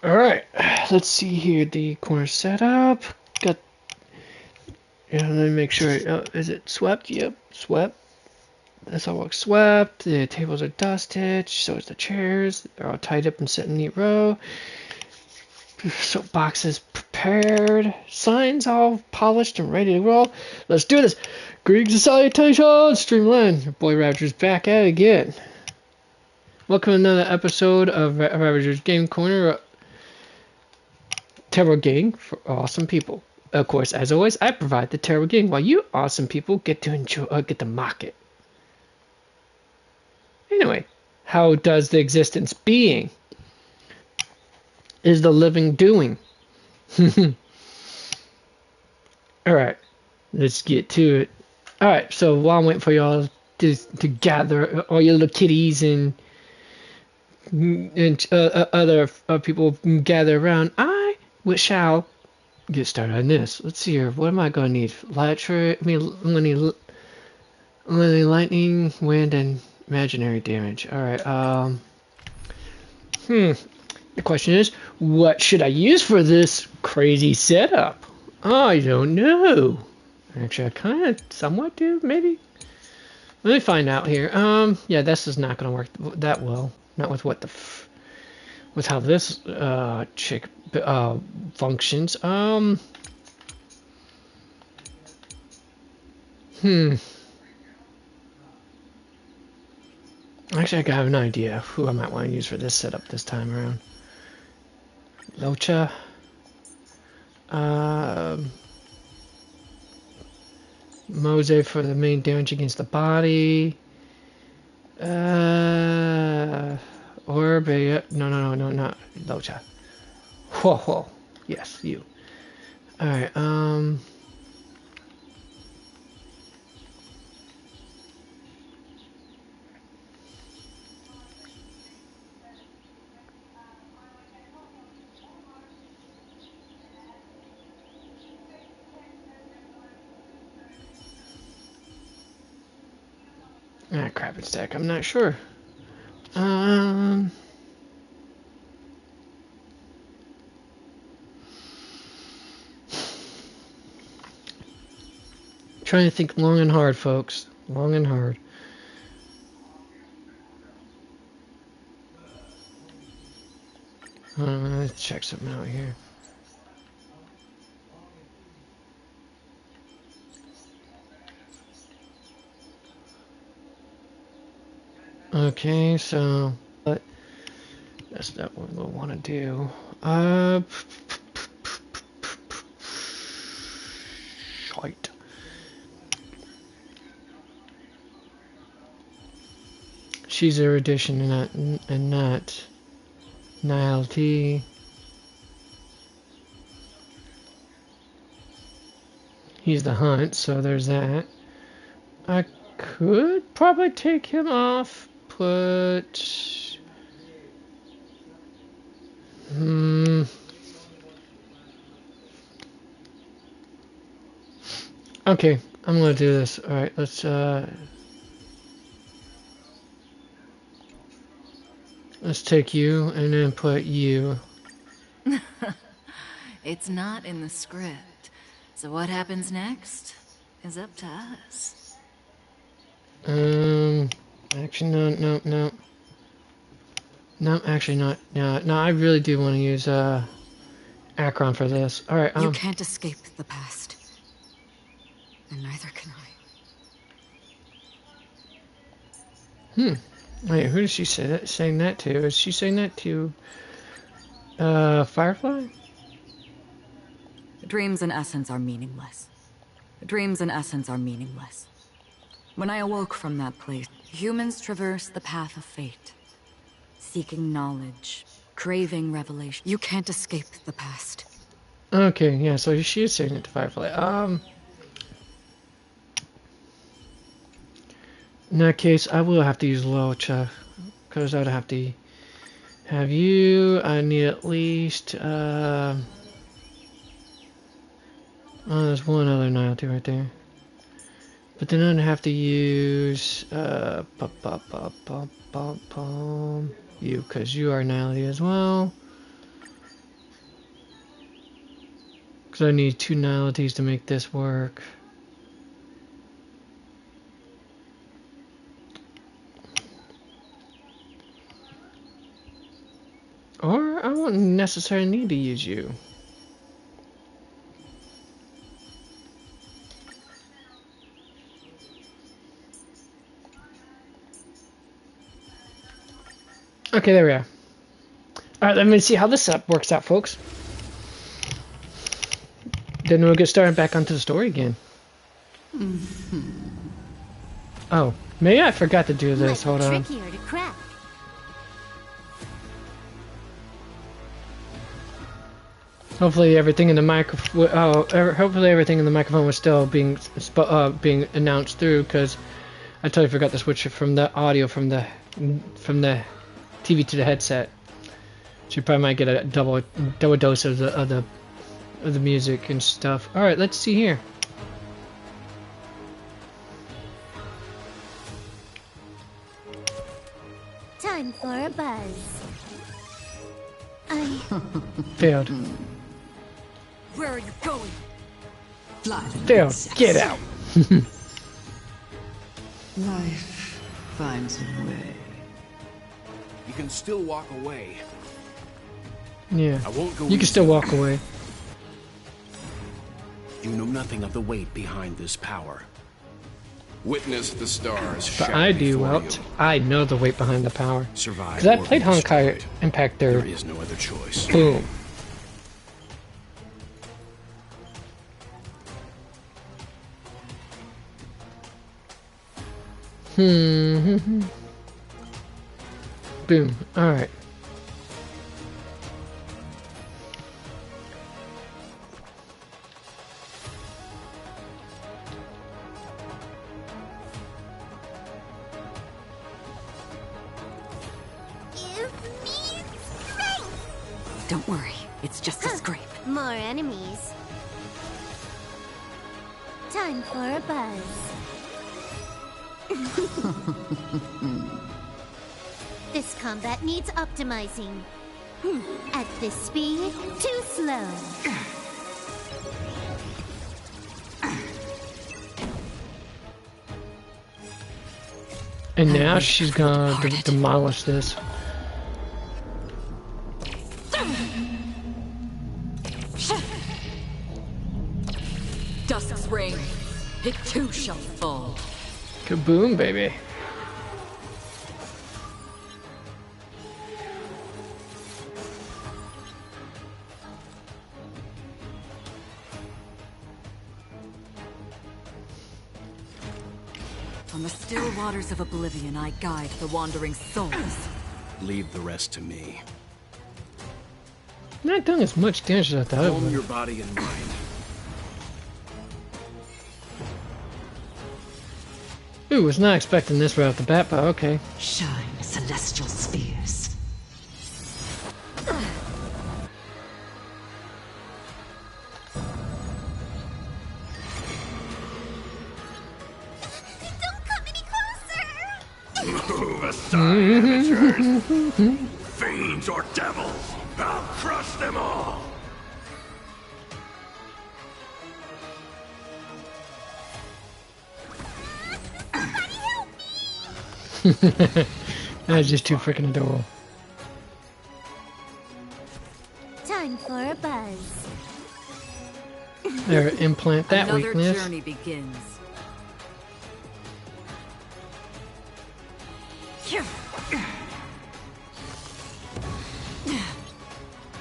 Alright, let's see here. The corner setup. Got. Yeah, let me make sure. Is it swept? Yep, swept. The sidewalk's swept. The tables are dusted. So is the chairs. They're all tied up and set in a neat row. Soap boxes prepared. Signs all polished and ready to roll. Let's do this. Greetings and salutations, Streamland. Your boy Ravager's back at it again. Welcome to another episode of Ravager's Game Corner. Tarot game for awesome people. Of course, as always, I provide the tarot game while you awesome people get to enjoy, get to mock it. Anyway, how does the existence being? Is the living doing? Alright, let's get to it. Alright, so while I'm waiting for y'all to gather, all your little kitties and other people gather around, I shall get started on this. Let's see here. What am I going to need? I'm going to need lightning, wind, and imaginary damage. Alright, The question is, what should I use for this crazy setup? I don't know. Actually, I kind of somewhat do, maybe. Let me find out here. Yeah, this is not going to work that well. Not with what the with how this chick functions. Actually, I have an idea who I might want to use for this setup this time around. Locha. Mose for the main damage against the body. Orbe. No, not Locha. Whoa. Yes, you. Alright, crap, it's deck. I'm not sure. Trying to think long and hard, folks. Long and hard. Let's check something out here. Okay, so but that's not what we'll want to do. Shite. She's erudition and not nihility. He's the hunt, so there's that. I could probably take him off, put... Okay, I'm gonna do this. Alright, let's take you and then put you. It's not in the script, so what happens next is up to us. Actually, no. No, actually not. No, I really do want to use Akron for this. Alright, You can't escape the past. And neither can I. Wait, who does she saying that to? Is she saying that to Firefly? Dreams in essence are meaningless. Dreams in essence are meaningless. When I awoke from that place, humans traverse the path of fate. Seeking knowledge, craving revelation. You can't escape the past. Okay, yeah, so she is saying it to Firefly. In that case, I will have to use Locha, because I'd have to have you. I need at least, oh, there's one other nihility right there. But then I'd have to use, you, because you are nihility as well. Because I need 2 nullities to make this work. Or I won't necessarily need to use you. Okay, there we are. Alright, let me see how this setup works out, folks. Then we'll get started back onto the story again. Oh, maybe I forgot to do this. Hold on. Trickier to crack. Hopefully everything in the microphone. Hopefully everything in the microphone was still being announced through, because I totally forgot to switch it from the audio from the TV to the headset. So you probably might get a double dose of the music and stuff. All right, let's see here. Time for a buzz. Failed. Where are you going? Failed. Get out. Life finds a way. You can still walk away. Yeah. I won't go You can easy. still walk away. You know nothing of the weight behind this power. Witness the stars. But shatter I do, before Welt. you. I know the weight behind the power. Survive. Because I or played be Honkai destroyed. Impact There there. is no other choice. Boom. Boom. Alright. Give me strength. Don't worry, it's just a scrape. More enemies. Time for a buzz. This combat needs optimizing. At this speed, too slow. And now she's gonna demolish this. Dusk's reign. It too shall fall. Kaboom, baby. On the still waters of oblivion, I guide the wandering souls. Leave the rest to me. Not doing as much damage as I thought it Calm would. your body and mind. Ooh, was not expecting this right off the bat, but okay. Shine, celestial spheres. Don't come any closer! Move aside, amateurs. Fiends or devils, I'll crush them all. That's just too freaking adorable. Time for a buzz. There, implant that Another weakness. journey begins.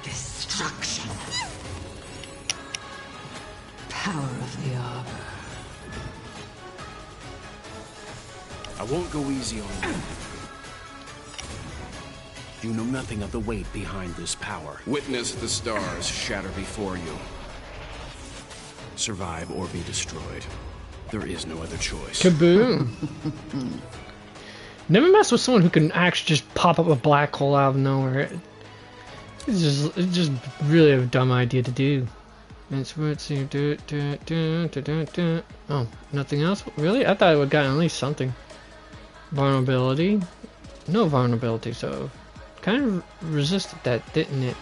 Destruction. Power of the arbor. I won't go easy on you. You know nothing of the weight behind this power. Witness the stars shatter before you. Survive or be destroyed. There is no other choice. Kaboom. Never mess with someone who can actually just pop up a black hole out of nowhere. It's just really a dumb idea to do. It's let's see. Oh, nothing else? Really? I thought it would have gotten at least something. Vulnerability? No vulnerability, so kind of resisted that, didn't it?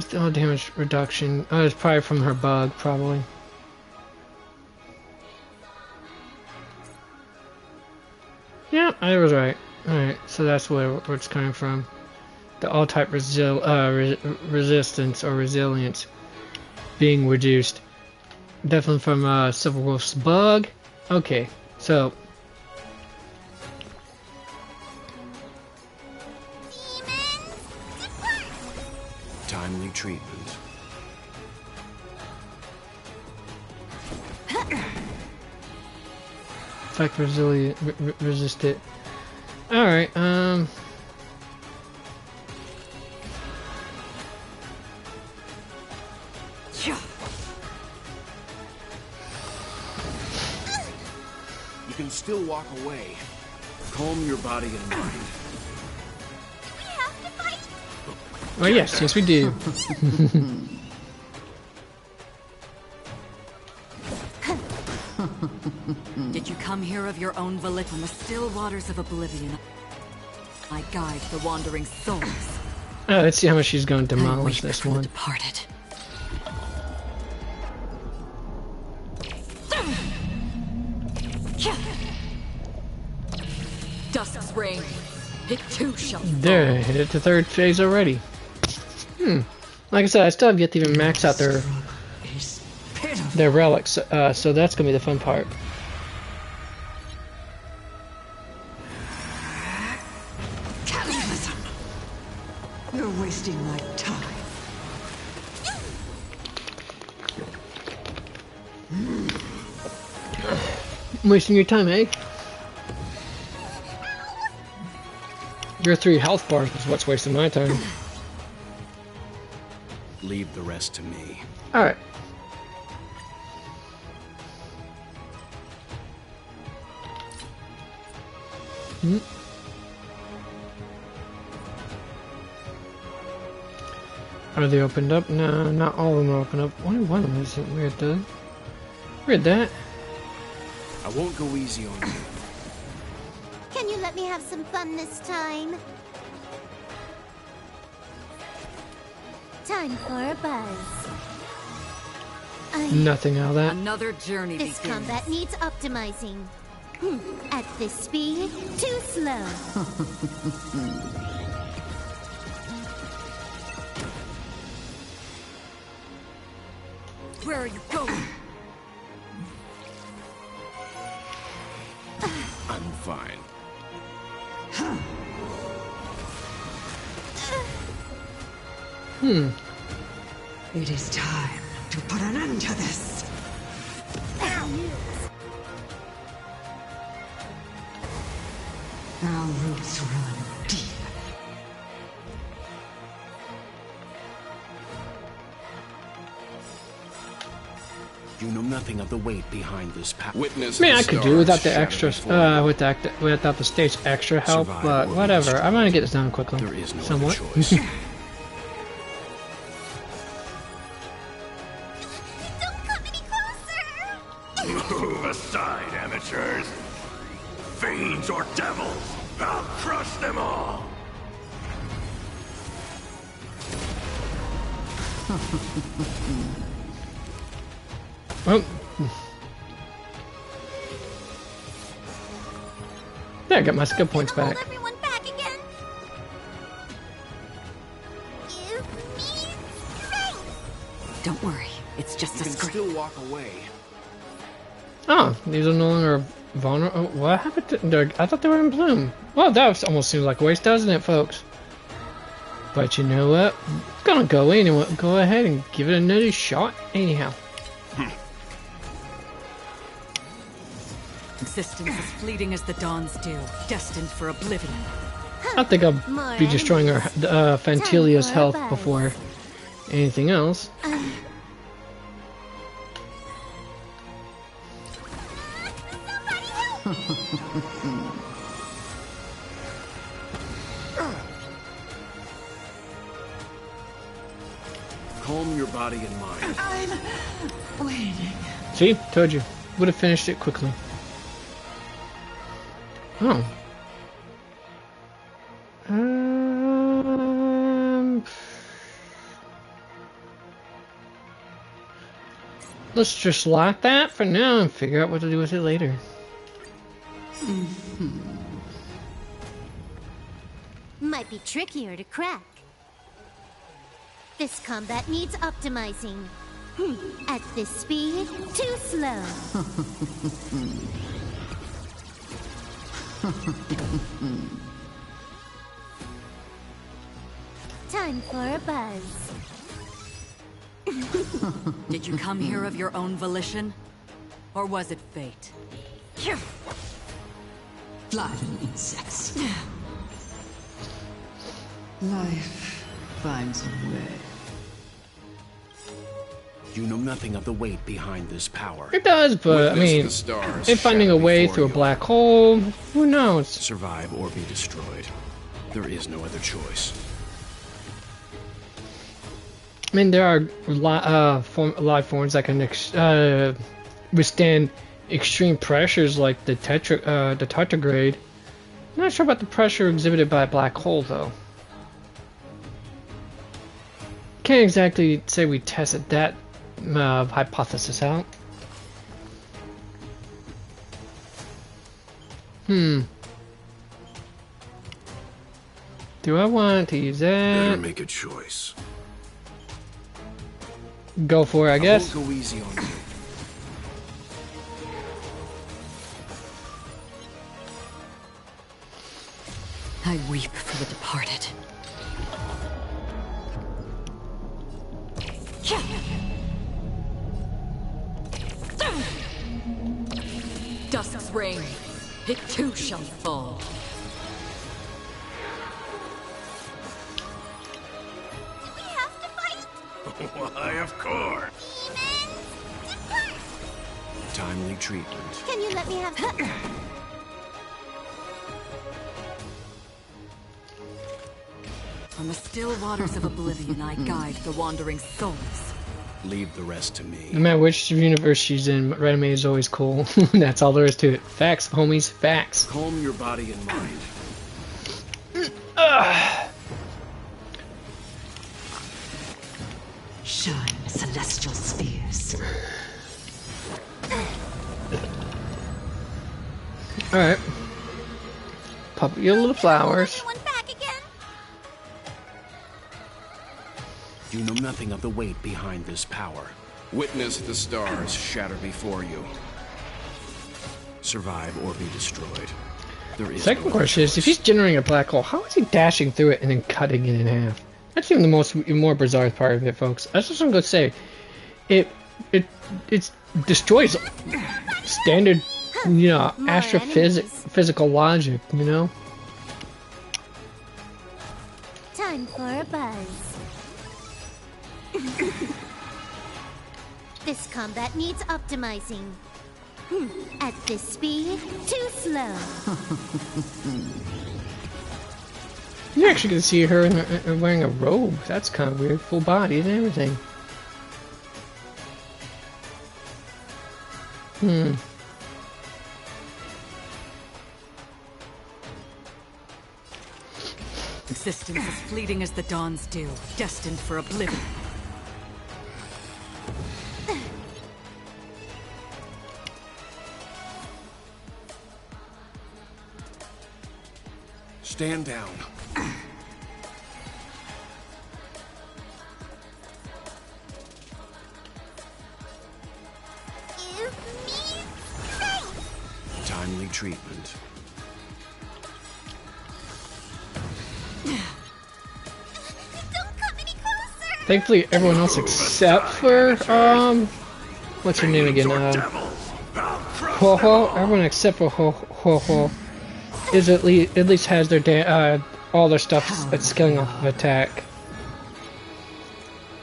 What's the all damage reduction? Oh, it's probably from her bug, probably. Yeah, I was right. Alright, so that's where it's coming from. The all-type resistance or resilience being reduced. Definitely from Civil Wolf's bug. Okay, so... Timely treatment. Effect resilient, resist it. Alright, You can still walk away. Calm your body and mind. We have to fight. oh yes, we do. Did you come here of your own volition? On the still waters of oblivion, I guide the wandering souls. Oh, let's see how much she's going to I demolish weep this for the one. departed. Dusk's reign. It too shall fall. There, hit the third phase already. Like I said, I still have yet to even max out their relics, so that's gonna be the fun part. Cannibalism! You're wasting my time. Wasting your time, eh? Your 3 health bars is what's wasting my time. Leave the rest to me. Alright. Are they opened up? No, not all of them are opened up. Only one of them isn't weird though. Weird that. I won't go easy on you. Can you let me have some fun this time? Time for a buzz. Nothing out of that. Another journey This begins. combat needs optimizing. At this speed, too slow. Where are you going? I'm fine. It is time to put an end to this. Our roots run deep. You know nothing of the weight behind this path. Witness. I mean, I the could do without the stars extra, shadow without the state's extra help, Survive but or whatever. lose. I'm gonna get this done quickly. There is no Somewhat. other choice. Don't come any closer! Move aside, amateurs. Fiends or devils, I'll crush them all. Oh. There, I got my skill points Hold back. everyone back again. Give me strength. Don't worry, it's just You a can scrape. still walk away. Oh, these are no longer vulnerable. Oh, what happened to? I thought they were in bloom. Well, that almost seems like a waste, doesn't it, folks? But you know what? I'm gonna go in and go ahead and give it another shot anyhow. Existence as fleeting as the dawn's dew, destined for oblivion. I think I'll More be destroying her Fantilia's Time for a health buzz. before anything else. Calm your body and mind. I'm waiting. See, told you, would have finished it quickly. Oh. Let's just lock that for now and figure out what to do with it later. Might be trickier to crack. This combat needs optimizing. At this speed, too slow. Time for a buzz. Did you come here of your own volition? Or was it fate? Flying insects. Life finds a way. You know nothing of the weight behind this power. It does, but I mean, if finding a way through a black hole, who knows? Survive or be destroyed. There is no other choice. I mean, there are life forms that can withstand extreme pressures like the tardigrade. I'm not sure about the pressure exhibited by a black hole, though. Can't exactly say we tested that hypothesis out. Do I want to use Better that? make a choice. Go for it, I guess. I won't go easy on you. I weep for the departed. Dusk's reign, it too shall fall. Do we have to fight? Why, of course. Demons, depart! Timely treatment. Can you let me have some? On the still waters of oblivion, I guide the wandering souls. Leave the rest to me. No matter which universe she's in, Resume is always cool. That's all there is to it. Facts, homies, facts. Calm your body and mind. Shine, celestial spheres. Alright. Pop your little flowers. Everyone back again? You know nothing of the weight behind this power. Witness the stars shatter before you. Survive or be destroyed. There is Second no question is, if he's generating a black hole, how is he dashing through it and then cutting it in half? That's even the more bizarre part of it, folks. I just want to say, it destroys standard, astrophysical logic, you know? Time for a buzz. This combat needs optimizing. At this speed, too slow. You actually can see her wearing a robe. That's kind of weird. Full body and everything. Existence as fleeting as the dawn's dew, destined for oblivion. Stand down. Give me strength. Timely treatment. Don't come any closer. Thankfully, everyone else except for, what's her name again? Ho Ho. Everyone except for Ho Ho is at least has their all their stuff that's scaling off of attack.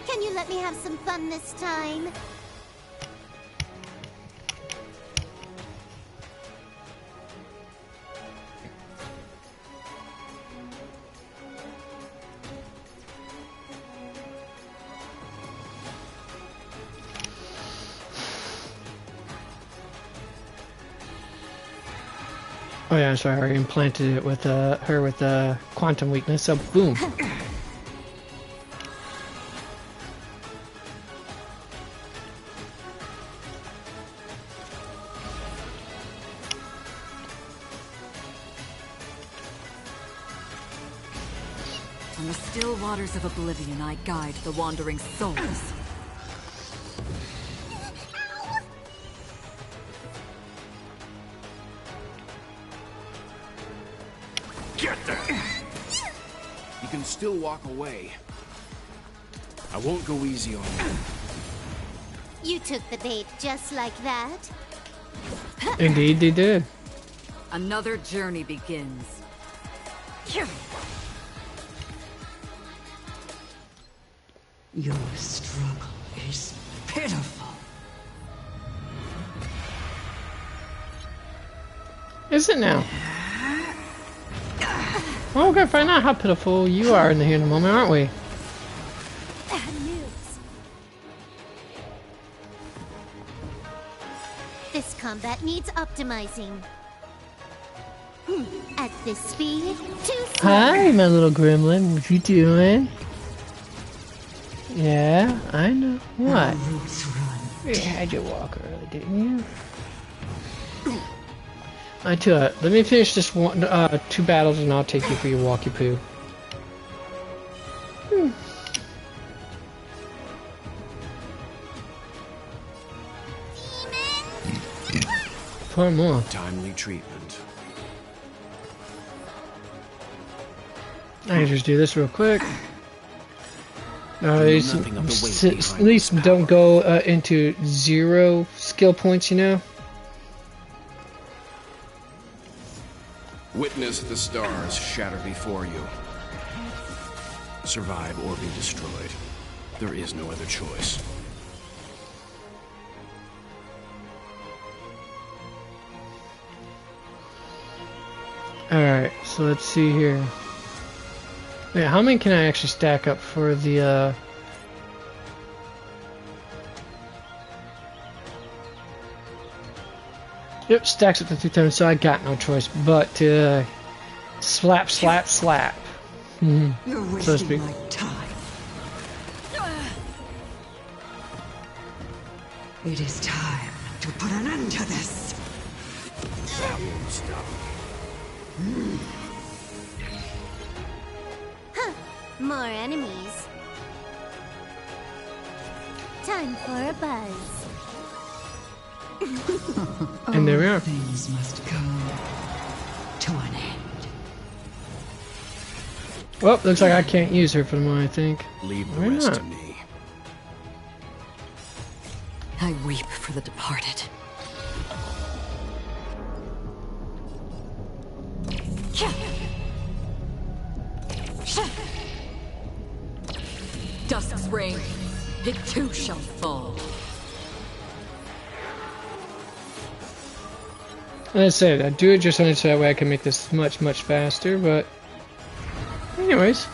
Can you let me have some fun this time? Oh yeah, I'm sorry. I already implanted it with her with quantum weakness. So boom. From the still waters of oblivion, I guide the wandering souls. Get there! You can still walk away. I won't go easy on you. You took the bait just like that. Indeed, they did. Another journey begins. Your struggle is pitiful. Is it now? Well, we're gonna find out how pitiful you are in here in a moment, aren't we? Bad news. This combat needs optimizing. At this speed, too slow. Hi, my little gremlin. What you doing? Yeah, I know. What? Roots run. You had your walk early, didn't you? I tell you, let me finish this one, 2 battles, and I'll take you for your walkie poo. Four more. Timely treatment. I can just do this real quick. know nothing of the weight At behind least this don't power. go into 0 skill points, you know? Witness the stars shatter before you. Survive or be destroyed. There is no other choice. Alright, so let's see here. Wait, how many can I actually stack up for the, Yep, stacks up to 3 times, so I got no choice but to slap, slap, slap. You're So to speak. wasting my time. It is time to put an end to this. That won't stop. More enemies. Time for a buzz. And there we are. Things must come to an end. Well, looks like I can't use her for the moment, I think. Leave the Why rest not? to me. I weep for the departed. Dusk's reign, it too shall fall. As I said, I do it just only so that way I can make this much, much faster, but... Anyways.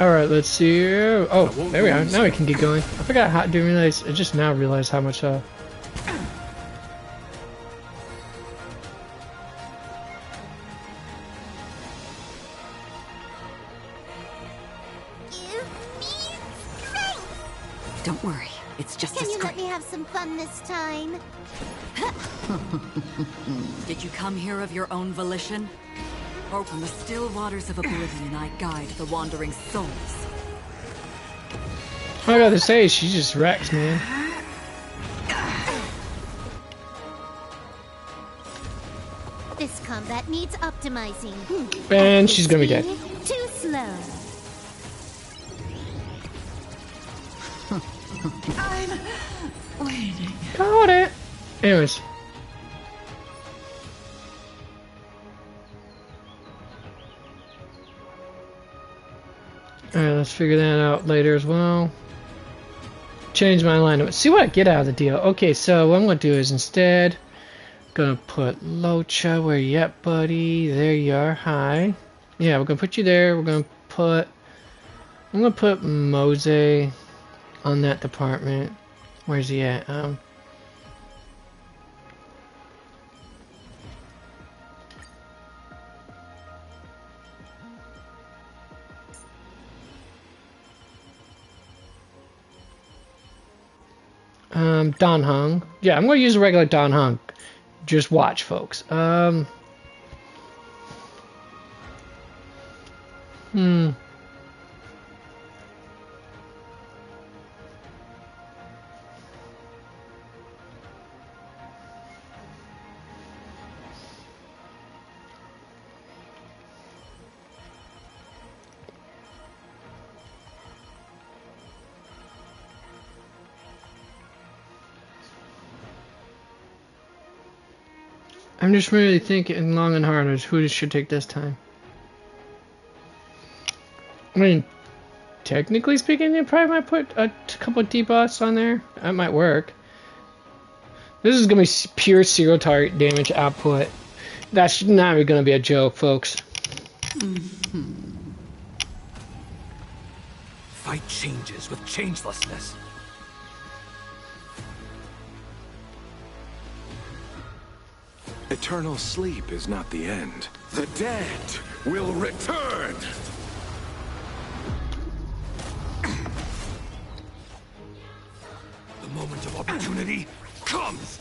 Alright, let's see here. Oh, there we are. Now we can get going. I forgot how, didn't realize, I just now realized how much, Give me strength. Don't worry, it's just a Can you let scrape. me have some fun this time? Did you come here of your own volition? Or from the still waters of oblivion I guide the wandering souls? I gotta say, she just wrecks, man. This combat needs optimizing. And she's gonna be dead. Too slow. I'm waiting. Got it! Anyways. Alright, let's figure that out later as well. Change my alignment. See what I get out of the deal. Okay, so what I'm going to do is instead, gonna put Locha. Where you at, buddy? There you are. Hi. Yeah, we're gonna put you there. I'm gonna put Mose on that department. Where's he at? Don Hung. Yeah, I'm gonna use a regular Don Hung. Just watch, folks. I'm just really thinking long and hard as who should take this time. I mean, technically speaking, they probably might put a couple of debuffs on there. That might work. This is going to be pure zero target damage output. That's not even going to be a joke, folks. Fight changes with changelessness. Eternal sleep is not the end. The dead will return! The moment of opportunity comes!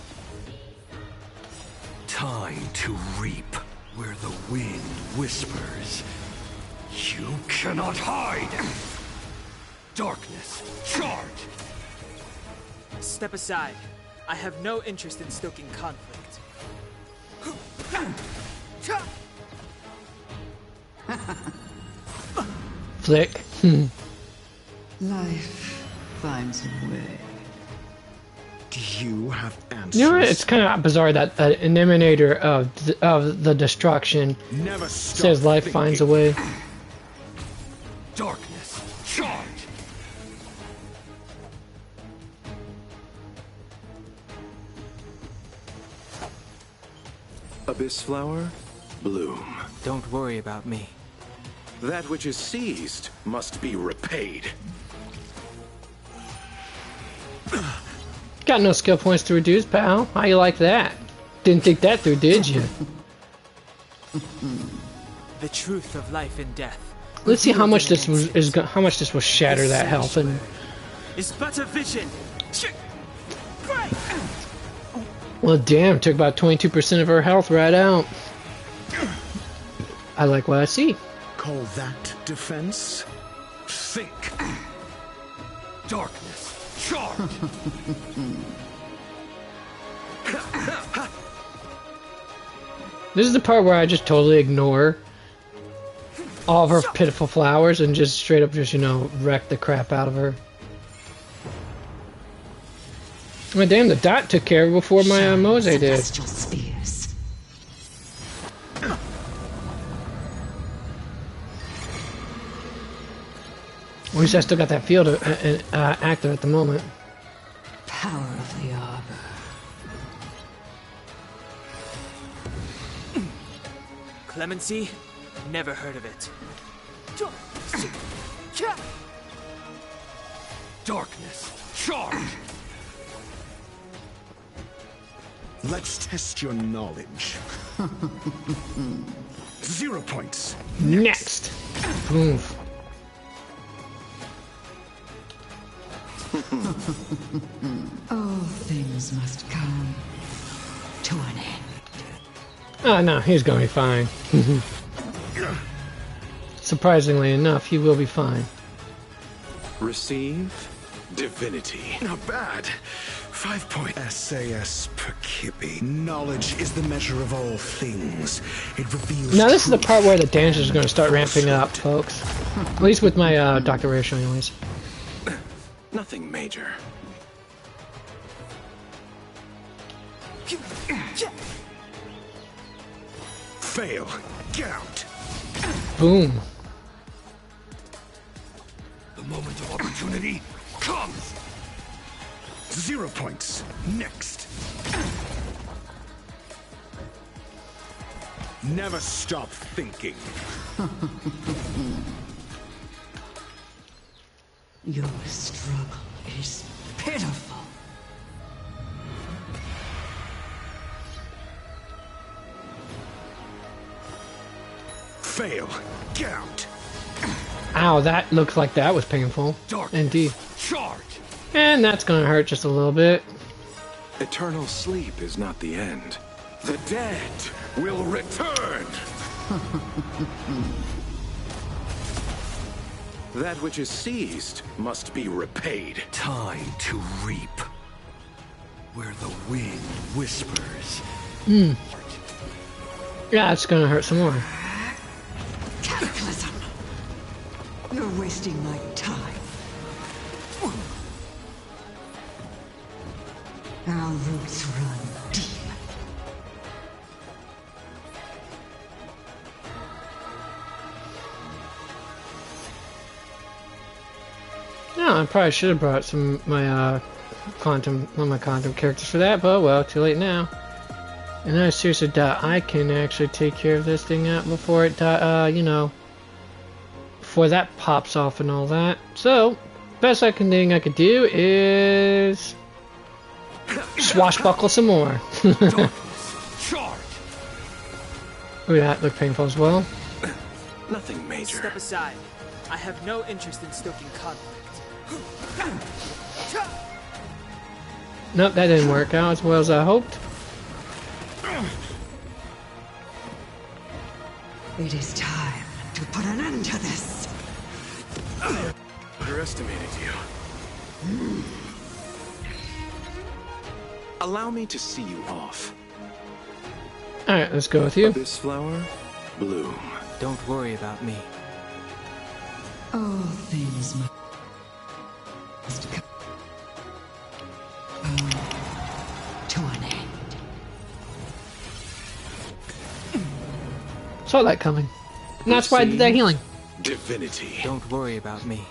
Time to reap where the wind whispers. You cannot hide! Darkness, charge! Step aside. I have no interest in stoking conflict. Flick. Life finds a way. Do you have answers? You know what? It's kind of bizarre that an emanator of the destruction Never stop says life thinking. finds a way. Darkness, charge! Abyss flower, bloom. Don't worry about me. That which is seized must be repaid. Got no skill points to reduce, pal. How you like that? Didn't think that through, did you? The truth of life and death. Let's see how much this how much this will shatter that health and. Is but a vision. Well, damn, took about 22% of her health right out. I like what I see. Call that defense? Think. Darkness, charge! This is the part where I just totally ignore all of her pitiful flowers and just straight up just, you know, wreck the crap out of her. Well, damn, the dot took care of it before my Mose did. Celestial spheres. At least I still got that field active at the moment. Power of the arbor. Clemency? Never heard of it. Darkness, charge! Let's test your knowledge. 0 points. Next! Boom. All things must come to an end. Oh, no, he's gonna be fine. Surprisingly enough, he will be fine. Receive divinity. Not bad. 5 point SAS per kippy. Knowledge is the measure of all things. It reveals. Now, this is the truth part where the damage is and going to start ramping up, folks. At least with my Dr. Ratio, anyways. Nothing major. Fail. Get out. Boom. The moment of opportunity comes! 0 points. Next. Never stop thinking. Your struggle is pitiful. fail. Get out. Ow, that looked like that was painful. Indeed. Charge! And that's gonna hurt just a little bit. Eternal sleep is not the end. The dead will return. That which is seized must be repaid. Time to reap. Where the wind whispers. Yeah, it's gonna hurt some more. Cataclysm! You're wasting my time. Our roots run deep. No, I probably should have brought some of my one of my quantum characters for that, but well, too late now. And I seriously doubt I can actually take care of this thing out before it before that pops off and all that. So, best thing I could do is swashbuckle some more. Charge! Ooh, that looked painful as well. Nothing major. Step aside. I have no interest in stoking conflict. Nope, that didn't work out as well as I hoped. It is time to put an end to this. Underestimated you. Allow me to see you off. Alright, let's go with you. This flower, bloom. Don't worry about me. All things must come to an end. Saw that coming. And that's why I did that healing. Divinity. Don't worry about me.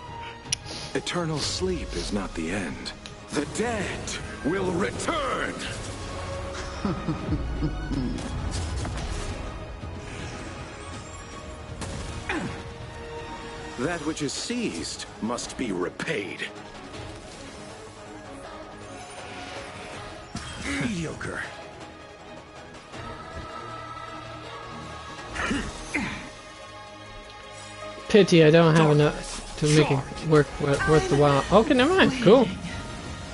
Eternal sleep is not the end. The dead will return. That which is seized must be repaid. Mediocre. Pity I don't have enough to make it work worth the while. Okay, never mind. Cool.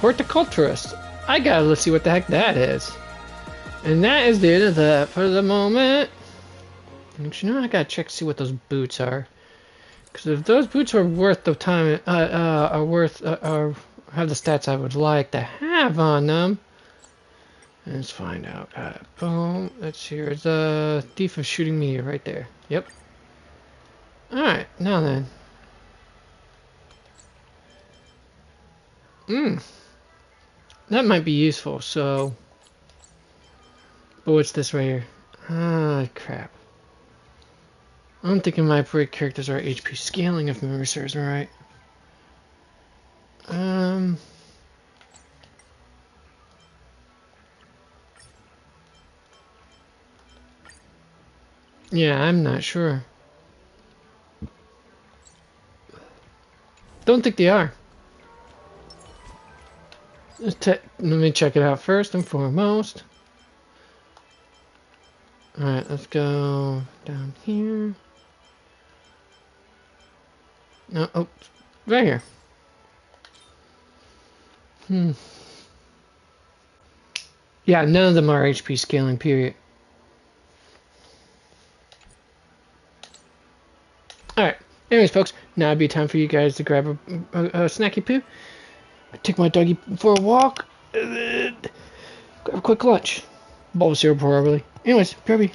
Horticulturist. I gotta see what the heck that is. And that is the end of that for the moment. Actually, I gotta check to see what those boots are. Because if those boots are worth the time, or have the stats I would like to have on them. Let's find out. Boom. Let's see. Here's the thief of shooting meteor right there. Yep. Alright, now then. That might be useful, so... But what's this right here? Ah, crap. I'm thinking my break characters are HP scaling if memory serves me right. Yeah, I'm not sure. Don't think they are. Let me check it out first and foremost. Alright, let's go down here. No, oh, right here. Yeah, none of them are HP scaling, period. Alright, anyways folks, now it'd be time for you guys to grab a snacky poo. Take my doggy for a walk, and then grab a quick lunch. Bowl of syrup probably. Anyways, Kirby.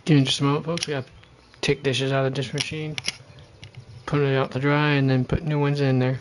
Give me just a moment, folks. We gotta take dishes out of this machine, put it out to dry, and then put new ones in there.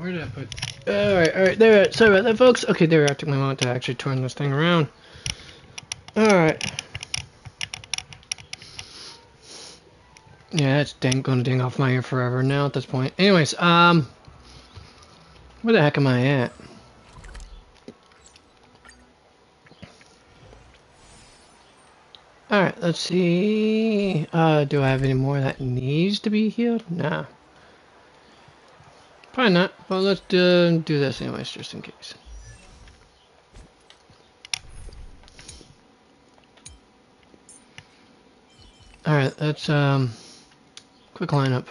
where did I put? Alright, there. Sorry about that, folks. Okay, there. I took my moment to actually turn this thing around. Alright. Yeah, it's gonna ding off my ear forever now at this point. Anyways, where the heck am I at? Alright, let's see. Do I have any more that needs to be healed? Nah. Probably not, but let's do this anyways, just in case. Alright, let's, quick lineup.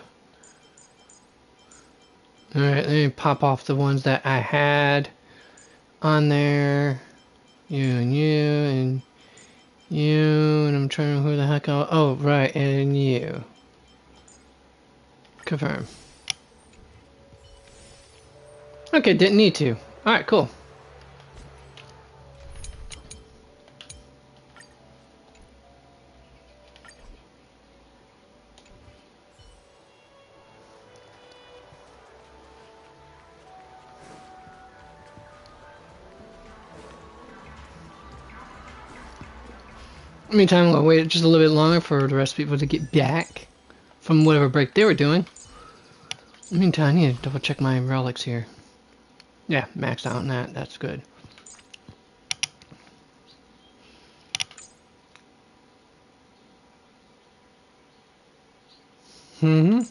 Alright, let me pop off the ones that I had on there. You and you and you, and I'm trying to remember who the heck oh, right, and you. Confirm. Okay, didn't need to. Alright, cool. Meantime, I'll wait just a little bit longer for the rest of people to get back from whatever break they were doing. Meantime, I need to double check my relics here. Yeah, maxed out on that. That's good. Mm-hmm.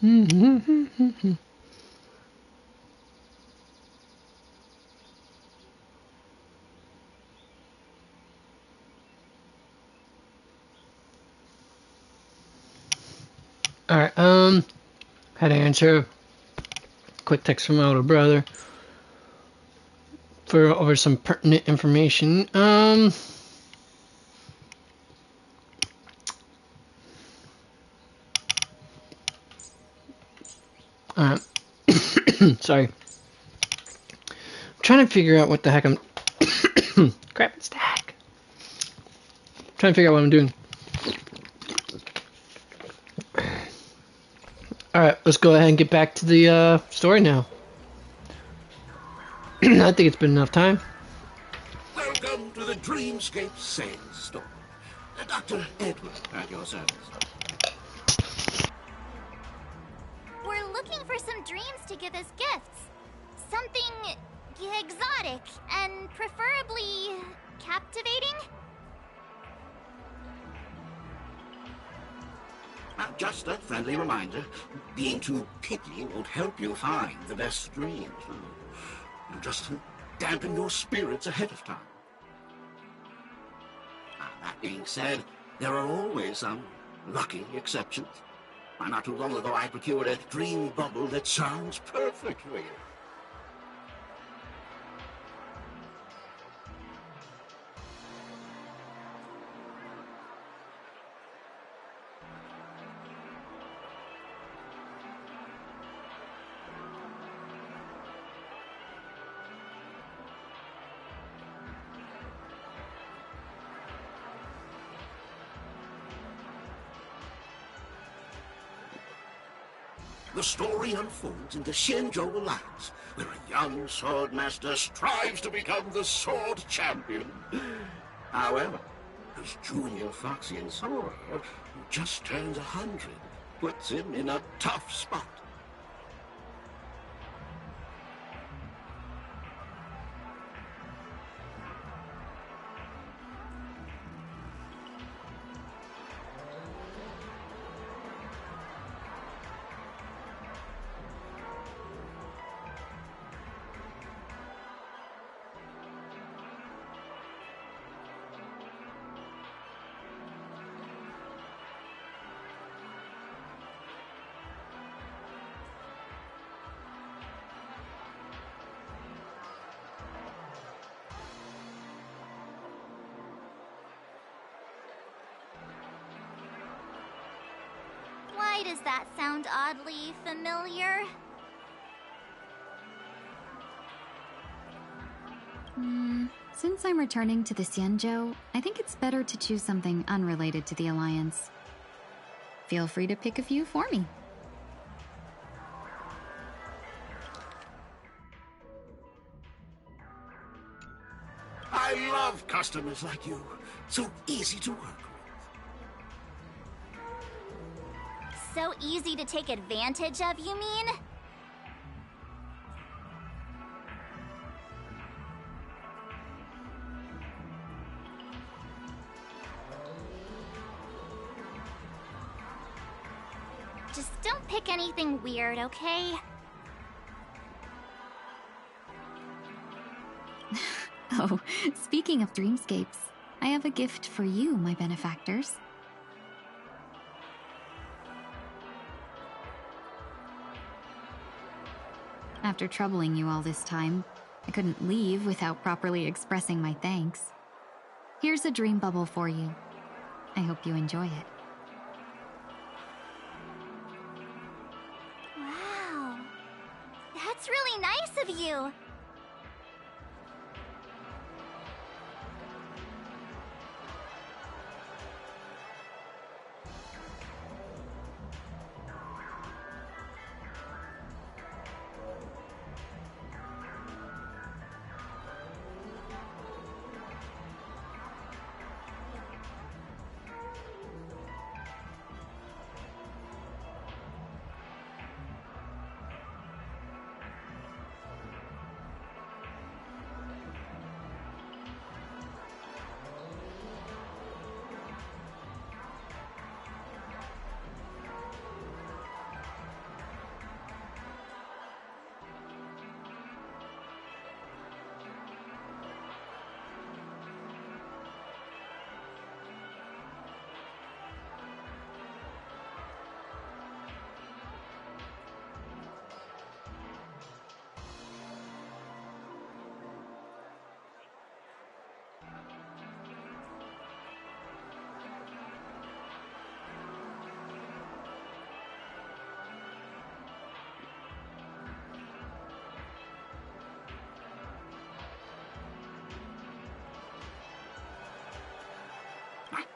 Mm-hmm. Alright, had to answer a quick text from my older brother for over some pertinent information. Alright. Sorry. I'm trying to figure out what the heck I'm crap, it's stack. Trying to figure out what I'm doing. Alright, let's go ahead and get back to the story now. I think it's been enough time. Welcome to the Dreamscape Sales Store. Dr. Edward at your service. We're looking for some dreams to give as gifts. Something exotic and preferably captivating. Just a friendly reminder, being too picky won't help you find the best dreams. You just dampen your spirits ahead of time. That being said, there are always some lucky exceptions. Not too long ago I procured a dream bubble that sounds perfect for you. The story unfolds in the Shenzhou Alliance, where a young swordmaster strives to become the sword champion. However, As Junior Foxian Sora, who just turned 100, puts him in a tough spot. Why does that sound oddly familiar? Since I'm returning to the Xianzhou, I think it's better to choose something unrelated to the Alliance. Feel free to pick a few for me. I love customers like you. So easy to work with. So easy to take advantage of, you mean? Just don't pick anything weird, okay? Oh, speaking of dreamscapes, I have a gift for you, my benefactors. After troubling you all this time, I couldn't leave without properly expressing my thanks. Here's a dream bubble for you. I hope you enjoy it. Wow. That's really nice of you.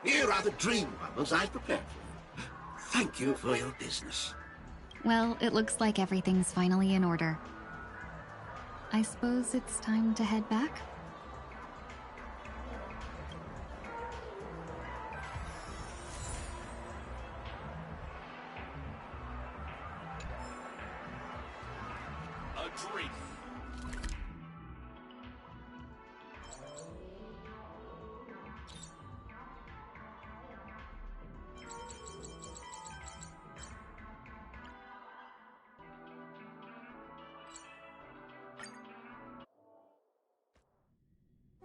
Here are the dream bubbles I prepared for you. Thank you for your business. Well, it looks like everything's finally in order. I suppose it's time to head back? A dream.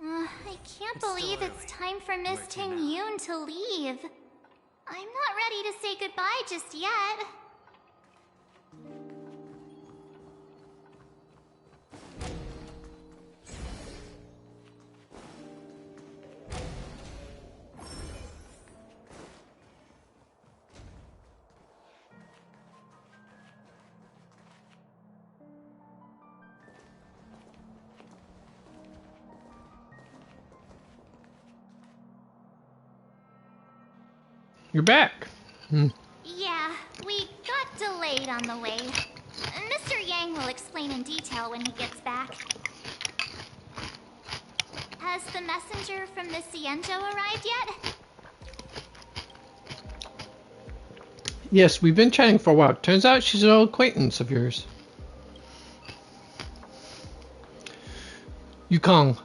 I can't believe it's time for Miss Ting Yun to leave. I'm not ready to say goodbye just yet. You're back. Yeah, we got delayed on the way. Mr. Yang will explain in detail when he gets back. Has the messenger from the Cienjo arrived yet? Yes, we've been chatting for a while. Turns out she's an old acquaintance of yours. Yukong.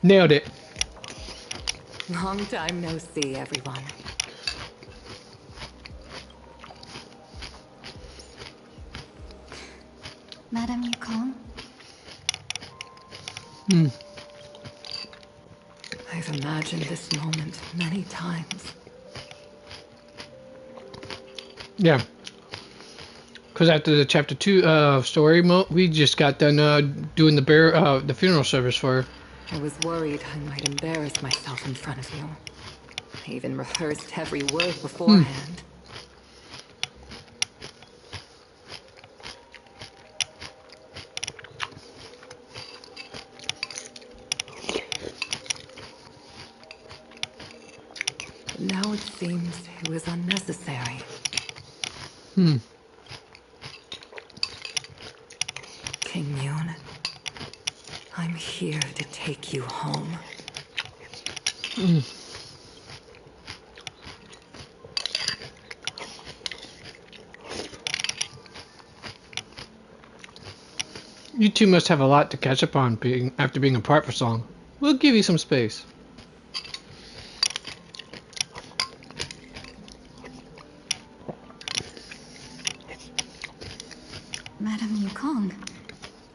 Nailed it. Long time no see, everyone. Madame Yukong? I've imagined this moment many times. Yeah. Because after the chapter 2 story mode, we just got done doing the funeral service for her. I was worried I might embarrass myself in front of you. I even rehearsed every word beforehand. But now it seems it was unnecessary. King Yoon, I'm here to take you home. You two must have a lot to catch up on after being apart for so long. We'll give you some space. Madame Yukong,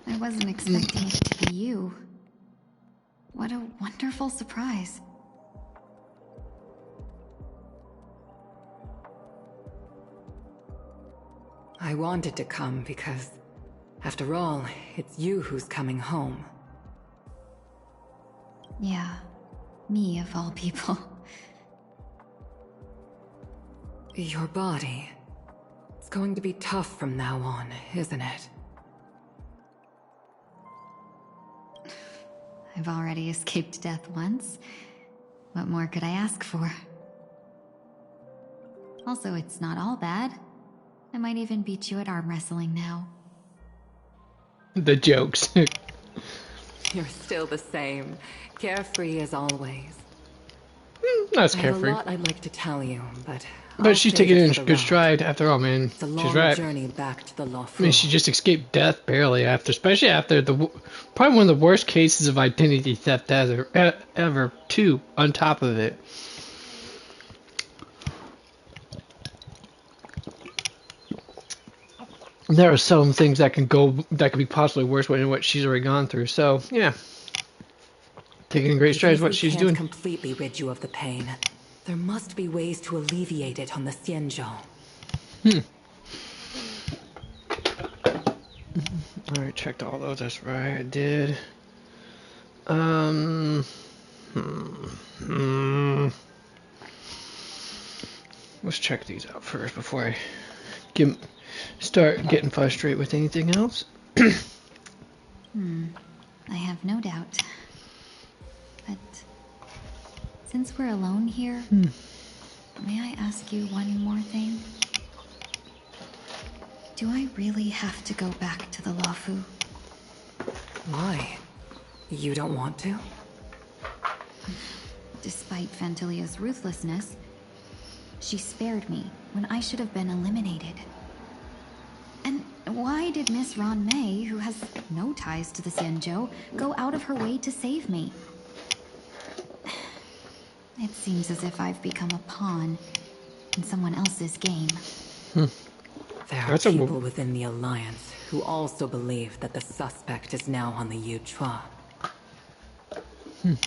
I wasn't expecting it to be you. What a wonderful surprise. I wanted to come because, after all, it's you who's coming home. Yeah, me of all people. Your body. It's going to be tough from now on, isn't it? I've already escaped death once. What more could I ask for? Also, it's not all bad. I might even beat you at arm wrestling now. The jokes. You're still the same, carefree as always. That's I have a carefree. lot I'd like to tell you, but She's taking it in good stride after all, man. It's a She's long right. journey back to the Law. I mean, she just escaped death barely especially after probably one of the worst cases of identity theft ever too, on top of it. There are some things that can be possibly worse than what she's already gone through. So, yeah. Taking great strides what she's doing. Completely rid you of the pain. There must be ways to alleviate it on the Xianzhou. Alright, checked all those. That's right, I did. Let's check these out first before I start getting frustrated with anything else. I have no doubt. But since we're alone here, may I ask you one more thing? Do I really have to go back to the Luofu? Why? You don't want to? Despite Fantilia's ruthlessness, she spared me when I should have been eliminated. And why did Miss Ron Mei, who has no ties to the Xianzhou, go out of her way to save me? It seems as if I've become a pawn in someone else's game. There are people within the Alliance who also believe that the suspect is now on the Yuchua. If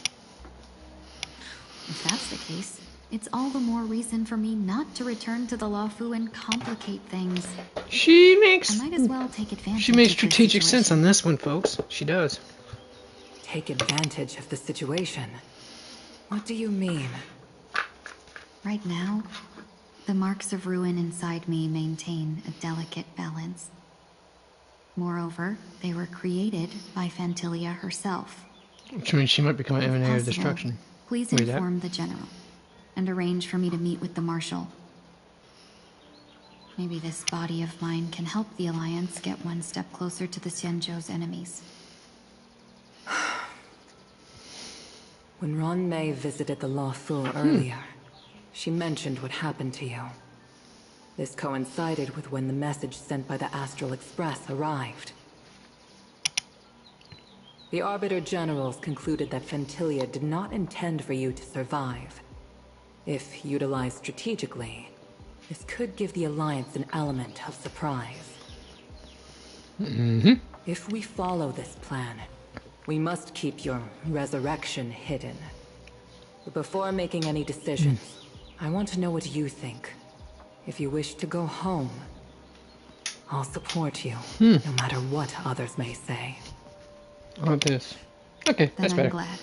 that's the case, it's all the more reason for me not to return to the Luofu and complicate things. I might as well take advantage. She makes strategic sense on this one, folks. She does. Take advantage of the situation? What do you mean? Right now, the marks of ruin inside me maintain a delicate balance. Moreover, they were created by Fantilia herself. Which means she might become an emanator of destruction. Please inform the general and arrange for me to meet with the marshal. Maybe this body of mine can help the Alliance get one step closer to the Xianzhou's enemies. When Ron May visited the Lawful earlier, she mentioned what happened to you. This coincided with when the message sent by the Astral Express arrived. The Arbiter Generals concluded that Fentilia did not intend for you to survive. If utilized strategically, this could give the Alliance an element of surprise. If we follow this plan, we must keep your resurrection hidden. But before making any decisions, I want to know what you think. If you wish to go home, I'll support you, no matter what others may say. I want this. Okay, Then that's I'm better. glad.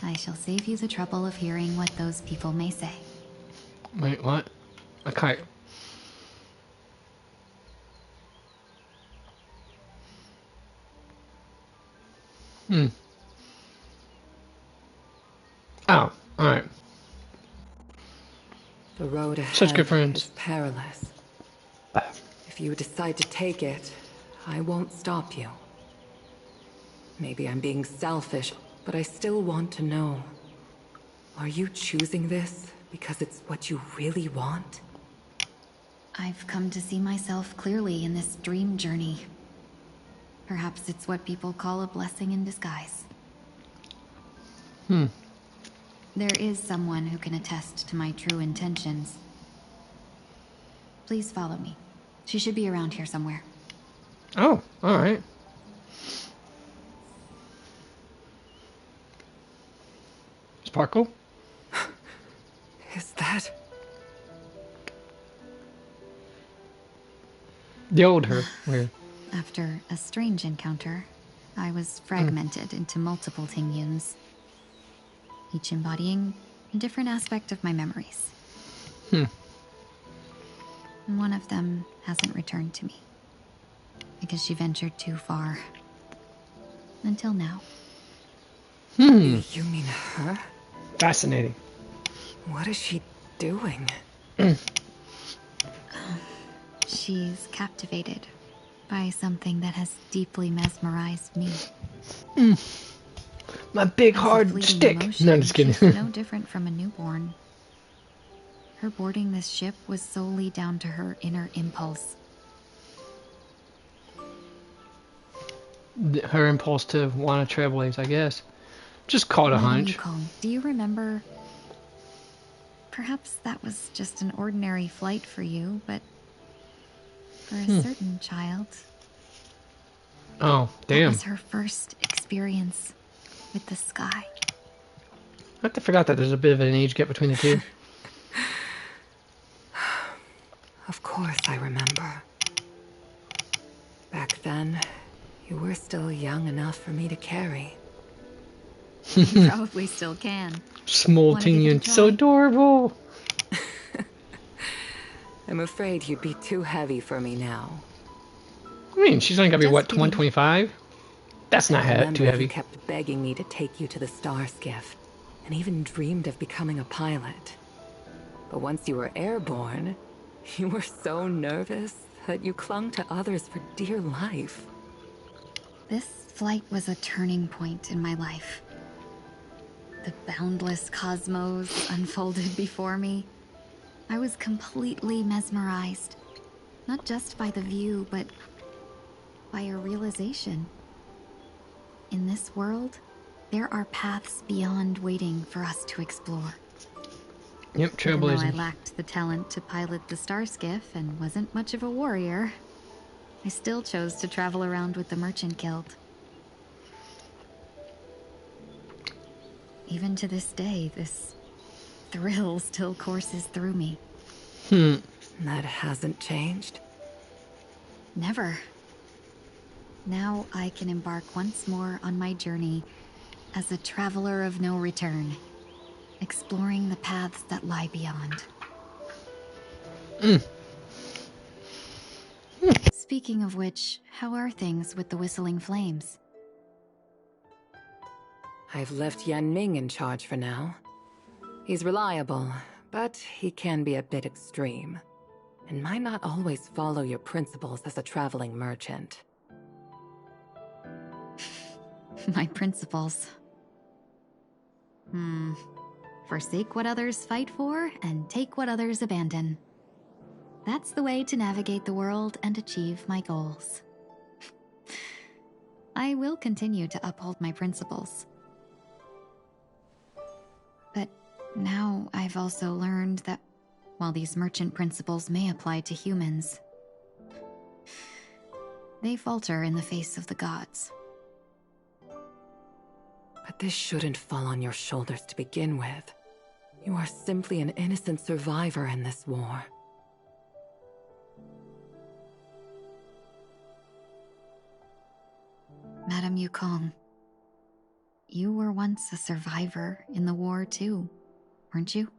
I shall save you the trouble of hearing what those people may say. Wait, what? Okay. Oh, alright. The road ahead Such good friends. is perilous. If you decide to take it, I won't stop you. Maybe I'm being selfish, but I still want to know. Are you choosing this because it's what you really want? I've come to see myself clearly in this dream journey. Perhaps it's what people call a blessing in disguise. There is someone who can attest to my true intentions. Please follow me. She should be around here somewhere. Oh, alright. Sparkle? Is that... The old her. Weird. After a strange encounter, I was fragmented into multiple Tingyuns, each embodying a different aspect of my memories. And one of them hasn't returned to me, because she ventured too far. Until now. You mean her? Fascinating. What is she doing? She's captivated by something that has deeply mesmerized me. My big As a hard fleeting stick. emotion, No, I'm just kidding. she's no different from a newborn. Her boarding this ship was solely down to her inner impulse. Her impulse to want to trailblaze, I guess. Just called a hunch. Yukong, do you remember? Perhaps that was just an ordinary flight for you, but for a certain child, Oh, that damn. was her first experience with the sky. I have to forget that there's a bit of an age gap between the two. Of course I remember. Back then, you were still young enough for me to carry. You probably still can. Small Wanna give it a Tingyun, so try? adorable. I'm afraid you'd be too heavy for me now. I mean, she's only got to be, Just what, kidding. 125? That's not Remember, too heavy. you kept begging me to take you to the star skiff, and even dreamed of becoming a pilot. But once you were airborne, you were so nervous that you clung to others for dear life. This flight was a turning point in my life. The boundless cosmos unfolded before me. I was completely mesmerized, not just by the view, but by a realization. In this world, there are paths beyond waiting for us to explore. Yep, Even though I trailblazing. lacked the talent to pilot the star skiff and wasn't much of a warrior, I still chose to travel around with the Merchant Guild. Even to this day, this thrill still courses through me. That hasn't changed. Never. Now I can embark once more on my journey as a traveler of no return, exploring the paths that lie beyond. Speaking of which, how are things with the Whistling Flames? I've left Yan Ming in charge for now. He's reliable, but he can be a bit extreme, and might not always follow your principles as a traveling merchant. My principles. Forsake what others fight for and take what others abandon. That's the way to navigate the world and achieve my goals. I will continue to uphold my principles. But now I've also learned that while these merchant principles may apply to humans, they falter in the face of the gods. But this shouldn't fall on your shoulders to begin with. You are simply an innocent survivor in this war. Madame Yukong, you were once a survivor in the war too, weren't you?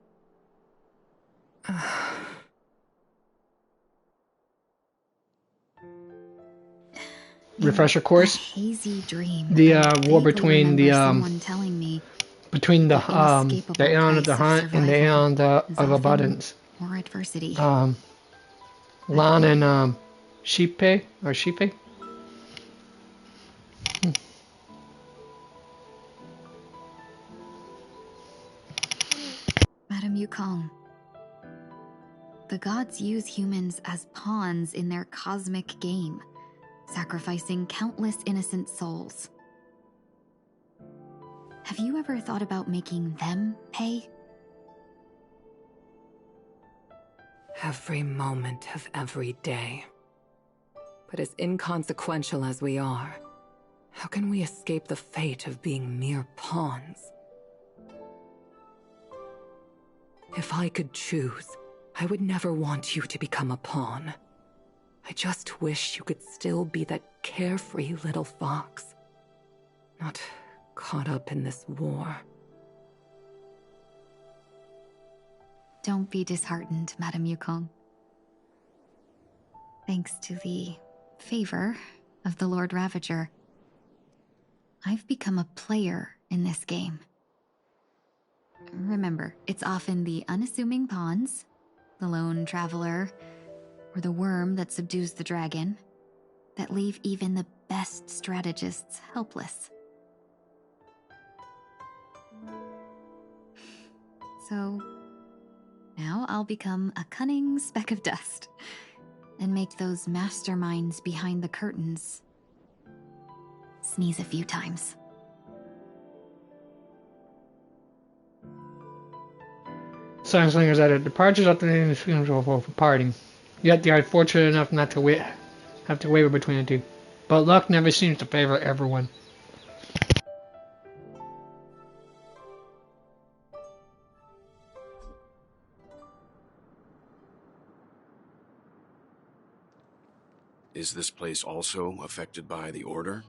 Refresher course. A hazy dream. The I war vaguely between remember the someone telling me between the inescapable Aeon of the price Hunt and the survival Aeon of is often Abundance. Or adversity. Lan and Shipe or Shipe. Madame Yukong, the gods use humans as pawns in their cosmic game, sacrificing countless innocent souls. Have you ever thought about making them pay? Every moment of every day. But as inconsequential as we are, how can we escape the fate of being mere pawns? If I could choose, I would never want you to become a pawn. I just wish you could still be that carefree little fox, not caught up in this war. Don't be disheartened, Madame Yukong. Thanks to the favor of the Lord Ravager, I've become a player in this game. Remember, it's often the unassuming pawns, the lone traveler, or the worm that subdues the dragon, that leave even the best strategists helpless. So, now I'll become a cunning speck of dust, and make those masterminds behind the curtains sneeze a few times. Sunslingers at a departures after the funeral for parting. Yet they are fortunate enough not to have to waver between the two. But luck never seems to favor everyone. Is this place also affected by the Order?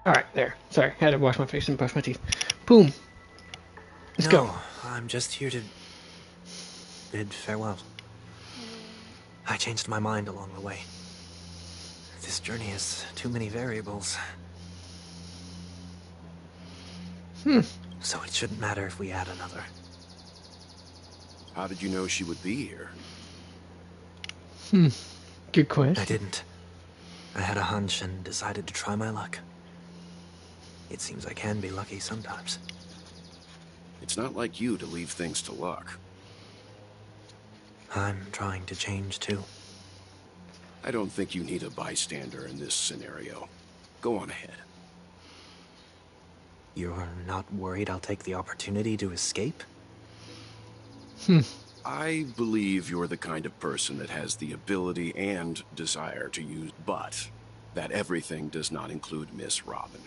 Alright, there. Sorry, had to wash my face and brush my teeth. Boom. Let's go. I'm just here to bid farewell. I changed my mind along the way. This journey has too many variables. So it shouldn't matter if we add another. How did you know she would be here? Good question. I didn't. I had a hunch and decided to try my luck. It seems I can be lucky sometimes. It's not like you to leave things to luck. I'm trying to change too. I don't think you need a bystander in this scenario. Go on ahead. You're not worried I'll take the opportunity to escape? I believe you're the kind of person that has the ability and desire to use, but that everything does not include Miss Robin.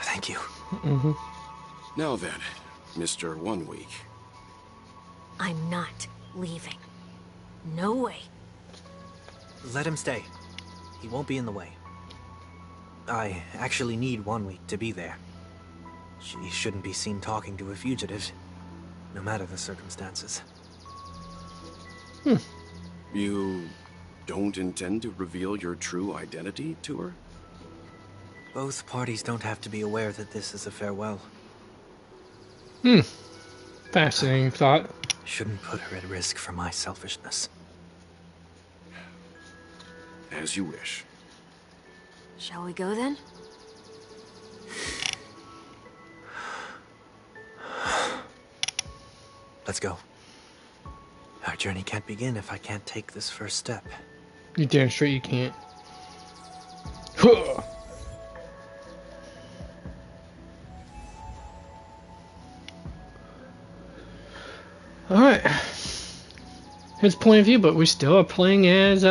Thank you. Now then, Mr. 1 Week. I'm not leaving. No way. Let him stay. He won't be in the way. I actually need 1 week to be there. She shouldn't be seen talking to a fugitive, no matter the circumstances. You don't intend to reveal your true identity to her? Both parties don't have to be aware that this is a farewell. Fascinating thought. Shouldn't put her at risk for my selfishness. As you wish. Shall we go then? Let's go. Our journey can't begin if I can't take this first step. You damn straight you can't. Alright. His point of view, but we still are playing as,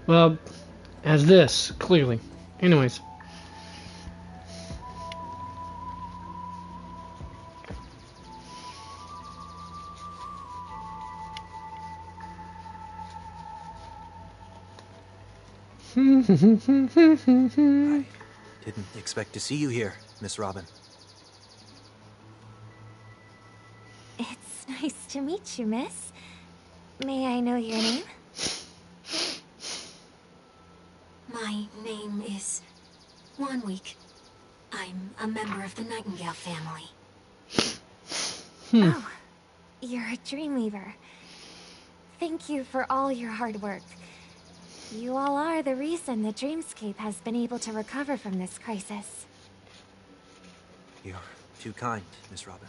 well, as this, clearly. Anyways. I didn't expect to see you here, Miss Robin. It's nice to meet you, miss. May I know your name? My name is 1 Week. I'm a member of the Nightingale family. Oh, you're a Dreamweaver. Thank you for all your hard work. You all are the reason the Dreamscape has been able to recover from this crisis. You're too kind, Miss Robin.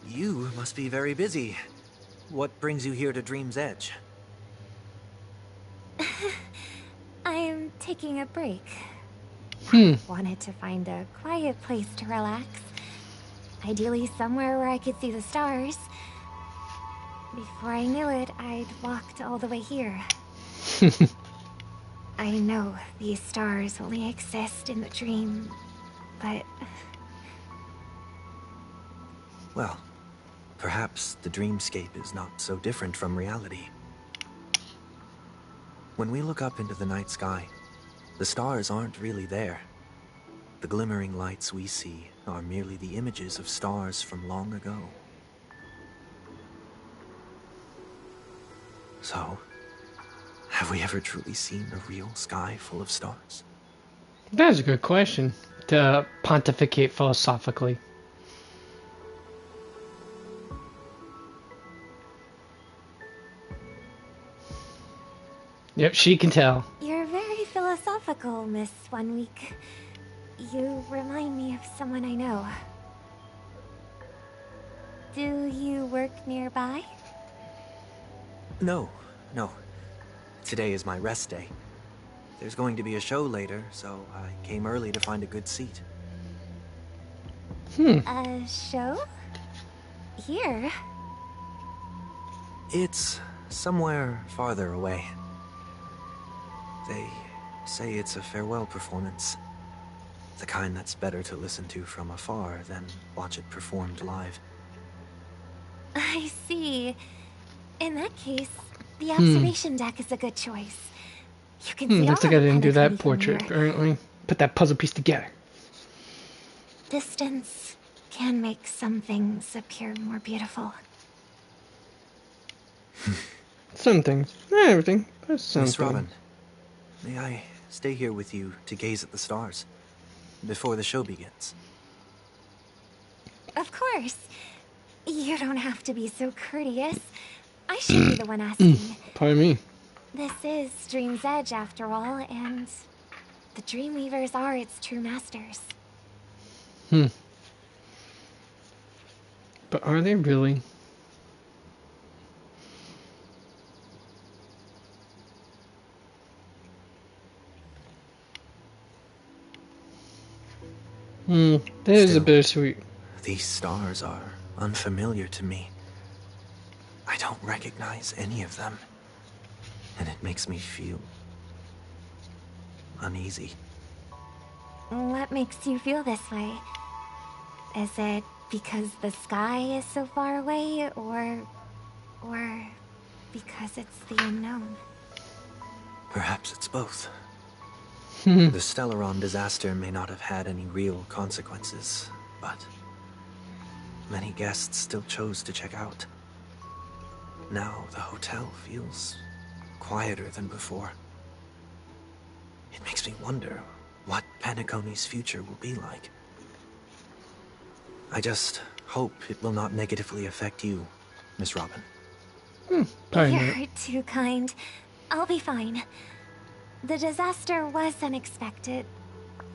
You must be very busy. What brings you here to Dream's Edge? I am taking a break. Wanted to find a quiet place to relax. Ideally somewhere where I could see the stars. Before I knew it, I'd walked all the way here. I know these stars only exist in the dream, but... Well, perhaps the dreamscape is not so different from reality. When we look up into the night sky, the stars aren't really there. The glimmering lights we see are merely the images of stars from long ago. So, have we ever truly seen a real sky full of stars? That's a good question to pontificate philosophically. Yep, she can tell. You're very philosophical, Miss 1 Week. You remind me of someone I know. Do you work nearby? No. Today is my rest day. There's going to be a show later, so I came early to find a good seat. A show? Here? It's somewhere farther away. They say it's a farewell performance. The kind that's better to listen to from afar than watch it performed live. I see. In that case, the observation deck is a good choice. You can see Looks all like I of didn't do that Penitentiary from portrait, here. apparently. Put that puzzle piece together. Distance can make some things appear more beautiful. Some things. Not everything, but some Miss things. Robin, may I stay here with you to gaze at the stars before the show begins? Of course. You don't have to be so courteous. I should be the one asking. Pardon me. This is Dream's Edge, after all, and the Dreamweavers are its true masters. But are they really? That is a Still, bittersweet. These stars are unfamiliar to me. I don't recognize any of them, and it makes me feel uneasy. What makes you feel this way? Is it because the sky is so far away, or because it's the unknown? Perhaps it's both. The Stellaron disaster may not have had any real consequences, but many guests still chose to check out. Now the hotel feels quieter than before. It makes me wonder what Penacony's future will be like. I just hope it will not negatively affect you, Miss Robin. You're too kind. I'll be fine. The disaster was unexpected,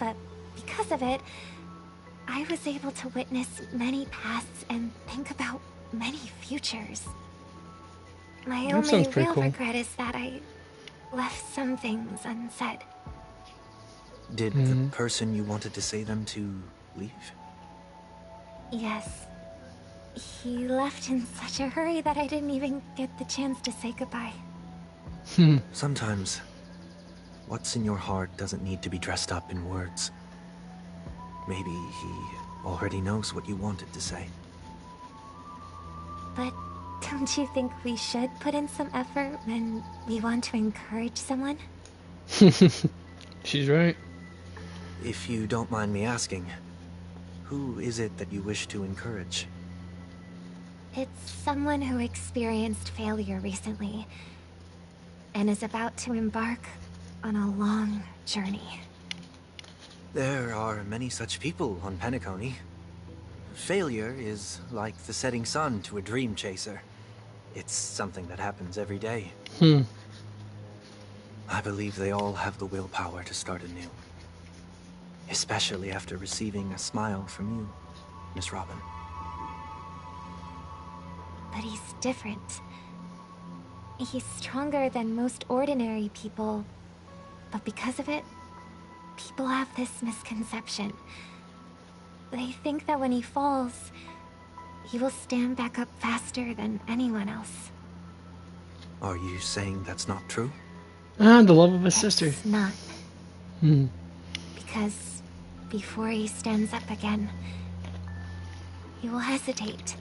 but because of it, I was able to witness many pasts and think about many futures. My That only sounds pretty real cool. regret is that I left some things unsaid. Did the person you wanted to say them to leave? Yes. He left in such a hurry that I didn't even get the chance to say goodbye. Sometimes, what's in your heart doesn't need to be dressed up in words. Maybe he already knows what you wanted to say. But don't you think we should put in some effort when we want to encourage someone? She's right. If you don't mind me asking, who is it that you wish to encourage? It's someone who experienced failure recently and is about to embark on a long journey. There are many such people on Penacony. Failure is like the setting sun to a dream chaser. It's something that happens every day. I believe they all have the willpower to start anew. Especially after receiving a smile from you, Miss Robin. But he's different. He's stronger than most ordinary people, but because of it, people have this misconception. They think that when he falls, he will stand back up faster than anyone else. Are you saying that's not true? The love of his sister. It's not. Because before he stands up again, he will hesitate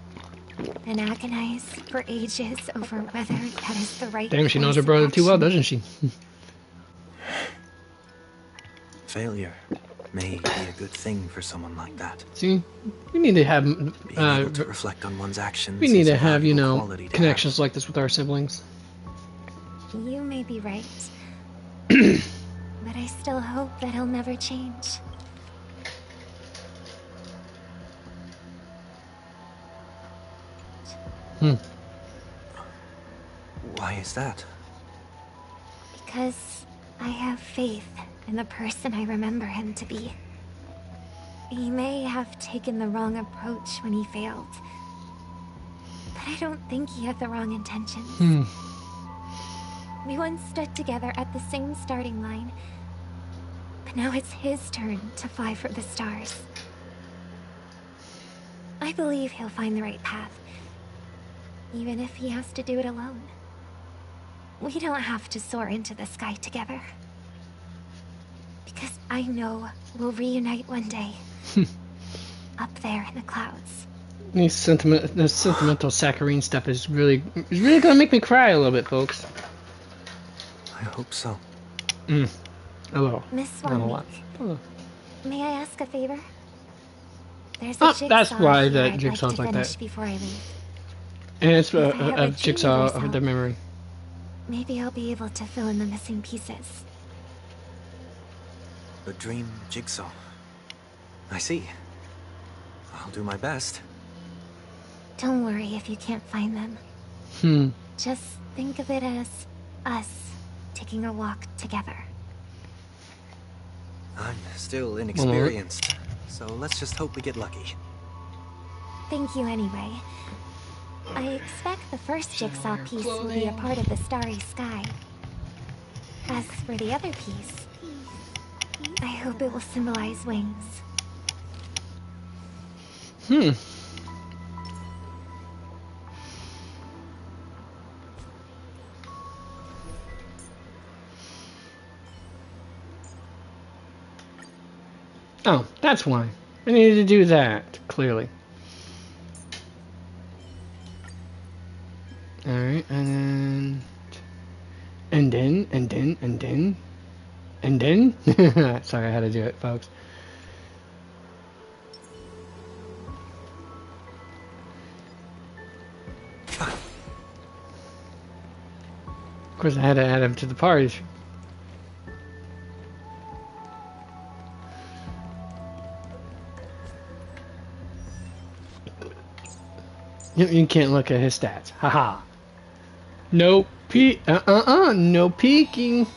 and agonize for ages over whether that is the right Damn, she knows course her of brother too well, action. doesn't she? Failure may be a good thing for someone like that. See, we need to have Being able to reflect on one's actions. we need is to a have, you valuable know, quality to connections like this with our siblings. You may be right. But I still hope that he'll never change. Why is that? Because I have faith in the person I remember him to be. He may have taken the wrong approach when he failed, but I don't think he had the wrong intentions. We once stood together at the same starting line, but now it's his turn to fly for the stars. I believe he'll find the right path, even if he has to do it alone. We don't have to soar into the sky together. Because I know we'll reunite one day. Up there in the clouds. This sentimental saccharine stuff is really gonna make me cry a little bit, folks. I hope so. A little. Miss Not a lot. May I ask a favor? There's a jigsaw that's why here that I'd jigsaw's like like to finish that. before I leave. And it's If I have a a jigsaw dream of the memory. maybe I'll be able to fill in the missing pieces. A dream jigsaw. I see. I'll do my best. Don't worry if you can't find them. Just think of it as us taking a walk together. I'm still inexperienced, so let's just hope we get lucky. Thank you anyway. I expect the first jigsaw piece will be a part of the starry sky. As for the other piece, I hope it will symbolize wings. Oh, that's why. I needed to do that, clearly. Alright, and then... Sorry, I had to do it, folks. Of course, I had to add him to the party. You can't look at his stats. Haha. No no peeking.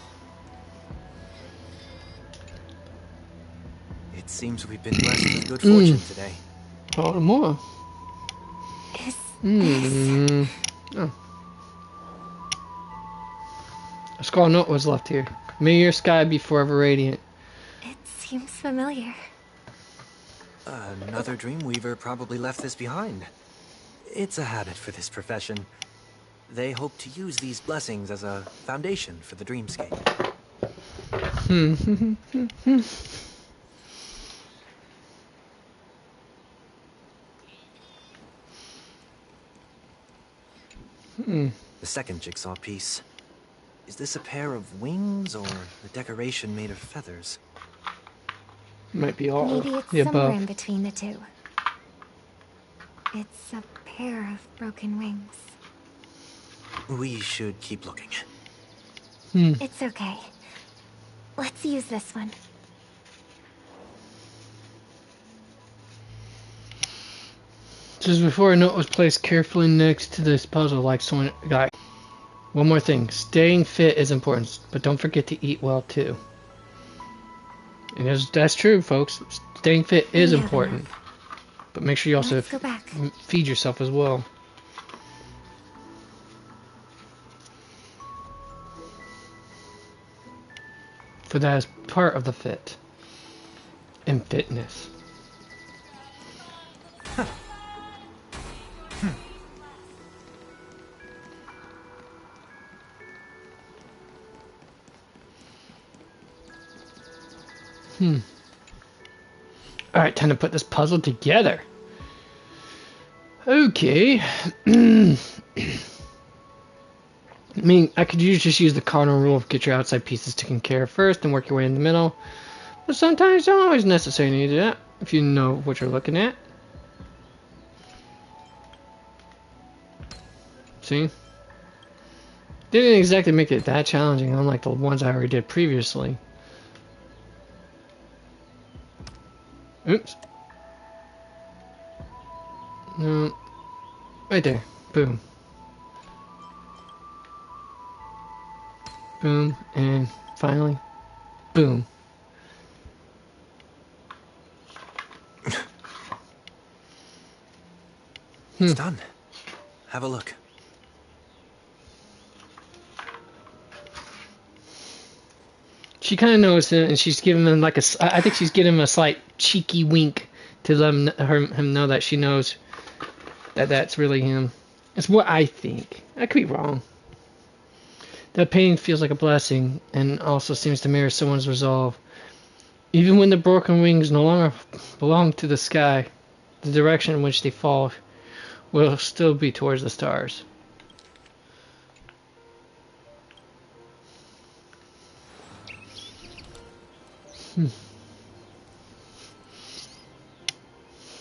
It seems we've been blessed with good fortune today. Oh, more. Oh. A scroll note was left here. May your sky be forever radiant. It seems familiar. Another Dreamweaver probably left this behind. It's a habit for this profession. They hope to use these blessings as a foundation for the dreamscape. The second jigsaw piece. Is this a pair of wings or a decoration made of feathers? Might be all Maybe it's the somewhere above. in between the two. It's a pair of broken wings. We should keep looking. It's okay. Let's use this one. Just before a note was placed carefully next to this puzzle, like someone got. One more thing, staying fit is important, but don't forget to eat well too. And that's true, folks. Staying fit is important, but make sure you also feed yourself as well. For that is part of the fit and fitness. Alright, time to put this puzzle together. Okay. I mean, I could just use the cardinal rule of get your outside pieces taken care of first and work your way in the middle. But sometimes it's not always necessary to do that, if you know what you're looking at. See? Didn't exactly make it that challenging, unlike the ones I already did previously. Oops. No. Right there. Boom. Boom. And finally, boom. It's done. Have a look. She kind of knows it, and she's giving him like I think she's giving him a slight cheeky wink to let him know that she knows that that's really him. It's what I think. I could be wrong. That pain feels like a blessing, and also seems to mirror someone's resolve. Even when the broken wings no longer belong to the sky, the direction in which they fall will still be towards the stars.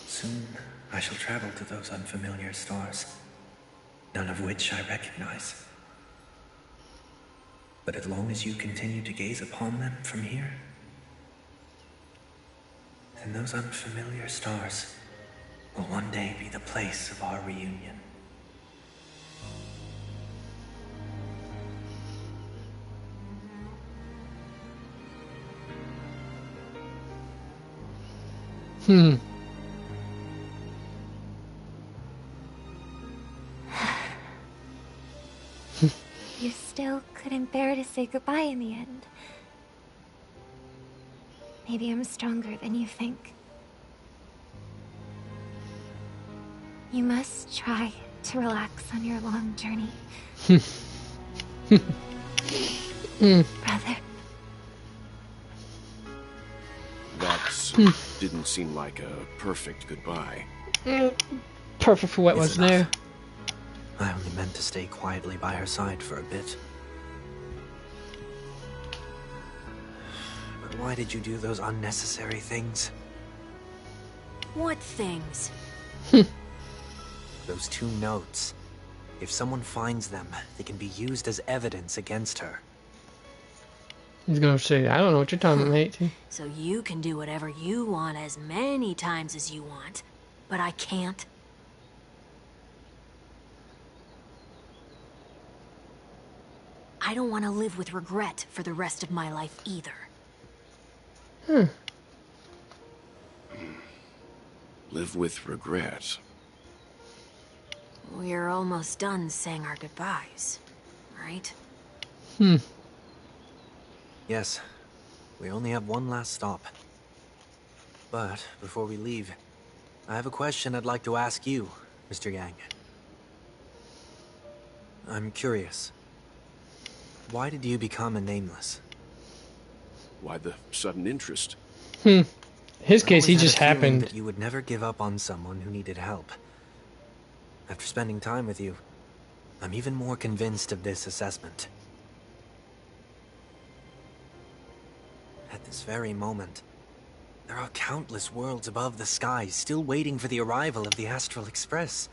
Soon I shall travel to those unfamiliar stars, none of which I recognize. But as long as you continue to gaze upon them from here, then those unfamiliar stars will one day be the place of our reunion. You still couldn't bear to say goodbye in the end. Maybe I'm stronger than you think. You must try to relax on your long journey. Brother. That didn't seem like a perfect goodbye. Perfect for what was new. I only meant to stay quietly by her side for a bit. But why did you do those unnecessary things? What things? Those 2 notes. If someone finds them, they can be used as evidence against her. He's gonna say, I don't know what you're talking about, mate. So you can do whatever you want as many times as you want, but I can't? I don't want to live with regret for the rest of my life either. Live with regret. We're almost done saying our goodbyes, right? Yes. We only have one last stop. But before we leave, I have a question I'd like to ask you, Mr. Yang. I'm curious. Why did you become a nameless? Why the sudden interest? His case, he just I had a feeling happened. that you would never give up on someone who needed help. After spending time with you, I'm even more convinced of this assessment. At this very moment, there are countless worlds above the sky still waiting for the arrival of the Astral Express.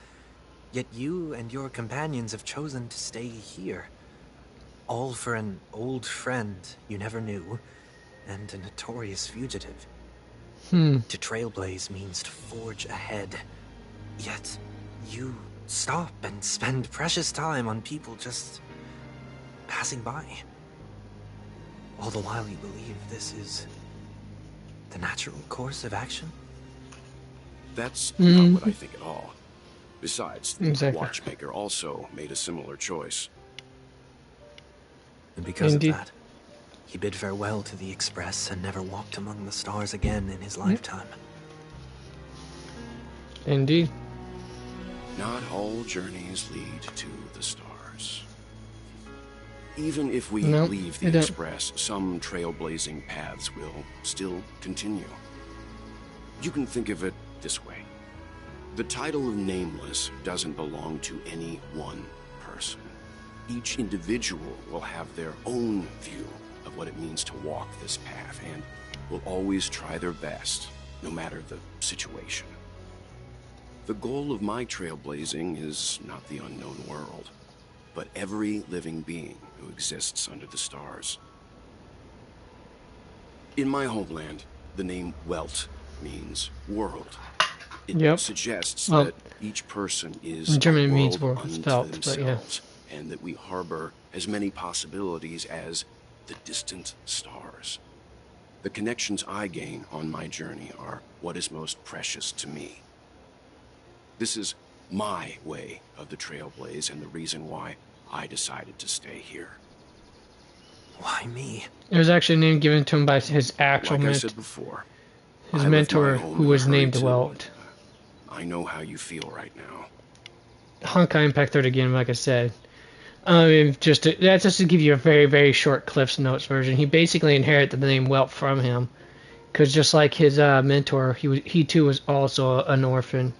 Yet you and your companions have chosen to stay here. All for an old friend you never knew, and a notorious fugitive. To trailblaze means to forge ahead. Yet, you stop and spend precious time on people just passing by. All the while you believe this is the natural course of action? That's not what I think at all. Besides, the Exactly. watchmaker also made a similar choice. And because Indeed. of that, he bid farewell to the Express and never walked among the stars again in his lifetime. Indeed. Not all journeys lead to the stars. Even if we No, leave they the don't. Express, some trailblazing paths will still continue. You can think of it this way. The title of Nameless doesn't belong to any one person. Each individual will have their own view of what it means to walk this path and will always try their best, no matter the situation. The goal of my trailblazing is not the unknown world, but every living being who exists under the stars. In my homeland, the name Welt means world. It suggests that each person is in German a it means world world, unto felt, but yeah. themselves, and that we harbor as many possibilities as the distant stars. The connections I gain on my journey are what is most precious to me. This is my way of the Trailblaze and the reason why I decided to stay here. Why me? It was actually a name given to him by his actual Like I mentor. said before, His I left mentor, my home who in a was hurry named too. Welt. I know how you feel right now. Honkai Impact 3rd again, like I said. That's just to give you a very, very short Cliff's Notes version. He basically inherited the name Welt from him, because just like his mentor, he too was also an orphan,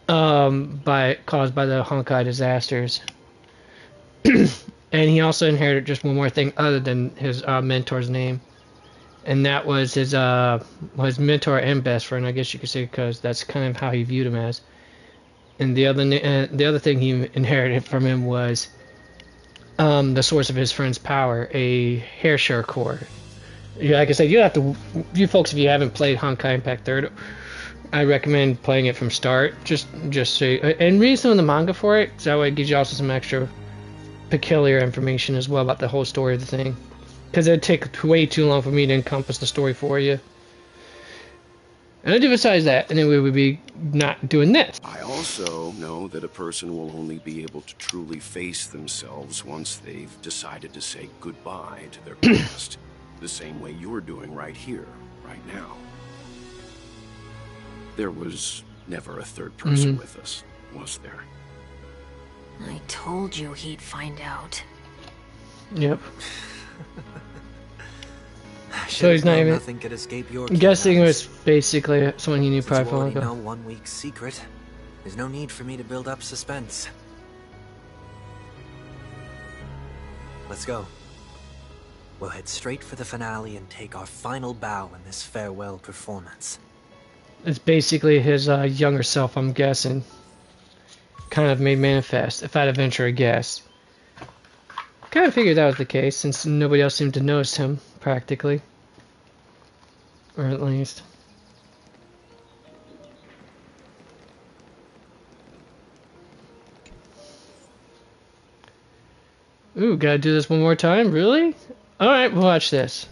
caused by the Honkai disasters. And he also inherited just one more thing other than his mentor's name, and that was his mentor and best friend, I guess you could say, because that's kind of how he viewed him as. And the other thing he inherited from him was the source of his friend's power, a hair share core. Yeah, like I said, you folks, if you haven't played Honkai Impact Third, I recommend playing it from start. Just so, and read some of the manga for it, so that way it gives you also some extra peculiar information as well about the whole story of the thing. Because it'd take way too long for me to encompass the story for you. And I do besides that, and then we would be not doing this. I also know that a person will only be able to truly face themselves once they've decided to say goodbye to their past. The same way you're doing right here, right now. There was never a third person with us, was there? I told you he'd find out. Yep. So he's not even. Nothing could escape your I'm guessing it was basically someone he knew probably you already ago. know 1 week's secret. There's no need for me to build up suspense. Let's go. We'll head straight for the finale and take our final bow in this farewell performance. It's basically his younger self, I'm guessing. Kind of made manifest, if I'd venture a guess. Kind of figured that was the case, since nobody else seemed to notice him, practically. Or at least. Ooh, gotta do this one more time? Really? Alright, we'll watch this.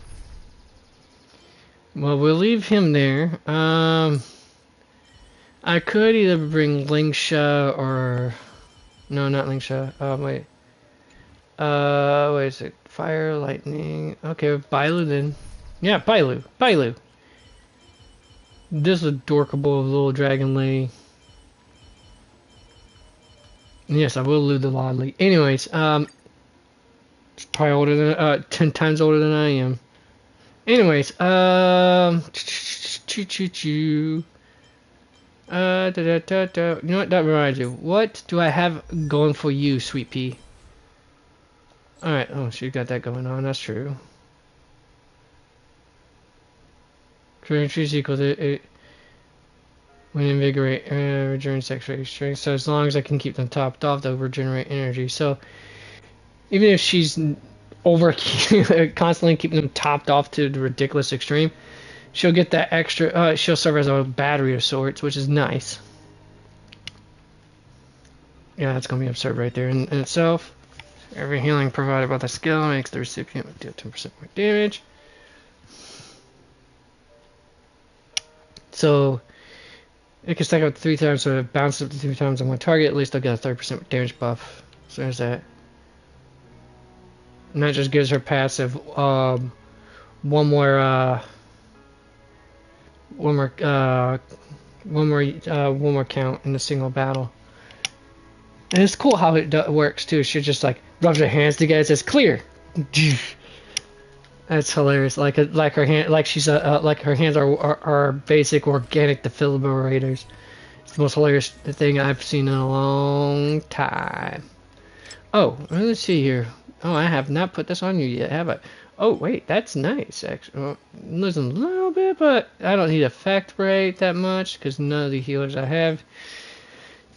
Well, we'll leave him there. I could either bring Lingsha or... No, not Lingsha. Wait. Wait a sec. Fire, lightning... Okay, Bailu then. Yeah, Bailu. Bailu. This adorable little dragon lady. Yes, I will lose the Lodley. Anyways, it's probably older than 10 times older than I am. Anyways, choo choo choo. You know what? That reminds you. What do I have going for you, Sweet Pea? Alright, oh, she got that going on, that's true. Current trees equal to 8. When invigorate, regenerate sex rate strength. So as long as I can keep them topped off, they'll regenerate energy. So even if she's constantly keeping them topped off to the ridiculous extreme, she'll get that extra. She'll serve as a battery of sorts, which is nice. Yeah, that's gonna be absurd right there in itself. Every healing provided by the skill makes the recipient deal 10% more damage. So it can stack up 3 times, so it bounces up to 3 times on one target. At least I'll get a 30% damage buff. So there's that. And that just gives her passive one more count in a single battle. And it's cool how it works too. She just like rubs her hands together and says clear. That's hilarious. Like her hand, like she's like her hands are basic organic defibrillators. It's the most hilarious thing I've seen in a long time. Oh, let's see here. Oh, I have not put this on you yet, have I? Oh, wait, that's nice, actually. Well, I'm losing a little bit, but I don't need effect rate that much, because none of the healers I have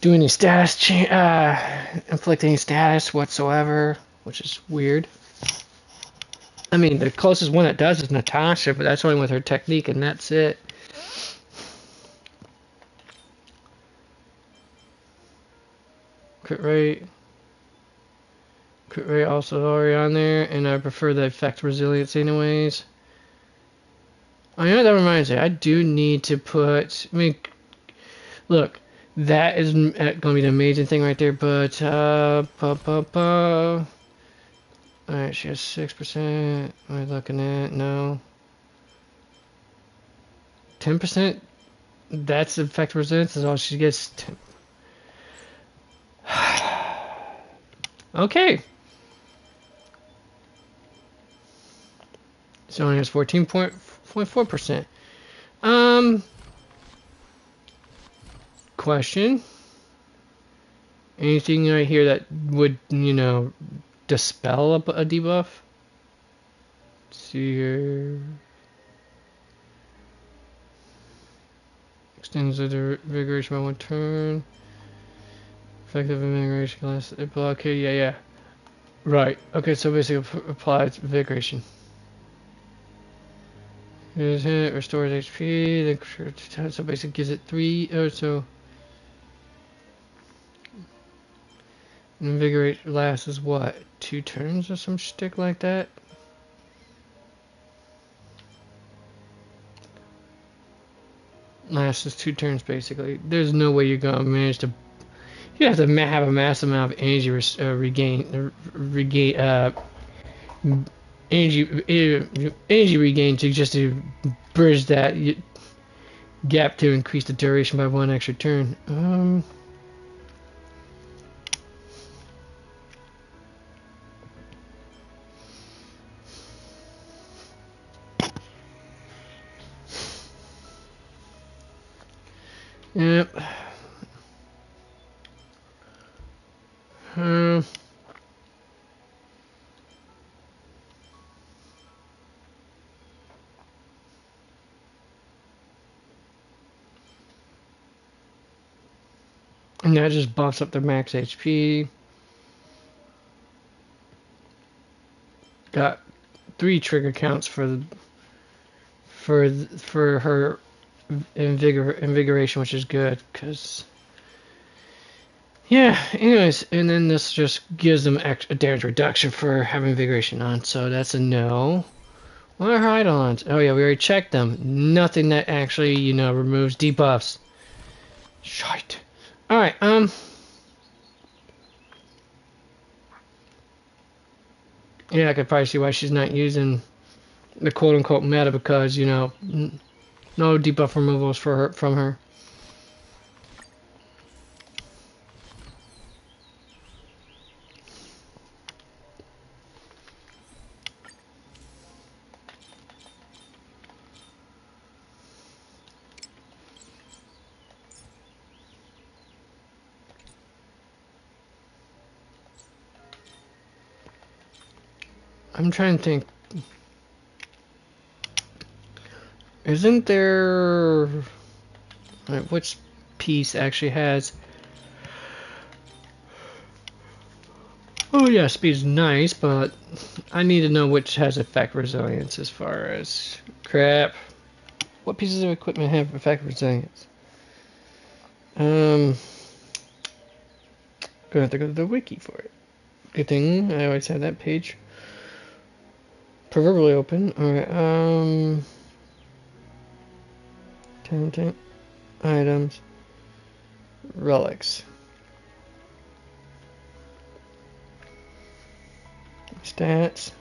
do any status inflict any status whatsoever, which is weird. I mean, the closest one that does is Natasha, but that's only with her technique, and that's it. Crit rate. Crit rate also already on there, and I prefer the effect resilience anyways. Oh, you know what that reminds me? I do need to put... I mean, look, that is going to be the amazing thing right there, but... Alright, she has 6%. What am I looking at? No. 10%? That's effect resilience, is all she gets. 10. Okay. So only has 14.4%. Question. Anything right here that would, you know, dispel a debuff? Let's see here. Extends the invigoration by 1 turn. Effective invigoration lasts. Okay, yeah. Right. Okay, so basically applies invigoration. Here's it, restores HP, then so basically gives it 3 or so. Invigorate lasts is what? 2 turns or some shtick like that? Lasts is 2 turns basically. There's no way you're gonna manage to. You have to have a massive amount of energy energy regain to just to bridge that gap to increase the duration by 1 extra turn. Yep. And that just bumps up their max HP. Got 3 trigger counts for her invigoration, which is good, because yeah. Anyways, and then this just gives them a damage reduction for having invigoration on, so that's a no. What are her eidolons? Oh yeah, we already checked them. Nothing that actually, removes debuffs. Shite. All right. Yeah, I could probably see why she's not using the quote-unquote meta, because no debuff removals from her. I'm trying to think. Isn't there... which piece actually has... Oh yeah, speed's nice, but I need to know which has effect resilience as far as... Crap. What pieces of equipment have effect resilience? Gonna have to go to the wiki for it. Good thing I always have that page proverbially open. Alright, content, items, relics, stats.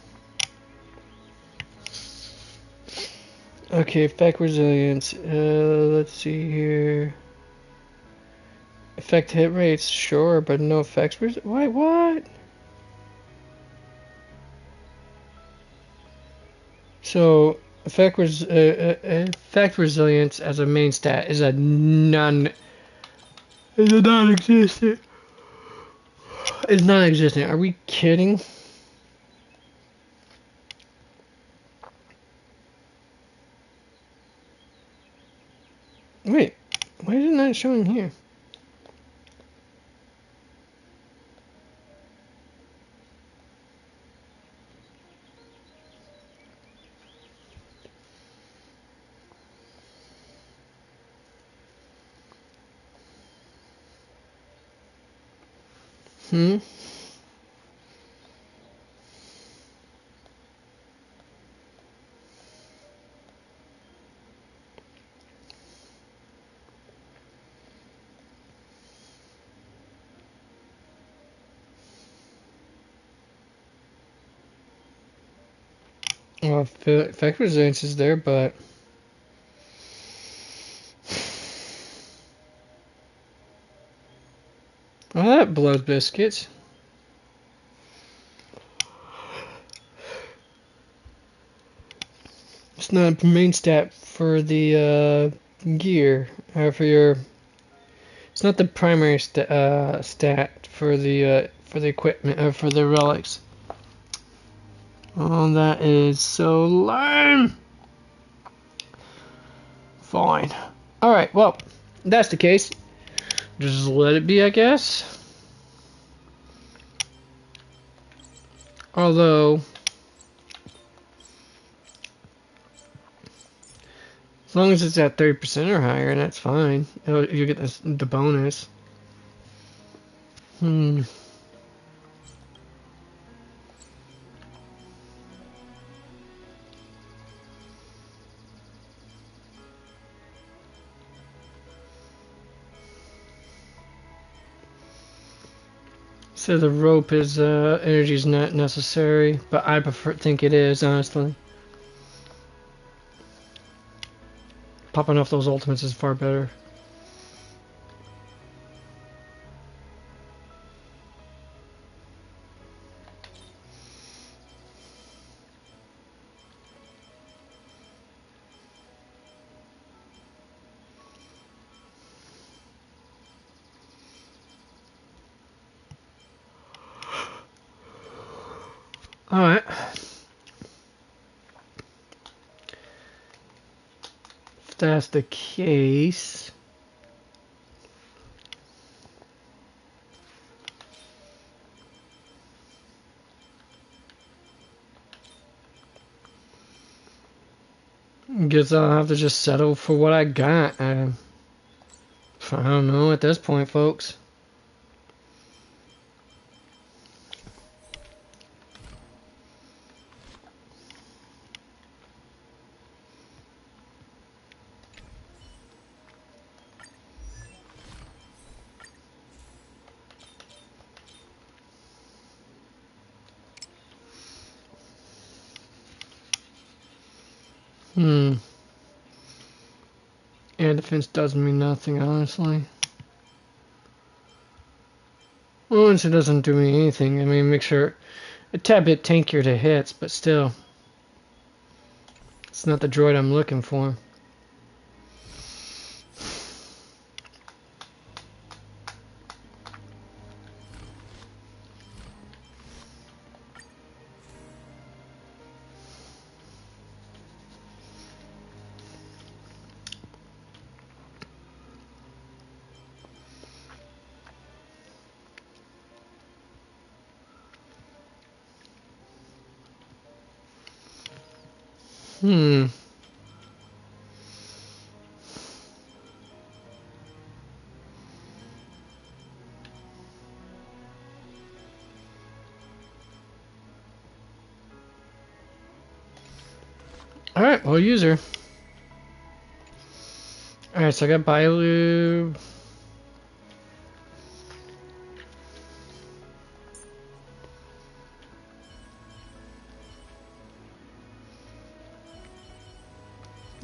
Okay, effect resilience. Let's see here. Effect hit rates, sure, but no effects. What? So effect resilience as a main stat is a non-existent. It's non-existent. Are we kidding? Wait, why is it not showing here? Well, effect resilience is there, but well, that blows biscuits. It's not a main stat for the gear, or for your. It's not the primary stat for the equipment, or for the relics. Oh, that is so lame. Fine. Alright, well, that's the case. Just let it be, I guess. Although, as long as it's at 30% or higher, that's fine. You get the bonus. So the rope is energy is not necessary, but I think it is, honestly. Popping off those ultimates is far better. Alright. If that's the case... guess I'll have to just settle for what I got. I don't know at this point, folks. Air defense does mean nothing, honestly. Well, once it doesn't do me anything, I mean, make sure a tad bit tankier to hits, but still. It's not the droid I'm looking for. Alright, well, user. Alright, so I got Bailu.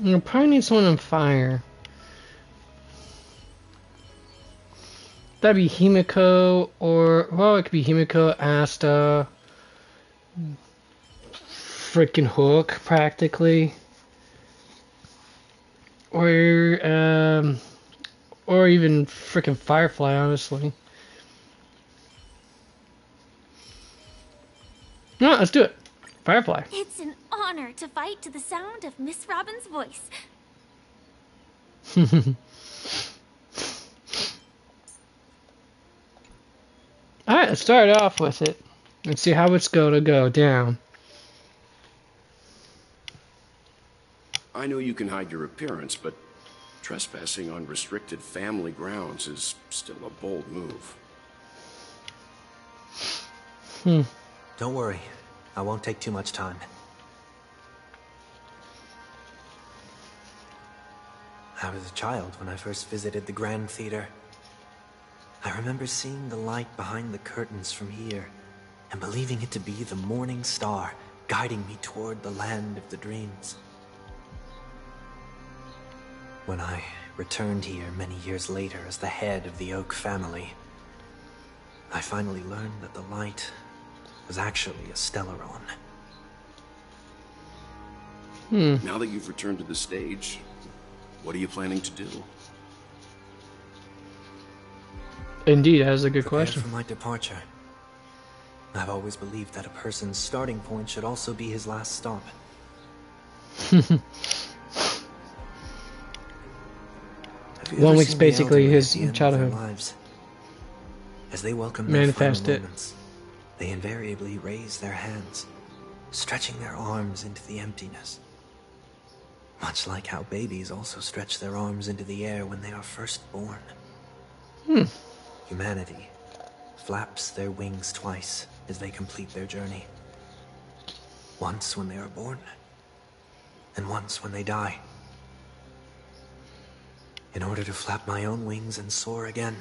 You probably need someone on fire. That'd be Himiko, or, well, it could be Himiko, Asta, freaking Hook, practically. Or even freaking Firefly, honestly. No, let's do it. Firefly. It's an honor to fight to the sound of Miss Robin's voice. Alright, let's start off with it. Let's see how it's going to go down. I know you can hide your appearance, but trespassing on restricted family grounds is still a bold move. Don't worry. I won't take too much time. I was a child when I first visited the Grand Theater. I remember seeing the light behind the curtains from here, and believing it to be the morning star guiding me toward the land of the dreams. When I returned here many years later as the head of the Oak family, I finally learned that the light was actually a Stellaron. Now that you've returned to the stage, what are you planning to do? Indeed, that is a good Prepare question. for my departure. I've always believed that a person's starting point should also be his last stop. 1 week's basically his childhood. As they welcome Manifest their it. moments, they invariably raise their hands, stretching their arms into the emptiness. Much like how babies also stretch their arms into the air when they are first born. Humanity flaps their wings twice as they complete their journey. Once when they are born, and once when they die. In order to flap my own wings and soar again.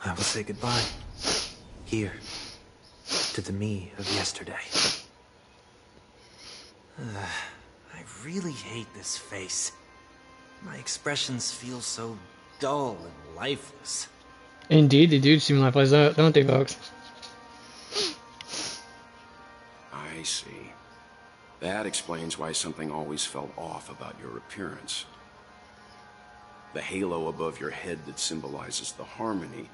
I will say goodbye, here, to the me of yesterday. I really hate this face. My expressions feel so dull and lifeless. Indeed, they do seem lifeless, don't they, folks? I see. That explains why something always felt off about your appearance. The halo above your head that symbolizes the harmony,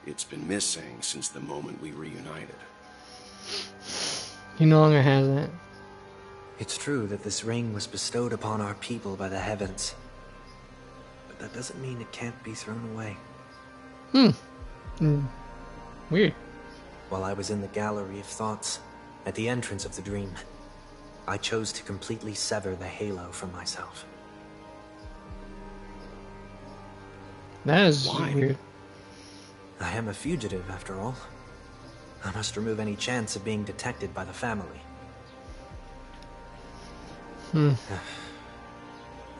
it's been missing since the moment we reunited. He no longer has that. It's true that this ring was bestowed upon our people by the heavens. But that doesn't mean it can't be thrown away. Weird. While I was in the gallery of thoughts, at the entrance of the dream, I chose to completely sever the halo from myself. That is weird. I am a fugitive, after all. I must remove any chance of being detected by the family.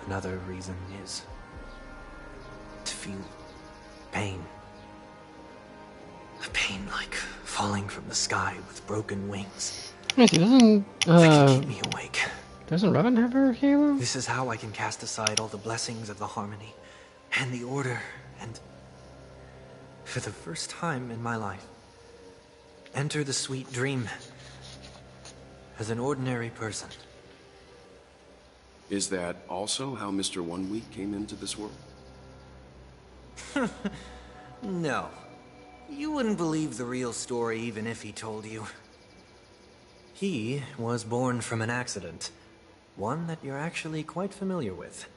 Another reason is to feel pain. A pain like falling from the sky with broken wings. Wait, doesn't that can keep me awake. Doesn't Robin have her halo? This is how I can cast aside all the blessings of the harmony and the order, and for the first time in my life, enter the sweet dream as an ordinary person. Is that also how Mr. 1 Week came into this world? No. You wouldn't believe the real story even if he told you. He was born from an accident. One that you're actually quite familiar with.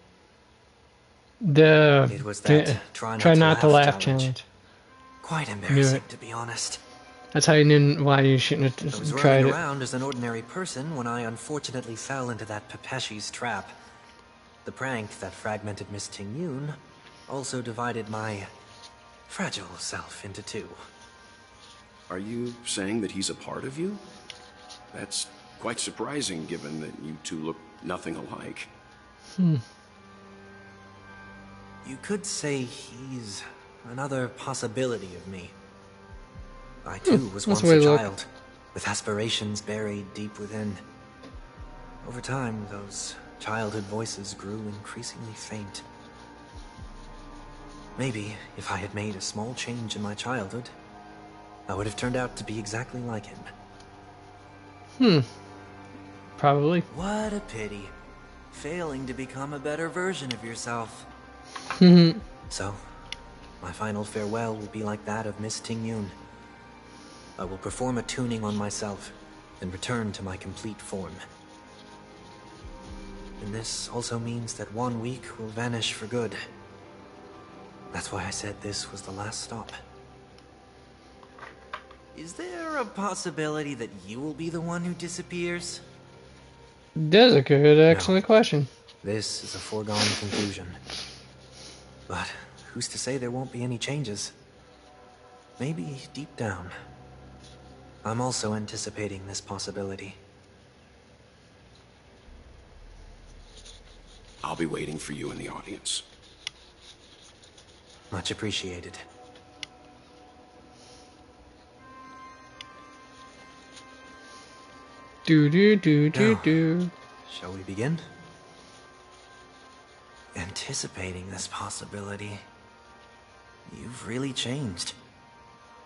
It was that try not to laugh challenge. Quite embarrassing, to be honest. That's how you knew why you shouldn't have I was tried running it. around as an ordinary person when I unfortunately fell into that Pepeshi's trap. The prank that fragmented Miss Ting-Yun also divided my fragile self into two. Are you saying that he's a part of you? That's quite surprising, given that you two look nothing alike. You could say he's another possibility of me. I too was once a child, with aspirations buried deep within. Over time, those childhood voices grew increasingly faint. Maybe, if I had made a small change in my childhood, I would have turned out to be exactly like him. Probably. What a pity. Failing to become a better version of yourself. So, my final farewell will be like that of Miss Ting-Yun. I will perform a tuning on myself, and return to my complete form. And this also means that 1 week will vanish for good. That's why I said this was the last stop. Is there a possibility that you will be the one who disappears? That's a good, excellent question. This is a foregone conclusion. But who's to say there won't be any changes? Maybe deep down, I'm also anticipating this possibility. I'll be waiting for you in the audience. Much appreciated. Do. Shall we begin? Anticipating this possibility, you've really changed.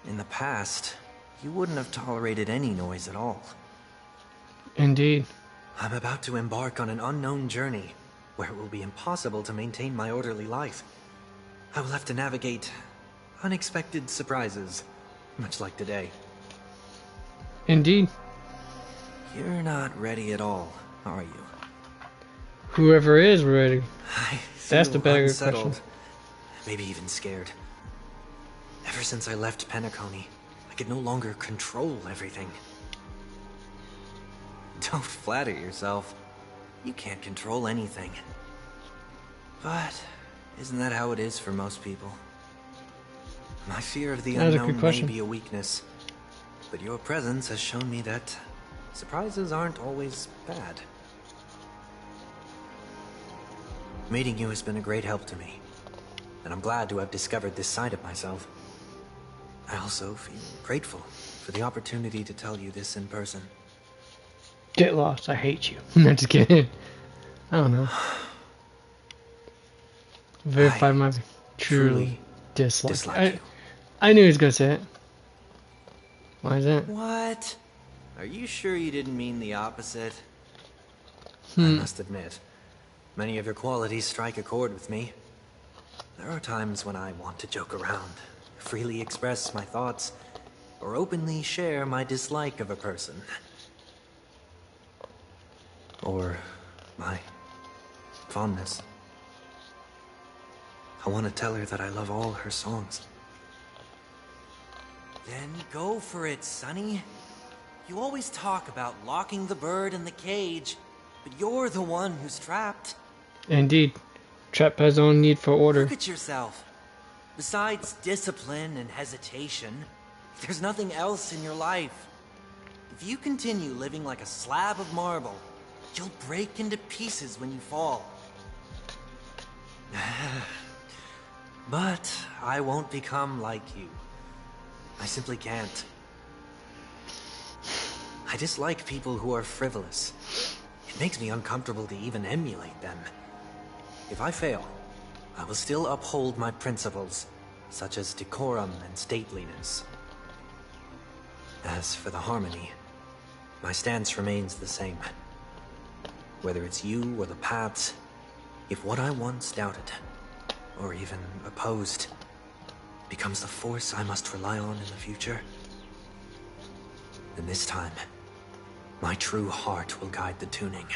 In the past, you wouldn't have tolerated any noise at all. Indeed. I'm about to embark on an unknown journey, where it will be impossible to maintain my orderly life. I will have to navigate unexpected surprises, much like today. Indeed. You're not ready at all, are you? Whoever is ready. I That's the better unsettled. question. maybe even scared. Ever since I left Penacony, I could no longer control everything. Don't flatter yourself. You can't control anything. But isn't that how it is for most people? My fear of the unknown may be a weakness, but your presence has shown me that surprises aren't always bad. Meeting you has been a great help to me, and I'm glad to have discovered this side of myself. I also feel grateful for the opportunity to tell you this in person. Get lost, I hate you. I'm just kidding. I don't know. Verify my truly dislike you. I knew he was gonna say it. Why is that? What? Are you sure you didn't mean the opposite? I must admit, many of your qualities strike a chord with me. There are times when I want to joke around, freely express my thoughts, or openly share my dislike of a person. Or my fondness. I want to tell her that I love all her songs. Then go for it, Sonny. You always talk about locking the bird in the cage, but you're the one who's trapped. Indeed. Trap has own need for order. Look at yourself. Besides discipline and hesitation, there's nothing else in your life. If you continue living like a slab of marble, you'll break into pieces when you fall. But I won't become like you. I simply can't. I dislike people who are frivolous. It makes me uncomfortable to even emulate them. If I fail, I will still uphold my principles, such as decorum and stateliness. As for the harmony, my stance remains the same. Whether it's you or the paths, if what I once doubted, or even opposed, becomes the force I must rely on in the future, then this time, my true heart will guide the tuning.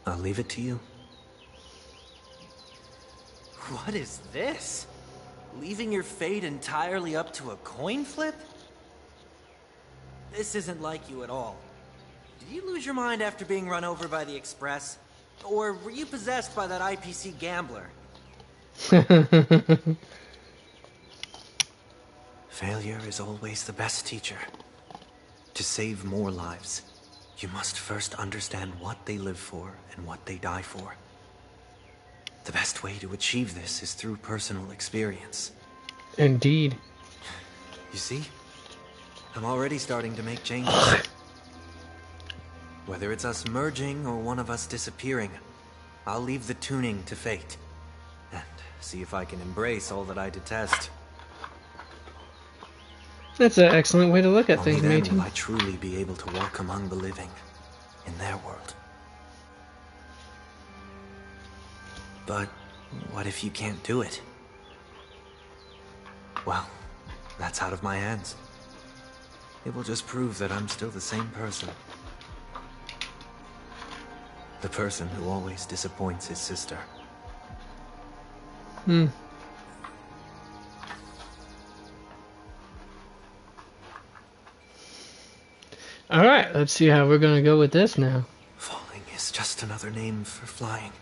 I'll leave it to you. What is this? Leaving your fate entirely up to a coin flip? This isn't like you at all. Did you lose your mind after being run over by the Express? Or were you possessed by that IPC gambler? Failure is always the best teacher. To save more lives, you must first understand what they live for and what they die for. The best way to achieve this is through personal experience. Indeed. You see? I'm already starting to make changes. Whether it's us merging or one of us disappearing, I'll leave the tuning to fate. And see if I can embrace all that I detest. That's an excellent way to look at things, Only matey. then will I truly be able to walk among the living, in their world. But what if you can't do it? Well, that's out of my hands. It will just prove that I'm still the same person. The person who always disappoints his sister. Alright, let's see how we're gonna go with this now. Falling is just another name for flying.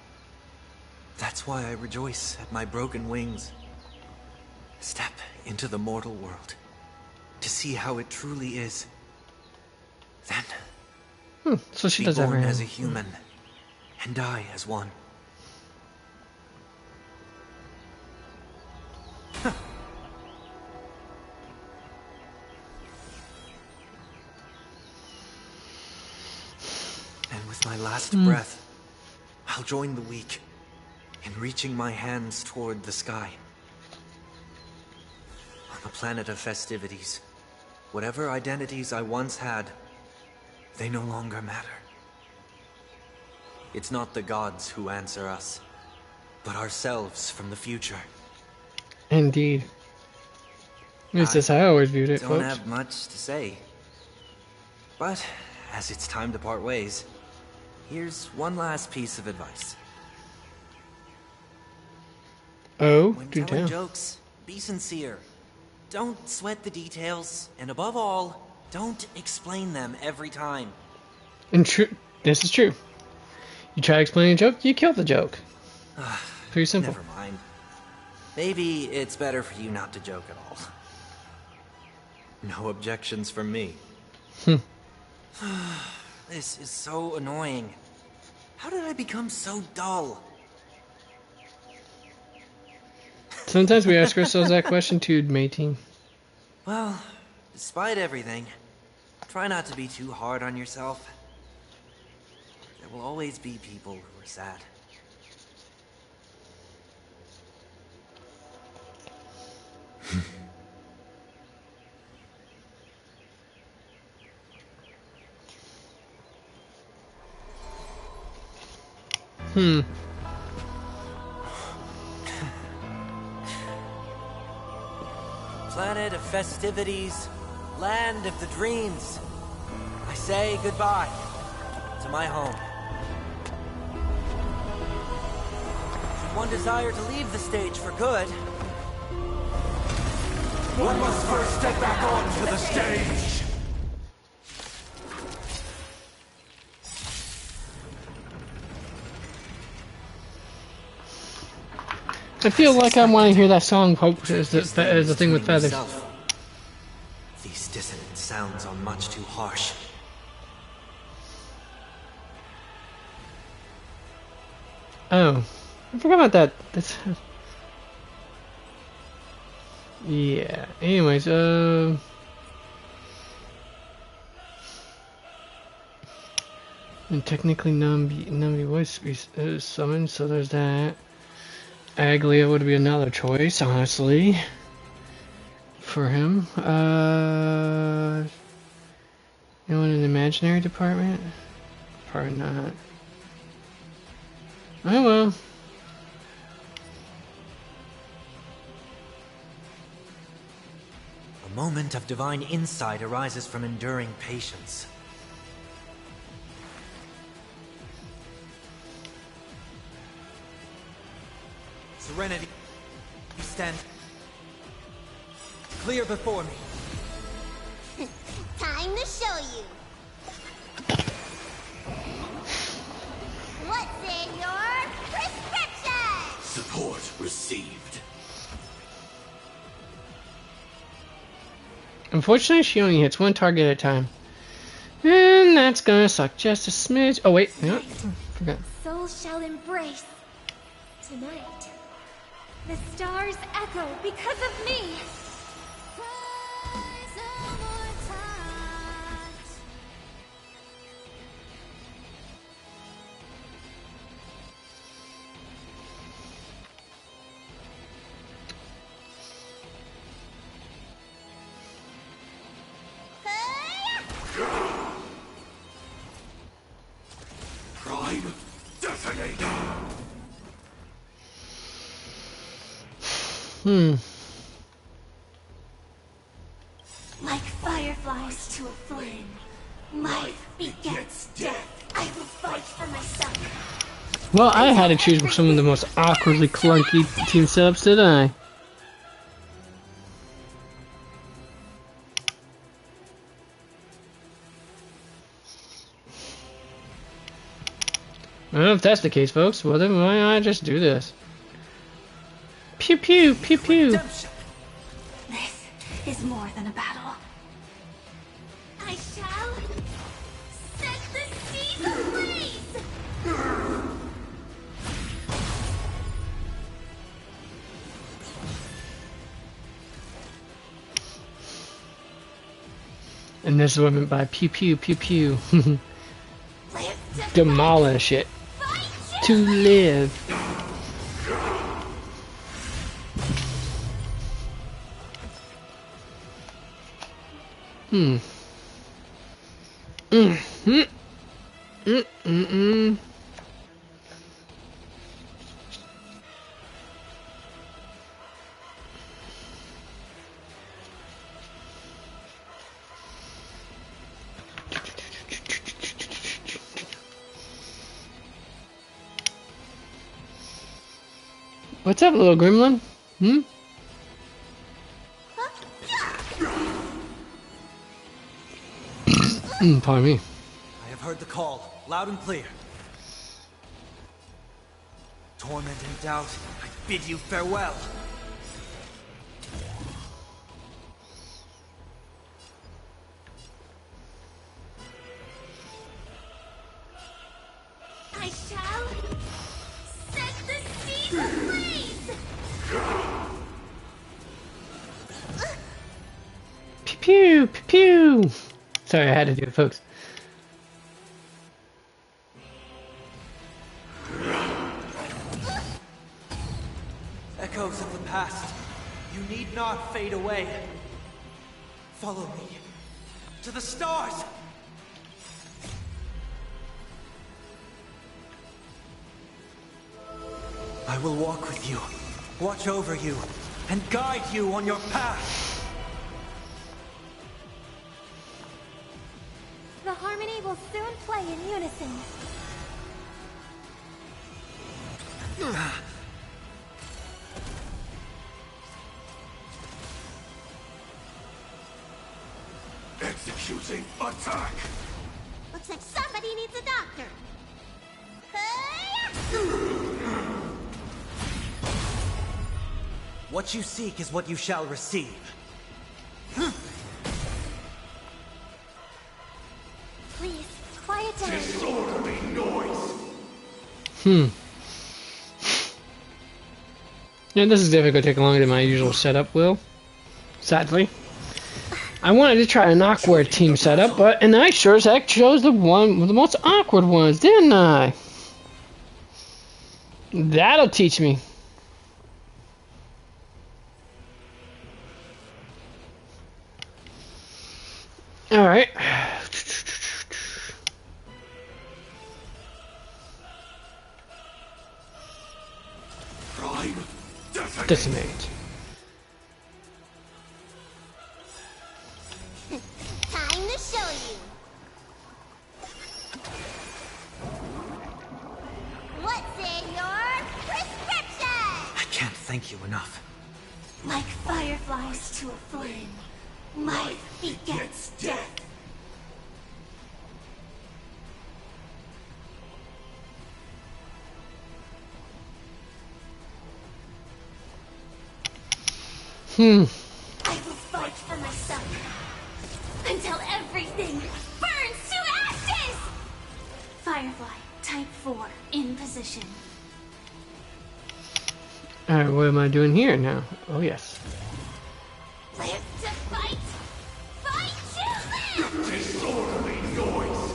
That's why I rejoice at my broken wings. Step into the mortal world to see how it truly is. Then, so she be does born everything. as a human and die as one. And with my last breath, I'll join the weak in reaching my hands toward the sky. On the planet of festivities, whatever identities I once had, they no longer matter. It's not the gods who answer us, but ourselves from the future. Indeed. At least that's how I always viewed it, Don't folks. have much to say. But as it's time to part ways, here's one last piece of advice. Oh, When do telling tell. jokes, be sincere. Don't sweat the details, and above all, don't explain them every time. And true, this is true. You try explaining a joke, you kill the joke. Pretty simple. Never mind. Maybe it's better for you not to joke at all. No objections from me. This is so annoying. How did I become so dull? Sometimes we ask ourselves that question too, matey. Well, despite everything, try not to be too hard on yourself. There will always be people who are sad. Planet of festivities, land of the dreams. I say goodbye to my home. Should one desire to leave the stage for good, One must first step back onto the stage. I feel like I want to hear that song as the thing with feathers. These dissonant sounds are much too harsh. Oh, I forgot about that. That's yeah. Anyways, and technically Numby was summoned, so there's that. Aglia would be another choice, honestly, for him. Anyone in the imaginary department? Probably not. Oh well. A moment of divine insight arises from enduring patience. Serenity, you stand clear before me. Time to show you. What's in your prescription? Support received. Unfortunately, she only hits one target at a time. And that's gonna suck just a smidge. Oh wait, no, forgot. Soul shall embrace tonight. The stars echo because of me. Prime detonate. Like fireflies to a flame, life begets death. I will fight for myself. Well, I had to choose some of the most awkwardly clunky team setups, didn't I? I don't know if that's the case, folks. Well, then why not just do this? Pew pew pew pew. This is more than a battle. I shall set the seas ablaze. And this is what I meant by pew pew pew pew. Demolish it. To live. What's up, little gremlin? Pardon me. I have heard the call, loud and clear. Torment and doubt, I bid you farewell. I shall set the seas ablaze! Pew pew pew pew. Sorry, I had to do it, folks. Echoes of the past, you need not fade away. Follow me to the stars. I will walk with you, watch over you, and guide you on your path. The harmony will soon play in unison. Executing attack! Looks like somebody needs a doctor. What you seek is what you shall receive. Please, quiet down. Disorderly noise! Yeah, this is definitely going to take longer than my usual setup will. Sadly. I wanted to try an awkward team setup, and I sure as heck chose the one with the most awkward ones, didn't I? That'll teach me. Alright. Prime Decimate. Time to show you. What's in your prescription? I can't thank you enough. Like fireflies to a flame, life begets death. I will fight for myself until everything burns to ashes! Firefly, type 4, in position. Alright, what am I doing here now? Oh, yes. Live to fight! Fight to live! Disorderly noise!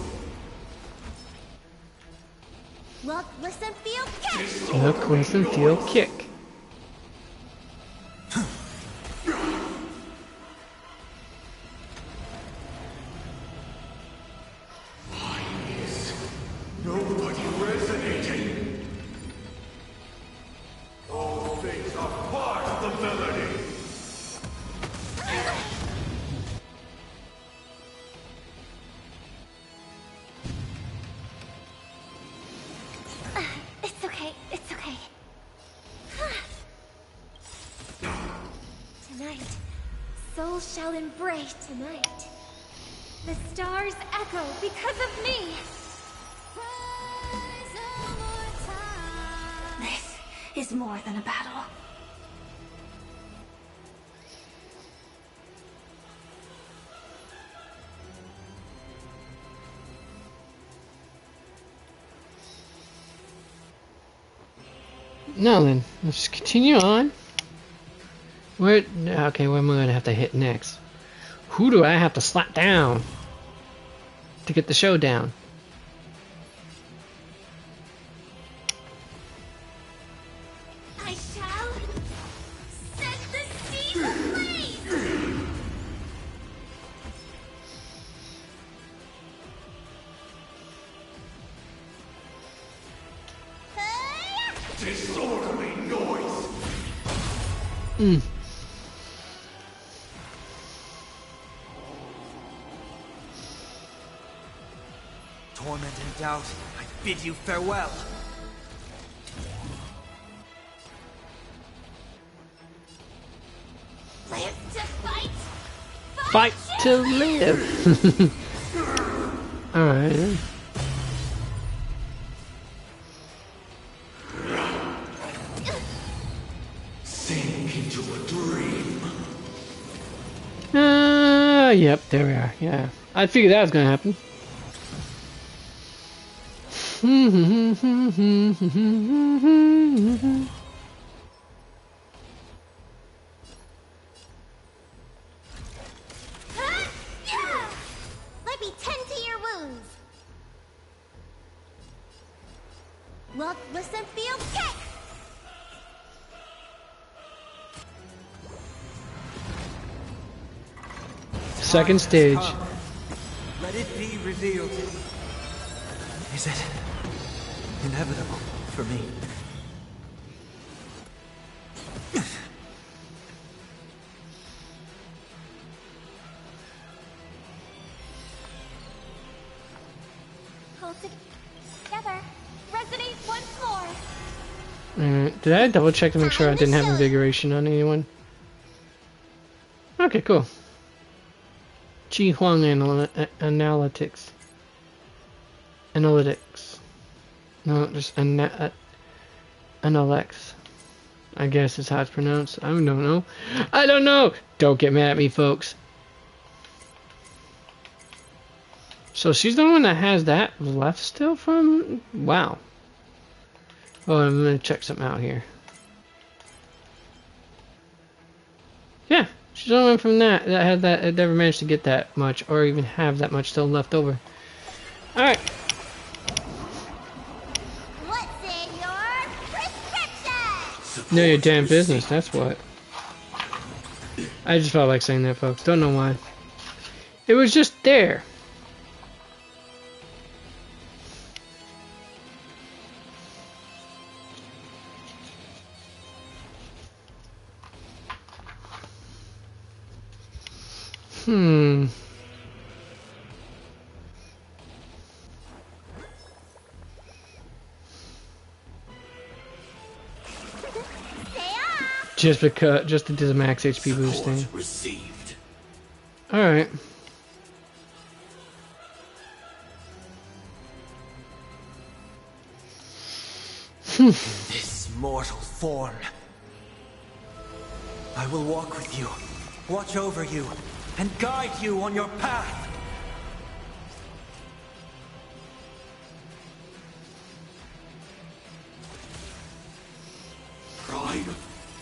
Look, listen, feel, kick! Look, listen, feel, kick. Nobody resonating! All things are part of the melody! It's okay, it's okay. Tonight, souls shall embrace tonight. The stars echo because of me. This is more than a battle. Now then, let's continue on. Where? Okay, where am I going to have to hit next? Who do I have to slap down to get the show down? I shall set the seas ablaze! Disorderly noise! Torment and doubt, I bid you farewell. Fight to live. Alright. Sink into a dream. Yep, there we are. Yeah. I figured that was gonna happen. Let me tend to your wounds. Look, listen, feel, kick! Second stage. Let it be revealed. Is it inevitable for me? Hold together. Resonate once more. Did I double check to make sure I didn't have invigoration on anyone? Okay, cool. Chi Huang Analytics. Analytics. No, just Analytics. I guess is how it's pronounced. I don't know. I don't know! Don't get mad at me, folks. So she's the one that has that left still from... Wow. Oh, I'm gonna check something out here. Yeah, she's the only one from that had that never managed to get that much or even have that much still left over. Alright. What's in your prescription? Know your damn business, that's what. I just felt like saying that, folks. Don't know why. It was just there. Just to do the max HP boosting. Received. Alright. This mortal form. I will walk with you, watch over you, and guide you on your path. Prime,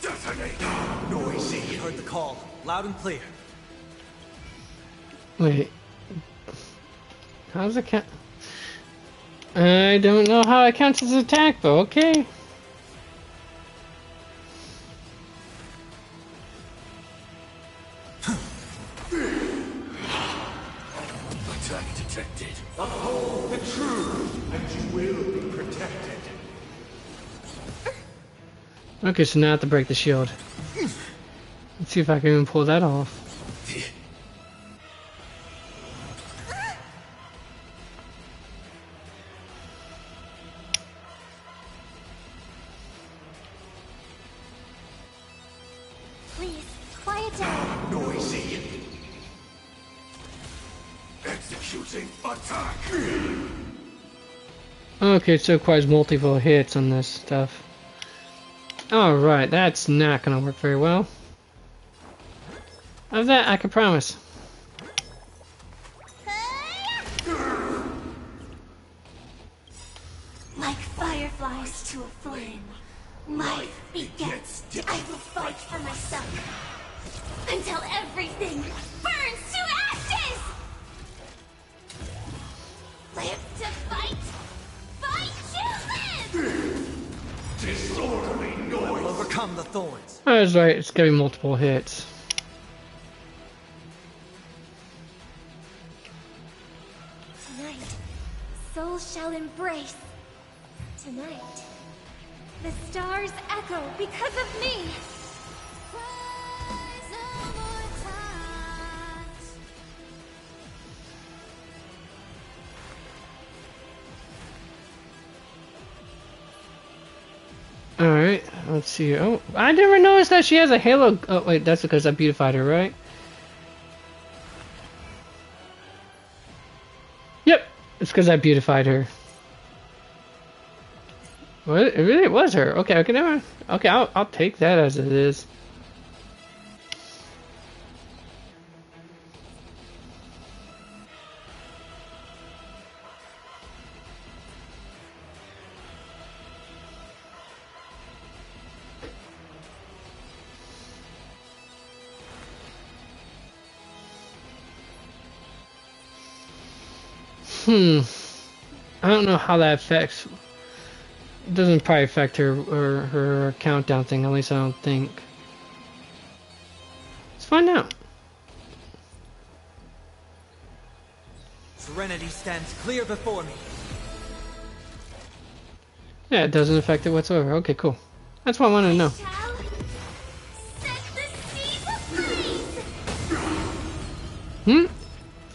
detonate. Noisy. You heard the call, loud and clear. Wait. How's it count? I don't know how it counts as an attack, but okay. Attack detected. Uphold the truth, and you will be protected. Okay, so now I have to break the shield. Let's see if I can even pull that off. Please, quiet down. Noisy. Executing attack. Okay, so it requires multiple hits on this stuff. Alright, that's not gonna work very well. Of that, I can promise. Like fireflies to a flame, life begets death. I will fight for myself until everything burns to ashes. Live to fight, fight to live. Disorderly noise. Overcome the thorns. That's right, it's gonna be multiple hits. Tonight, souls shall embrace. Tonight, the stars echo because of me. Alright, let's see. Oh, I never noticed that she has a halo. Oh, wait, that's because I beautified her, right? It's because I beautified her. What? It really was her. Okay, okay, never mind. Okay, I'll take that as it is. I don't know how that affects. It doesn't probably affect her countdown thing. At least I don't think. Let's find out. Serenity stands clear before me. Yeah, it doesn't affect it whatsoever. Okay, cool. That's what I wanted to know.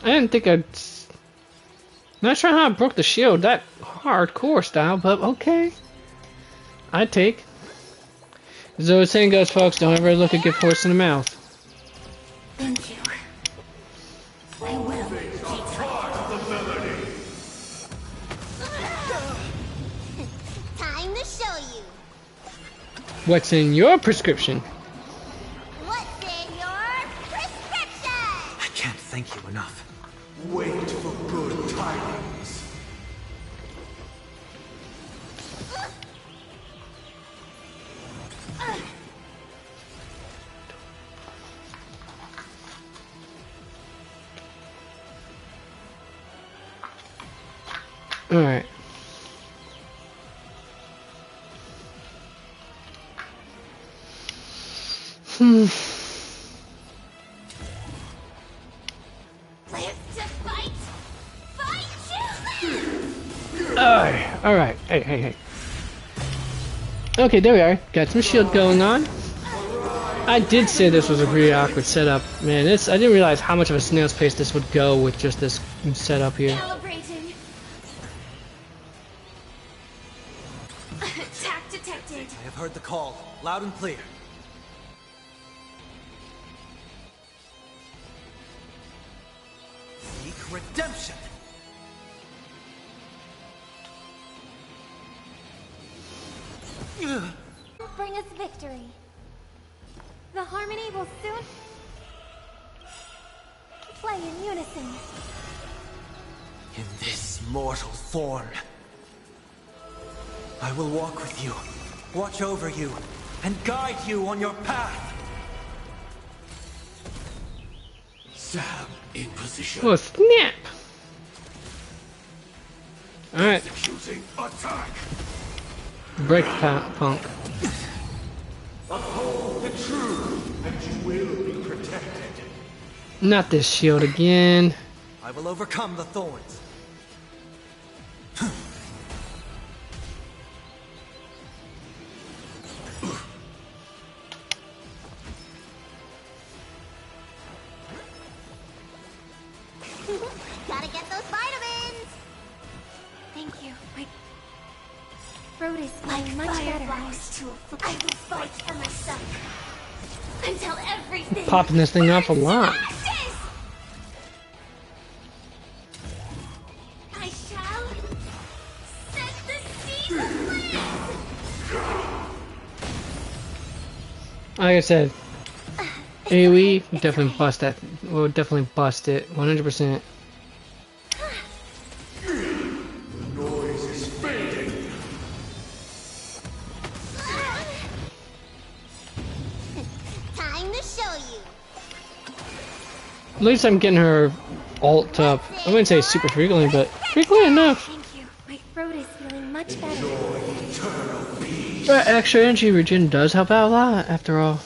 I didn't think I'd. Not sure how I broke the shield that hardcore style, but okay. I take. As the saying goes, folks, don't ever look a gift horse in the mouth. Thank you. I will. Time to show you. What's in your prescription? What's in your prescription? I can't thank you enough. Wait for good tidings. Alright. Alright. Hey. Okay, there we are. Got some shield going on. I did say this was a pretty awkward setup. Man, I didn't realize how much of a snail's pace this would go with just this setup here. Calibrating. Attack detected. I have heard the call, loud and clear. Seek redemption. Bring us victory. The harmony will soon play in unison. In this mortal form, I will walk with you, watch over you, and guide you on your path. Sam in position. Oh, snap! Alright. Executing attack. Break punk. Uphold the truth, and you will be protected. Not this shield again. I will overcome the thorns. Gotta get those vitamins. Thank you. My throat is feeling much better. I will fight for myself until everything. Popping this thing off a lot. I shall set the seeds ablaze. Like I said, AoE definitely bust that. We'll definitely bust it 100%. Noise is fading. Time to show you. At least I'm getting her ult up. I wouldn't say super frequently, but frequently enough. Thank you. My throat is feeling much better. But extra energy regen does help out a lot, after all.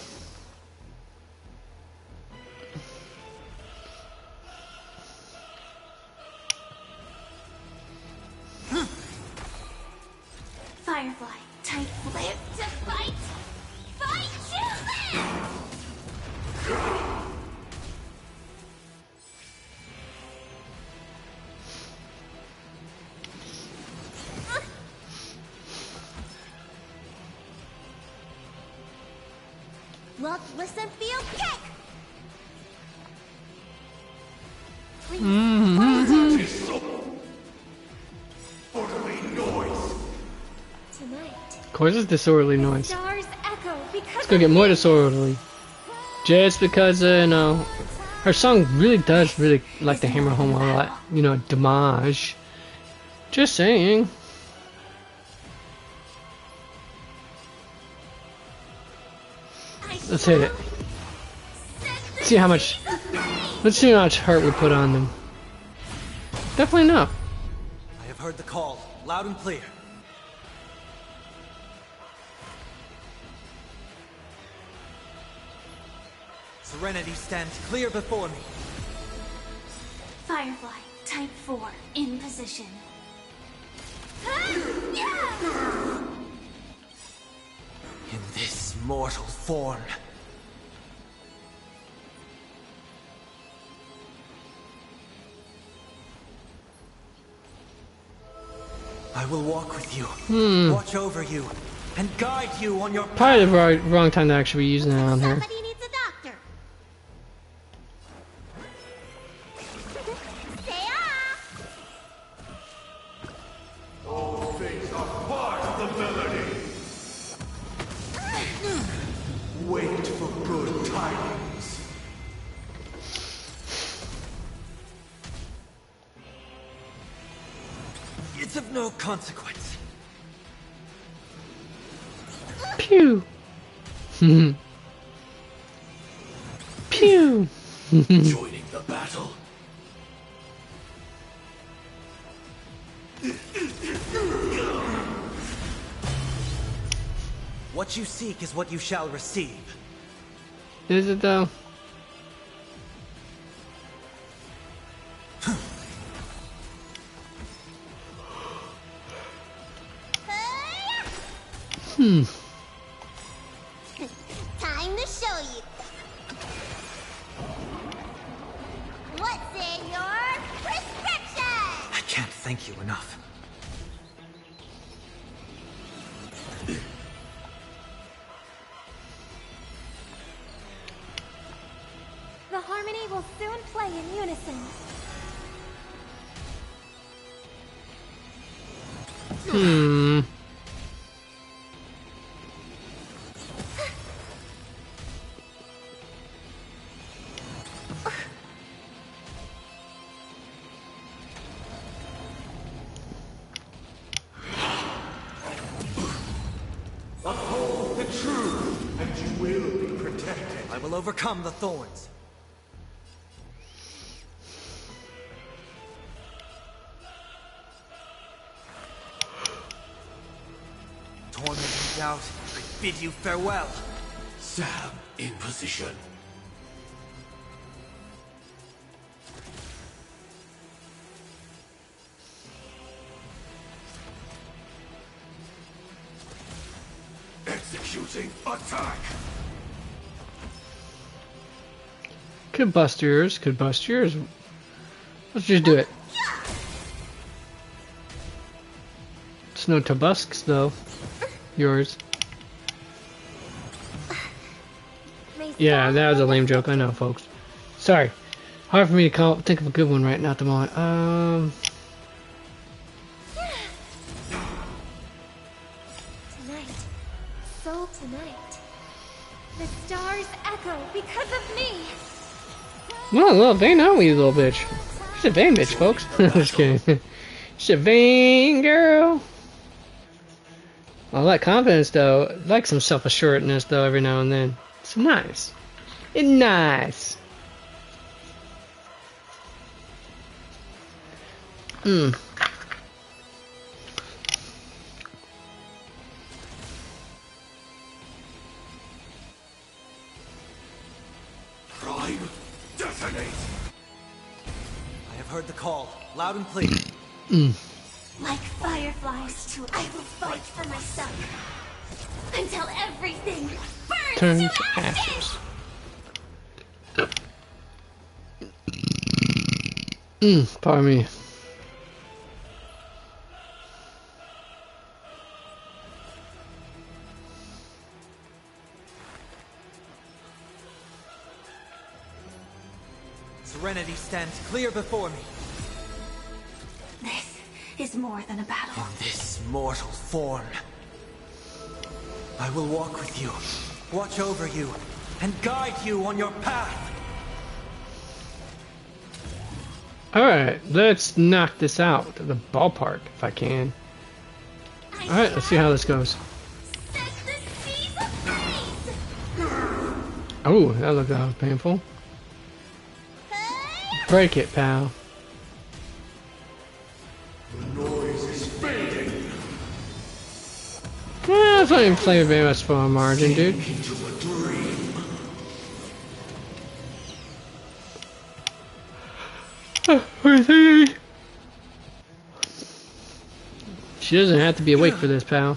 Firefly, tight live to fight. Fight to live. Look, listen, feel, kick. course, it's disorderly noise. Stars echo because It's gonna get more disorderly. Just because, you know, her song really does like to hammer home a lot. You know, damage. Just saying. Let's hit it. See how much. Let's see how much hurt we put on them. Definitely enough. I have heard the call, loud and clear. Serenity stands clear before me. Firefly, type 4, in position. In this mortal form. I will walk with you, watch over you, and guide you on your path. Probably the wrong time to actually be using it on her. Somebody needs a doctor. Stay off. All things are part of the melody. Wait for good tidings. It's of no consequence. Pew. Pew. Joining the battle. What you seek is what you shall receive. Is it though? Time to show you. What's in your prescription? I can't thank you enough. The harmony will soon play in unison. Uphold the truth, and you will be protected. I will overcome the thorns. Tormenting doubt, I bid you farewell. Sam in position. Executing attack. Could bust yours. Could bust yours. Let's just do it. It's no Tabusks though. Yours. Yeah, that was a lame joke. I know, folks. Sorry. Hard for me to think of a good one right now at the moment. Tonight. So tonight. The stars echo because of me. Well, little vain, aren't we, you little bitch? She's a vain bitch, folks. Just kidding. She's a vain girl. I like confidence, though. I like some self-assuredness, though, every now and then. It's nice. It's nice. Prime, detonate. I have heard the call, loud and clear. Like fireflies to I will fight for myself until everything burns Turns to to ashes. Pardon me. Serenity stands clear before me. This is more than a battle. In this mortal form. I will walk with you, watch over you, and guide you on your path. Alright, let's knock this out to the ballpark if I can. Alright, let's see how this goes. Oh, that looked like it was painful. Break it, pal. The noise is fading. Well, it's not even playing very much for a margin, dude. Into a dream. She doesn't have to be awake for this, pal.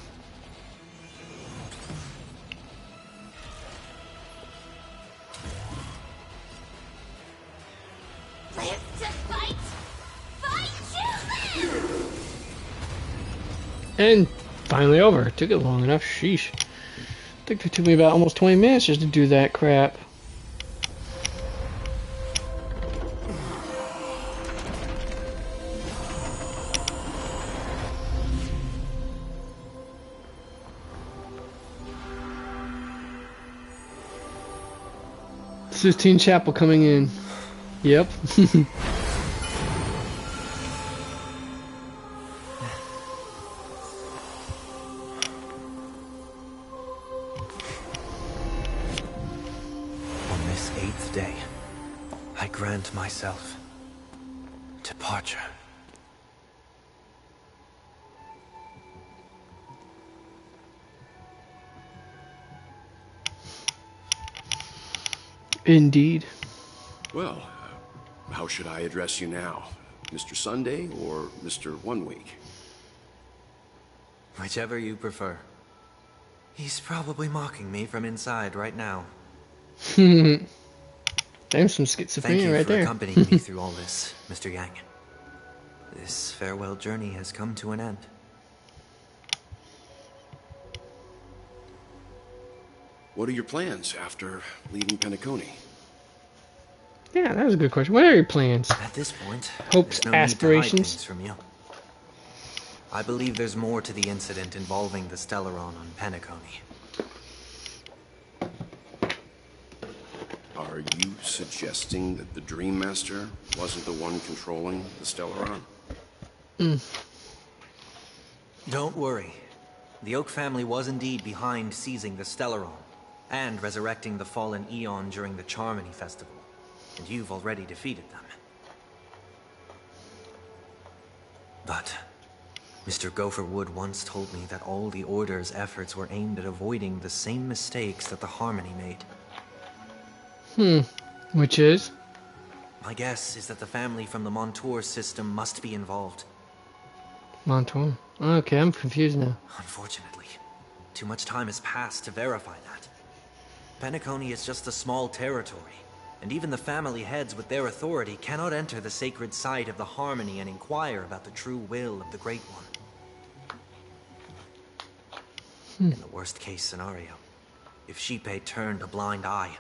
Live to fight! Fight to live! And finally over. It took it long enough. Sheesh. I think it took me about almost 20 minutes just to do that crap. Sistine Chapel coming in. Yep. On this 8th day, I grant myself departure. Indeed. Well, how should I address you now? Mr. Sunday or Mr. 1 Week? Whichever you prefer. He's probably mocking me from inside right now. There's some Thank schizophrenia you right for there. accompanying me through all this, Mr. Yang. This farewell journey has come to an end. What are your plans after leaving Penacony? Yeah, that was a good question. What are your plans? At this point, Hopes, there's no need to hide aspirations? things from you. I believe there's more to the incident involving the Stellaron on Penacony. Are you suggesting that the Dream Master wasn't the one controlling the Stellaron? Don't worry. The Oak family was indeed behind seizing the Stellaron and resurrecting the fallen Eon during the Charmony Festival. And you've already defeated them. But Mr. Gopher Wood once told me that all the Order's efforts were aimed at avoiding the same mistakes that the Harmony made. Which is? My guess is that the family from the Montour system must be involved. Montour. Okay, I'm confused now. Unfortunately, too much time has passed to verify that. Penacony is just a small territory, and even the family heads with their authority cannot enter the sacred site of the Harmony and inquire about the true will of the Great One. In the worst case scenario, if Xipe turned a blind eye,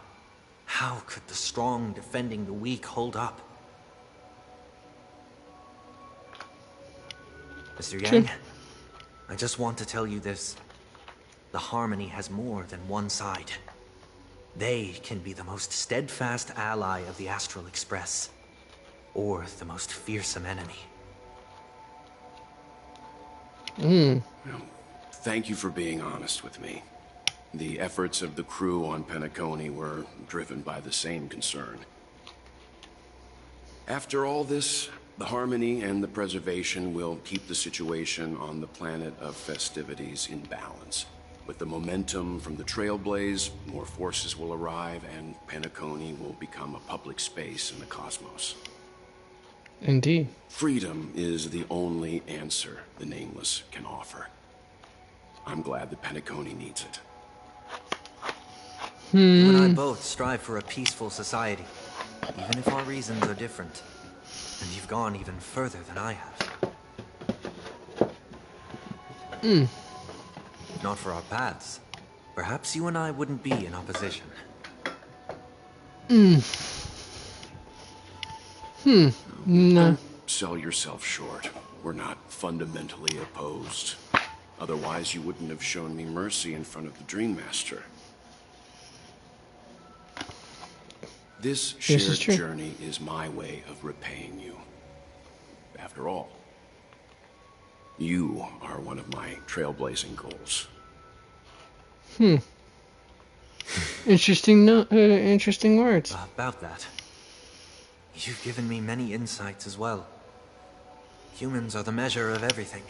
how could the strong defending the weak hold up? Mr. Yang, I just want to tell you this. The Harmony has more than one side. They can be the most steadfast ally of the Astral Express, or the most fearsome enemy. Well, thank you for being honest with me. The efforts of the crew on Penacony were driven by the same concern. After all this, the Harmony and the Preservation will keep the situation on the planet of festivities in balance. With the momentum from the Trailblaze, more forces will arrive, and Penacony will become a public space in the cosmos. Indeed. Freedom is the only answer the Nameless can offer. I'm glad that Penacony needs it. You and I both strive for a peaceful society, even if our reasons are different. And you've gone even further than I have. If not for our paths, perhaps you and I wouldn't be in opposition. No. Don't sell yourself short. We're not fundamentally opposed. Otherwise, you wouldn't have shown me mercy in front of the Dream Master. This shared journey is my way of repaying you. After all, you are one of my trailblazing goals. Interesting. Interesting words. About that, you've given me many insights as well. Humans are the measure of everything,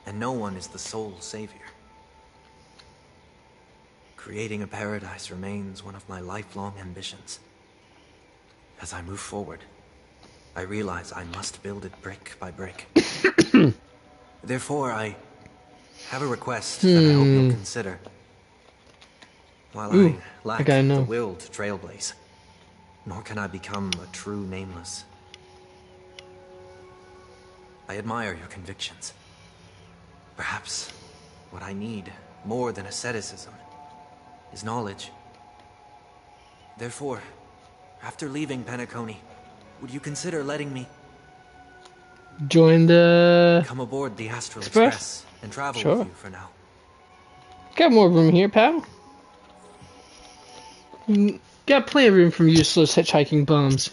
and no one is the sole savior. Creating a paradise remains one of my lifelong ambitions. As I move forward, I realize I must build it brick by brick. Therefore, I have a request that I hope you'll consider. While I lack the will to trailblaze, nor can I become a true nameless. I admire your convictions. Perhaps what I need, more than asceticism, is knowledge. Therefore, after leaving Penacony, would you consider letting me join the come aboard the Astral Express and travel with you for now? Got more room here, pal. Got plenty of room from useless hitchhiking bums.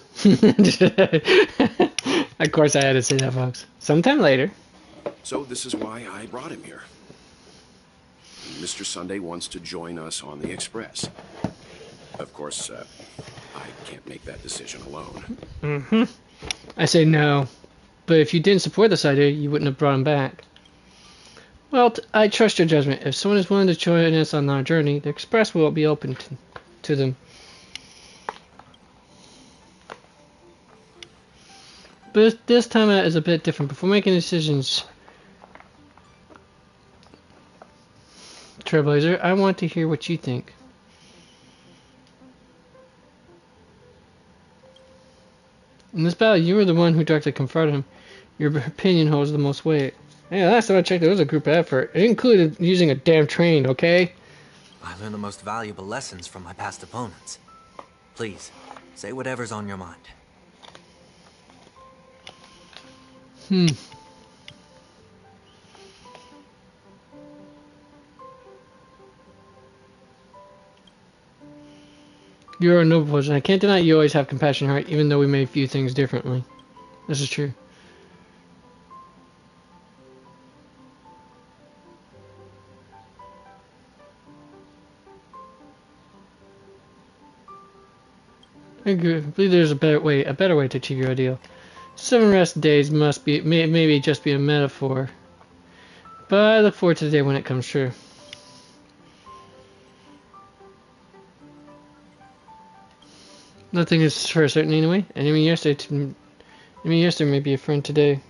Of course I had to say that, folks. Sometime later. So this is why I brought him here. Mr. Sunday wants to join us on the Express. Of course, I can't make that decision alone. I say no. But if you didn't support this idea, you wouldn't have brought him back. Well, I trust your judgment. If someone is willing to join us on our journey, the Express will be open to them. But this time out is a bit different. Before making decisions, Trailblazer, I want to hear what you think. In this battle, you were the one who directly confronted him. Your opinion holds the most weight. Yeah, last time I checked, it was a group effort. It included using a damn train, okay? I learned the most valuable lessons from my past opponents. Please, say whatever's on your mind. You're a noble person. I can't deny you always have compassion in your heart, even though we may view things differently. This is true. I believe there's a better way to achieve your ideal. 7 rest days must be maybe just be a metaphor, but I look forward to the day when it comes true. Nothing is for certain anyway. Enemy yesterday may be a friend today.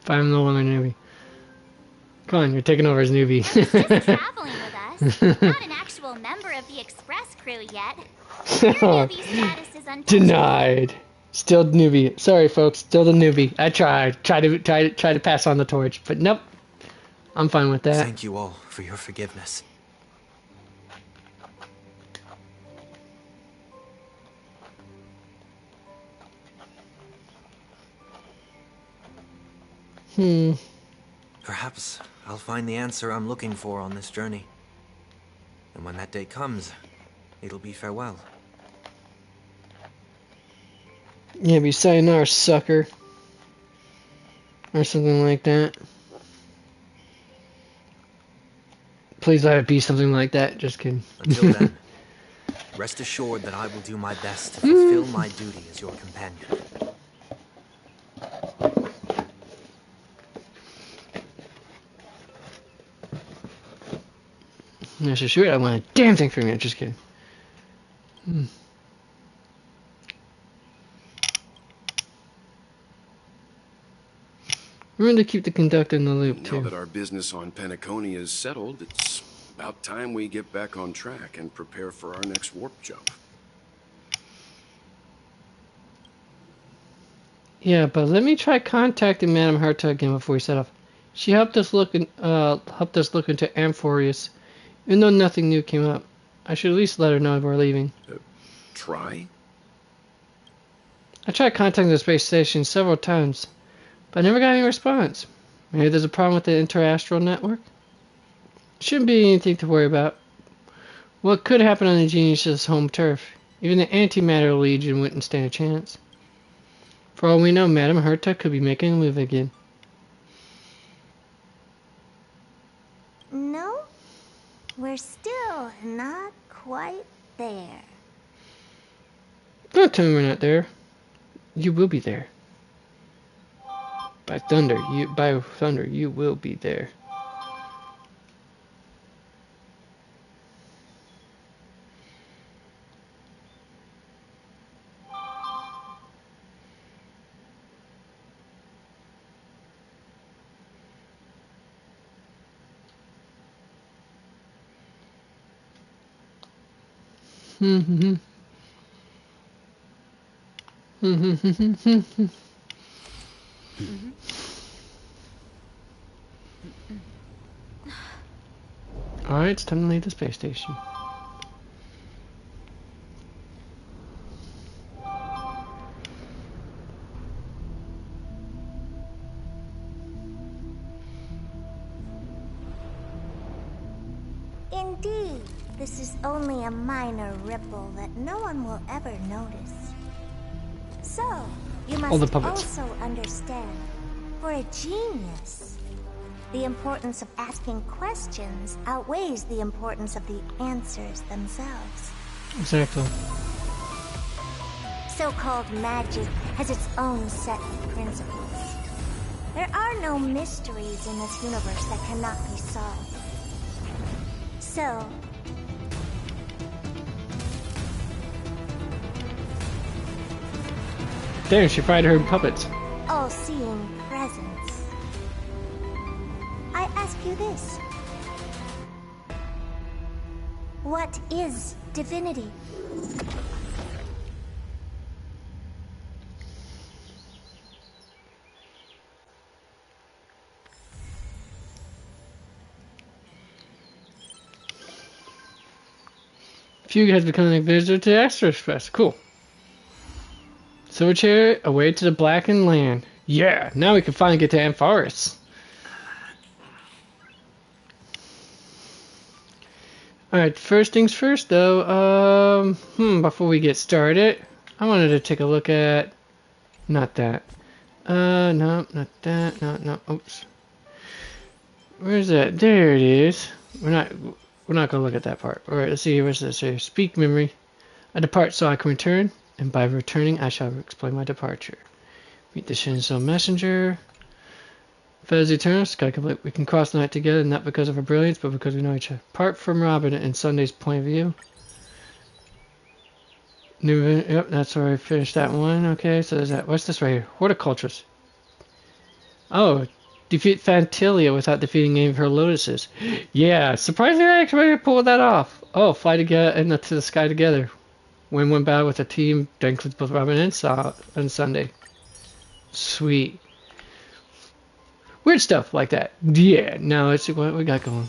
If I'm no longer newbie. Come on, you're taking over as newbie. He's just traveling with us. Not an actual member of the Express crew yet. Your newbie status is untouchable. Denied. Still newbie. Sorry, folks. Still the newbie. I tried to pass on the torch, but nope. I'm fine with that. Thank you all for your forgiveness. Perhaps I'll find the answer I'm looking for on this journey. And when that day comes, it'll be farewell. Yeah, be sayonara, sucker. Or something like that. Please let it be something like that. Just kidding. Until then, rest assured that I will do my best to fulfill my duty as your companion. Yeah, so sure, I want a damn thing from you. Just kidding. Remember to keep the conductor in the loop, too. Now that our business on Penacony is settled, it's about time we get back on track and prepare for our next warp jump. Yeah, but let me try contacting Madame Herta again before we set off. She helped us look into Amphorius, even though nothing new came up. I should at least let her know we're leaving. Try? I tried contacting the space station several times, but I never got any response. Maybe there's a problem with the interastral network? Shouldn't be anything to worry about. What could happen on the Genius's home turf? Even the Antimatter Legion wouldn't stand a chance. For all we know, Madame Herta could be making a move again. No, we're still not quite there. Don't tell me we're not there. You will be there. By thunder, you will be there. Alright, it's time to leave the space station. Indeed, this is only a minor ripple that no one will ever notice. So, you must also understand, for a genius, the importance of asking questions outweighs the importance of the answers themselves. Exactly. So-called magic has its own set of principles. There are no mysteries in this universe that cannot be solved. So... Damn, she fried her puppets. all-seeing presence. I ask you this. What is divinity? Fugue has become a visitor to Astro Express. Cool. Silver chair, away to the blackened land. Yeah, now we can finally get to Ampharis. Alright, first things first though, before we get started, I wanted to take a look at, not that, no, not that, no, oops. Where's that? There it is. We're not gonna look at that part. Alright, let's see, what's this here? Speak memory. I depart so I can return, and by returning I shall explain my departure. Meet the Shinzo messenger. Fez Eternal, Sky Complete. We can cross the night together, not because of our brilliance, but because we know each other. Apart from Robin and Sunday's point of view. Yep, that's where I finished that one. Okay, so there's that. What's this right here? Horticulturist. Oh, defeat Fantilia without defeating any of her lotuses. Yeah, surprisingly I actually pulled that off. Oh, fly together and to the sky together. Win one battle with a team that includes both Robin and Sunday. Sweet. Weird stuff like that. Yeah, now let's see what we got going.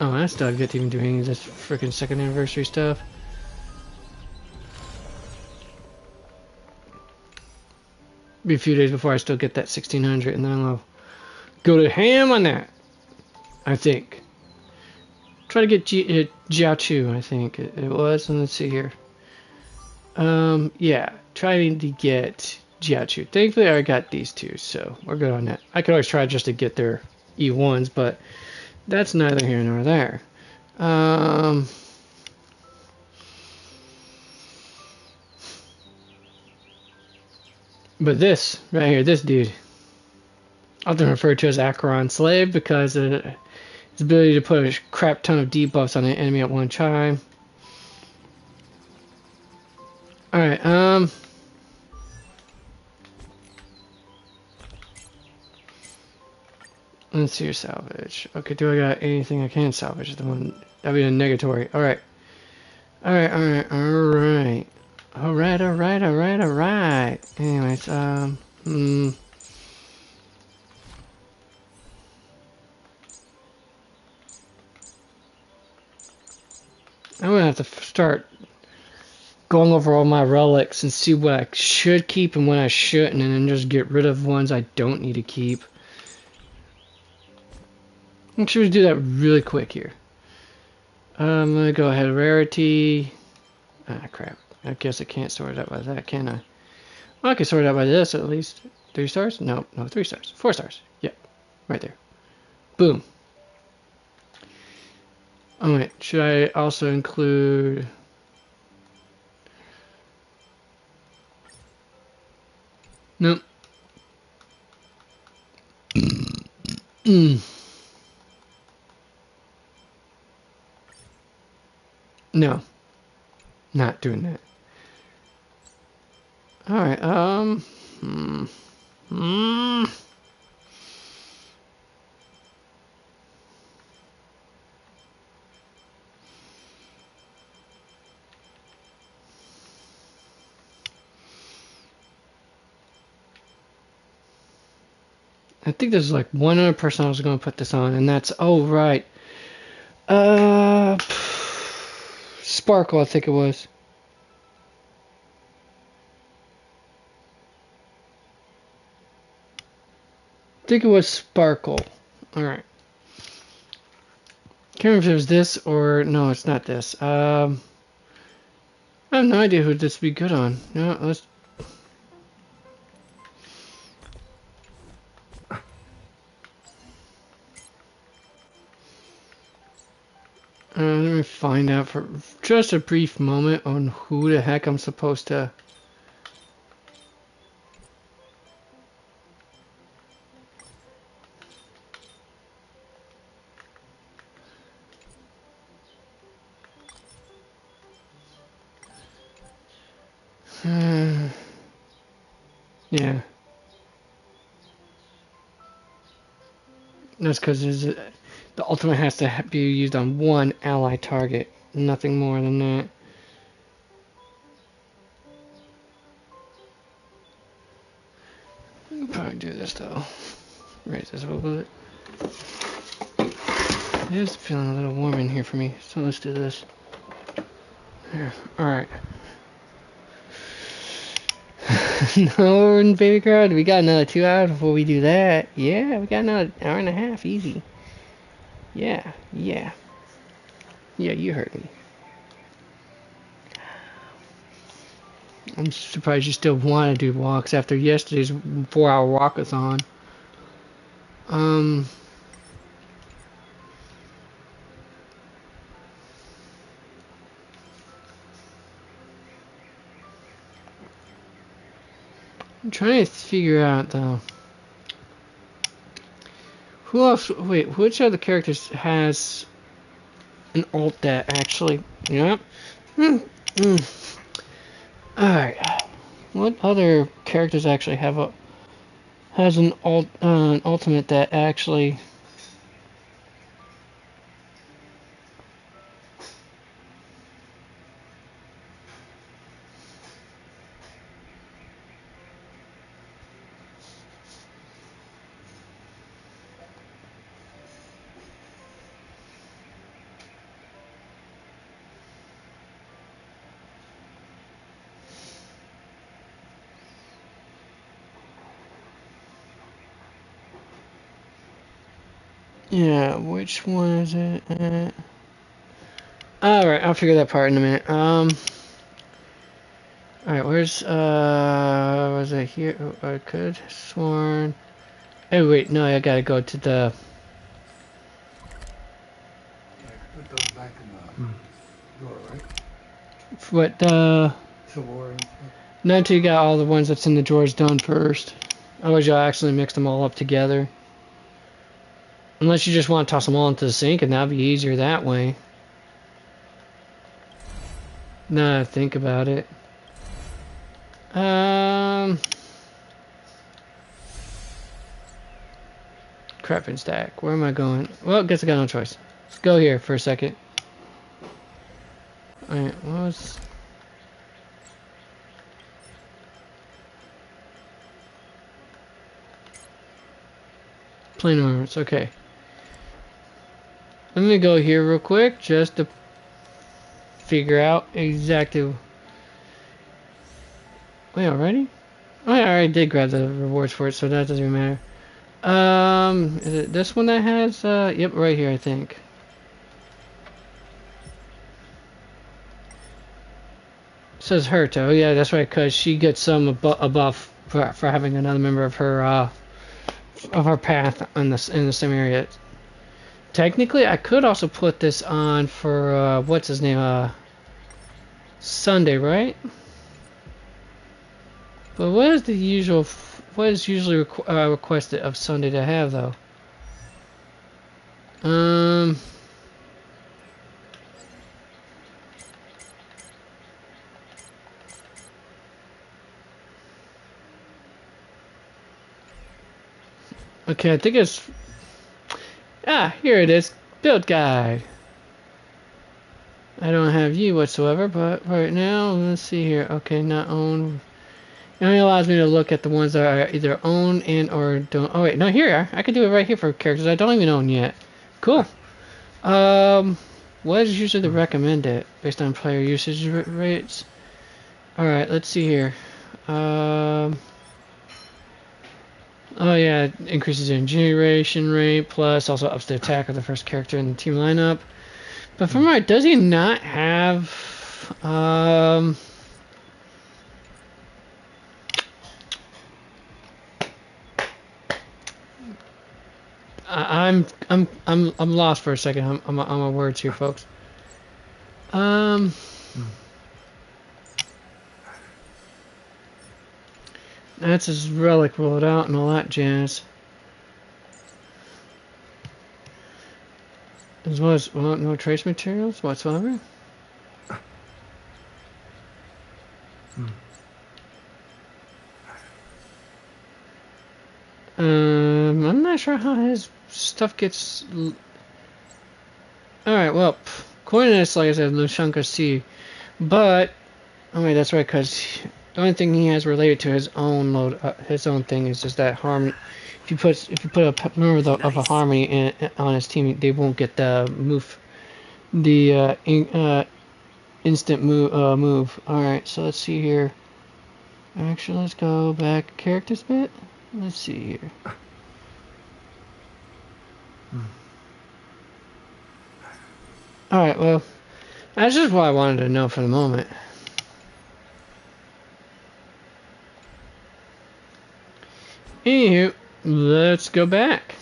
Oh, I still have yet to even do any of this freaking second anniversary stuff. Be a few days before I still get that 1600, and then I'll go to ham on that. I think. Try to get Jiaochu, I think it was. And let's see here. Yeah, trying to get Jiaochu. Thankfully, I got these two, so we're good on that. I could always try just to get their E1s, but that's neither here nor there. But this, right here, this dude, often referred to as Acheron Slave because of his ability to put a crap ton of debuffs on an enemy at one time. Alright, let's see your salvage. Okay, do I got anything I can salvage? The one that'd be a negatory. Alright. Alright. Anyways, I'm gonna have to start going over all my relics and see what I should keep and what I shouldn't, and then just get rid of ones I don't need to keep. I'm sure to do that really quick here. I'm gonna go ahead, rarity. Ah, crap. I guess I can't sort it out by that, can I? Well, I can sort it out by this at least. 3 stars? No, 3 stars. 4 stars. Yep, right there. Boom. Oh wait, should I also include... Nope. No, not doing that. Alright, I think there's like one other person I was going to put this on, and that's, oh, right. Sparkle, I think it was. I think it was Sparkle. Alright. Can't remember if it was this or... No, it's not this. I have no idea who this would be good on. No, let's... let me find out for just a brief moment on who the heck I'm supposed to... yeah. That's because the ultimate has to be used on one ally target. Nothing more than that. I'll probably do this though. Raise this a little bit. It is feeling a little warm in here for me, so let's do this. There. Alright. No, baby girl, we got another 2 hours before we do that. Yeah, we got another hour and a half, easy. Yeah, yeah. Yeah, you heard me. I'm surprised you still want to do walks after yesterday's 4-hour walkathon. I'm trying to figure out though. Who else? Wait, which other characters has an alt that actually? Yep. Alright. What other characters actually have an ultimate that actually? Yeah, which one is it? Alright, I'll figure that part in a minute. Alright, where's, was it here? Oh, I could have sworn. Oh, wait, no, I gotta go to the... Put those back in the drawer, right? What, not until you got all the ones that's in the drawers done first. Otherwise, you'll actually mix them all up together. Unless you just want to toss them all into the sink, and that'll be easier that way. Now I think about it. Crap and stack. Where am I going? Well, I guess I got no choice. Let's go here for a second. Alright, what was... Plain armors, okay. Let me go here real quick just to figure out exactly. Wait, already? Oh, yeah, I already did grab the rewards for it, so that doesn't even matter. Is it this one that has? Yep, right here, I think. It says Herto. Yeah, that's right, because she gets some a buff for having another member of her path in the same area. Technically, I could also put this on for what's his name? Sunday, right? But what is the usual? What is usually requested of Sunday to have though? Okay, I think it's here it is. Build guide. I don't have you whatsoever, but right now let's see here. Okay, not owned. It only allows me to look at the ones that are either own and or don't. Oh wait, no, here I can do it right here for characters I don't even own yet. Cool. What is usually the recommended based on player usage rates? All right, let's see here. Oh yeah, it increases the generation rate, plus also ups the attack of the first character in the team lineup. But from right, does he not have I'm lost for a second. I'm a words here, folks. That's his relic rolled out and all that jazz. As well as no trace materials whatsoever. I'm not sure how his stuff gets. All right, well, according to this, like I said, Lushanka C, but oh wait, that's right, because the only thing he has related to his own load, his own thing is just that harmony. If you put a member of a harmony on his team, they won't get the move, the instant move. All right, so let's see here. Actually, let's go back characters bit. Let's see here. Alright, well, that's just what I wanted to know for the moment. Anywho, let's go back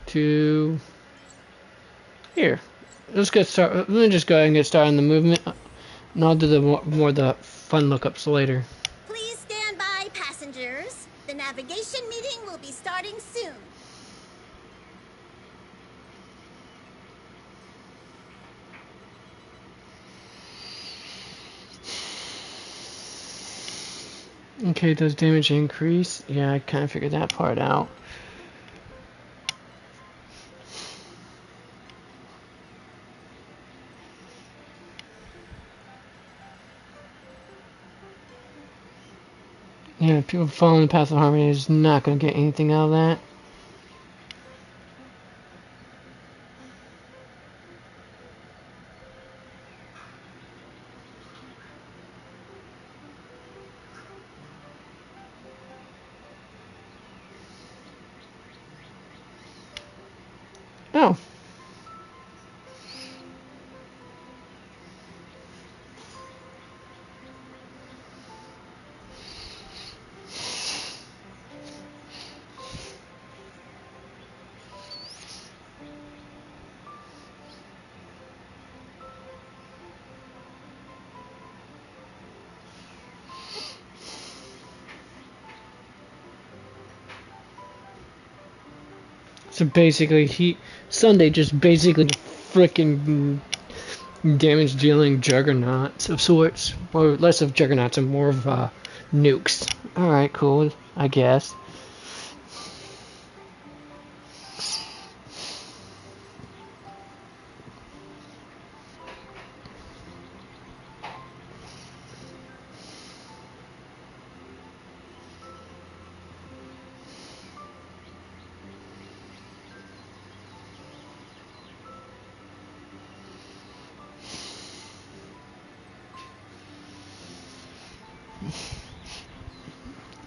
to here. Let's get started. Let me just go ahead and get started on the movement, and I'll do the more the fun lookups later. Please stand by, passengers. The navigation meeting will be starting soon. Okay, does damage increase? Yeah, I kind of figured that part out. Yeah, people following the path of harmony is not going to get anything out of that. Oh. So basically, Sunday just basically freaking damage dealing juggernauts of sorts, or less of juggernauts and more of nukes. All right, cool, I guess.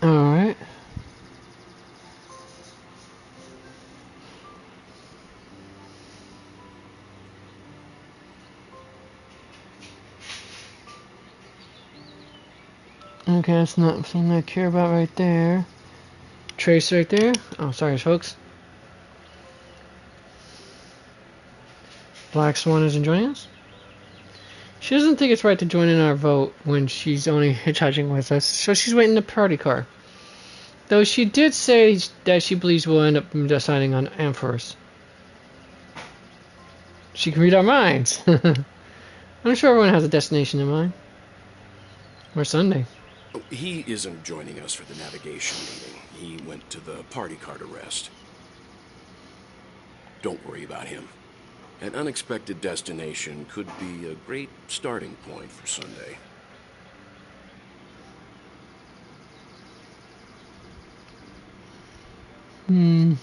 Alright. Okay, that's not something I care about right there. Trace right there. Oh, sorry, folks. Black Swan isn't joining us. She doesn't think it's right to join in our vote when she's only hitchhiking with us, so she's waiting in the party car. Though she did say that she believes we'll end up deciding on Amphorus. She can read our minds. I'm sure everyone has a destination in mind. Or Sunday. He isn't joining us for the navigation meeting. He went to the party car to rest. Don't worry about him. An unexpected destination could be a great starting point for Sunday. Hmm.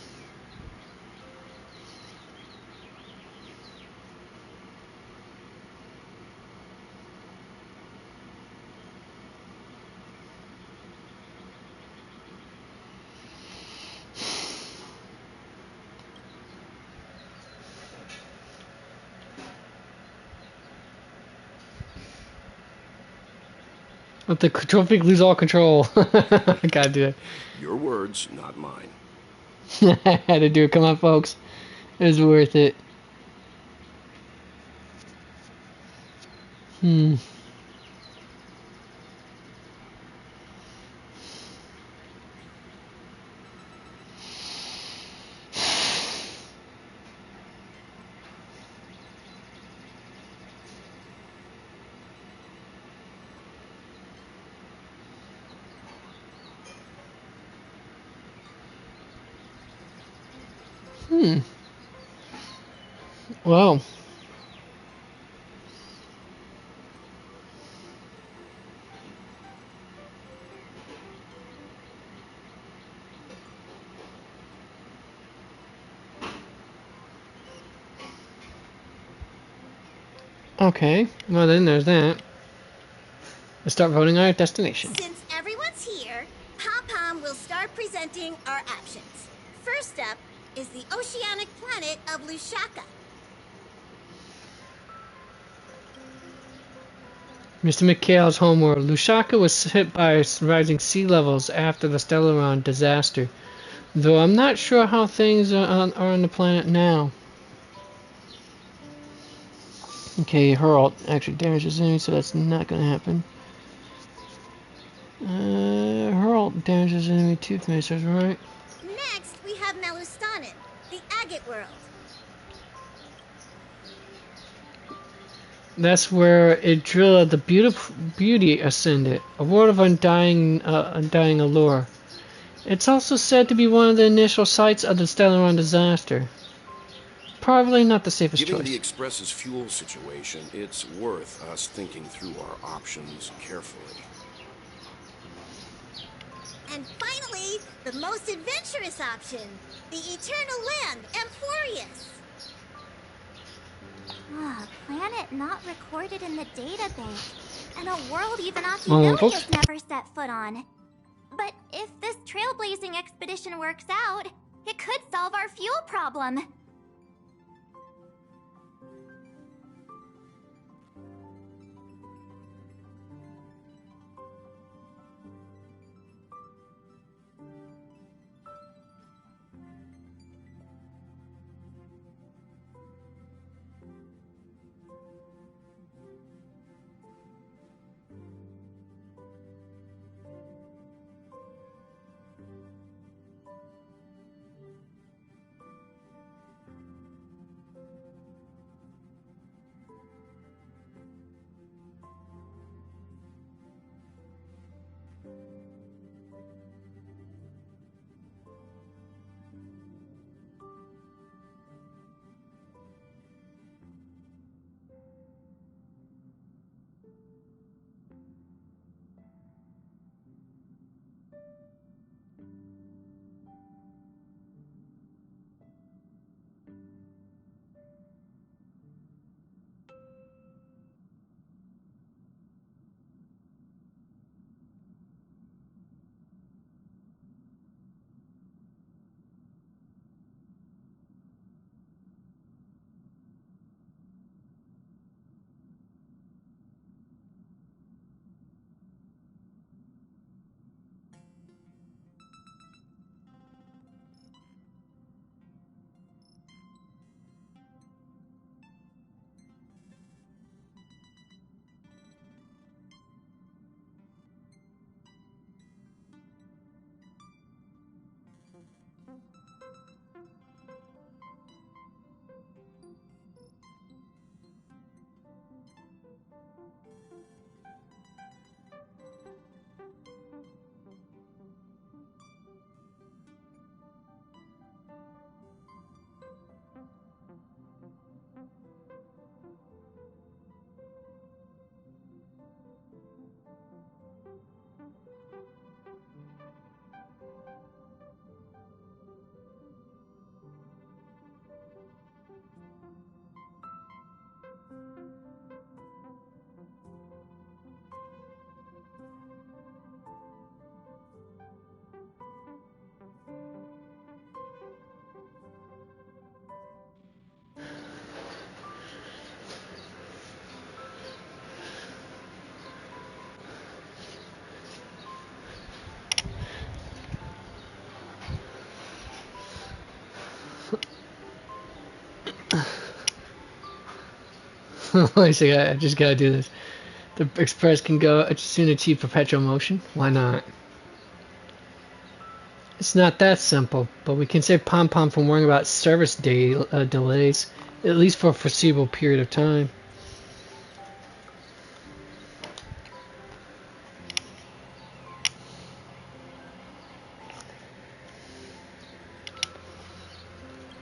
Let the control freak lose all control. I gotta do it. Your words, not mine. I had to do it. Come on, folks. It was worth it. Hmm. Hmm. Well. Okay. Well, then there's that. Let's start voting our destination. Since everyone's here, Pom-Pom will start presenting our options. First up is the oceanic planet of Lushaka. Mr. McHale's homeworld. Lushaka was hit by rising sea levels after the Stellaron disaster, though I'm not sure how things are on the planet now. Okay, her ult actually damages enemies, so that's not going to happen. Her ult damages enemy tooth macers, right? Next, we have Melustanin, the agate world. That's where Idrilla the Beauty ascended, a world of undying allure. It's also said to be one of the initial sites of the Stellaron disaster. Probably not the safest Given choice. the Express's fuel situation, it's worth us thinking through our options carefully. And finally, the most adventurous option, the eternal land, Amphorius. Planet not recorded in the database, and a world even Ocuvilius never set foot on. But if this trailblazing expedition works out, it could solve our fuel problem. I just gotta do this. The Express can go soon achieve perpetual motion. Why not? It's not that simple, but we can save Pom Pom from worrying about service delays, at least for a foreseeable period of time.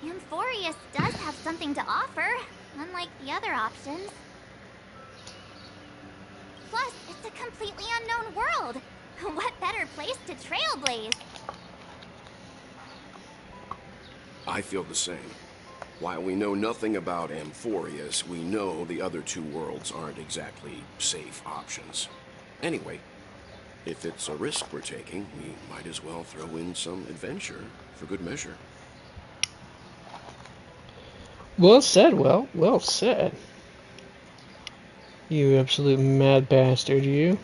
Amphorius does have something to offer, unlike the other options. Plus, it's a completely unknown world. What better place to trailblaze? I feel the same. While we know nothing about Amphorius, we know the other two worlds aren't exactly safe options. Anyway, if it's a risk we're taking, we might as well throw in some adventure for good measure. Well said, well said. You absolute mad bastard, you.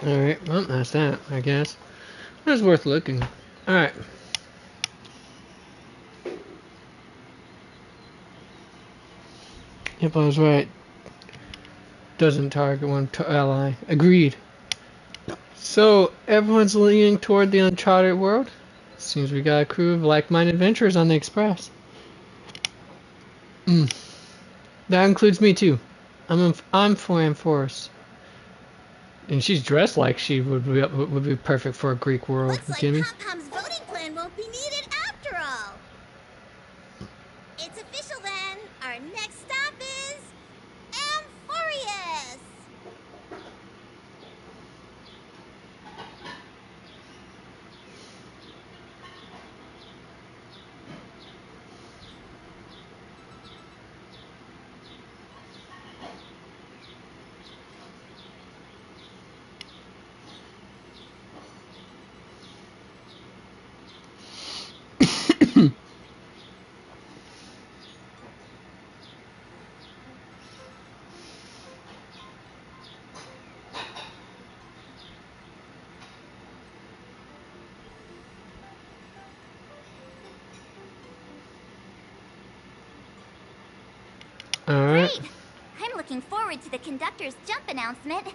Alright, well, that's that, I guess. That's worth looking. Alright. Yep, I was right. Doesn't target one ally. Agreed. So, everyone's leaning toward the uncharted world? Seems we got a crew of like-minded adventurers on the Express. That includes me too. I'm for Amphorus. And she's dressed like she would be perfect for a Greek world. Looks like Pom-Pom's voting plan won't be needed after all. It's official then. Our next stop is Amphorius. Alright. Great! I'm looking forward to the conductor's jump announcement.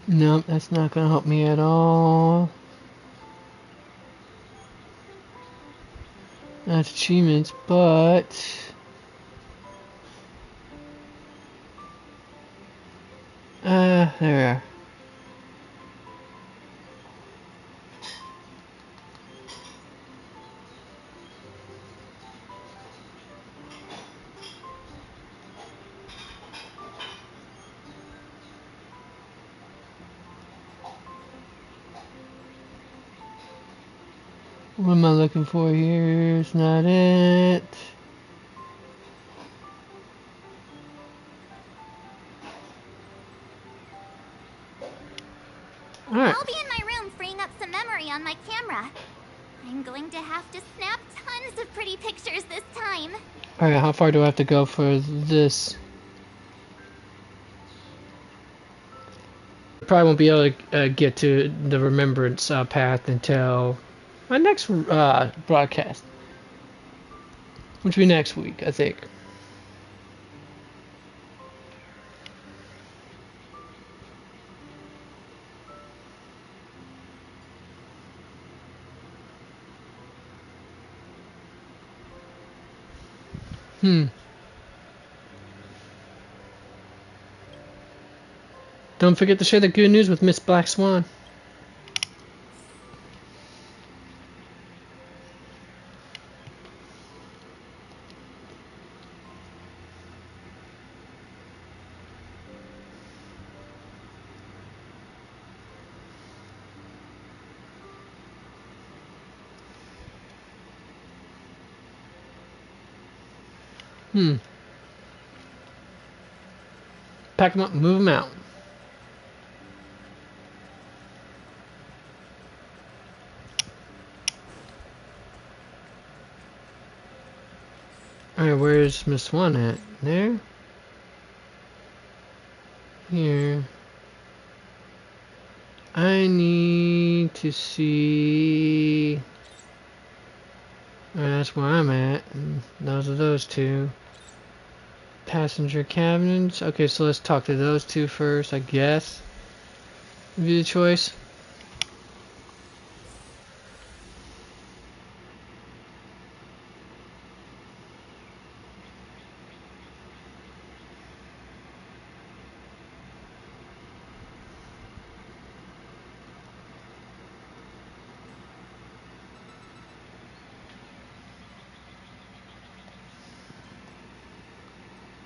Nope, that's not gonna help me at all. That's achievements, but... there we are. What am I looking for here? It's not it. Alright. I'll be in my room freeing up some memory on my camera. I'm going to have to snap tons of pretty pictures this time. Alright, how far do I have to go for this? Probably won't be able to get to the remembrance path until my next broadcast, which will be next week, I think. Don't forget to share the good news with Miss Black Swan. Pack them up, move them out. Alright, where's Miss Swan at? There? Here. I need to see... that's where I'm at. And those are those two. Passenger cabins. Okay, so let's talk to those two first, I guess. Would be the choice.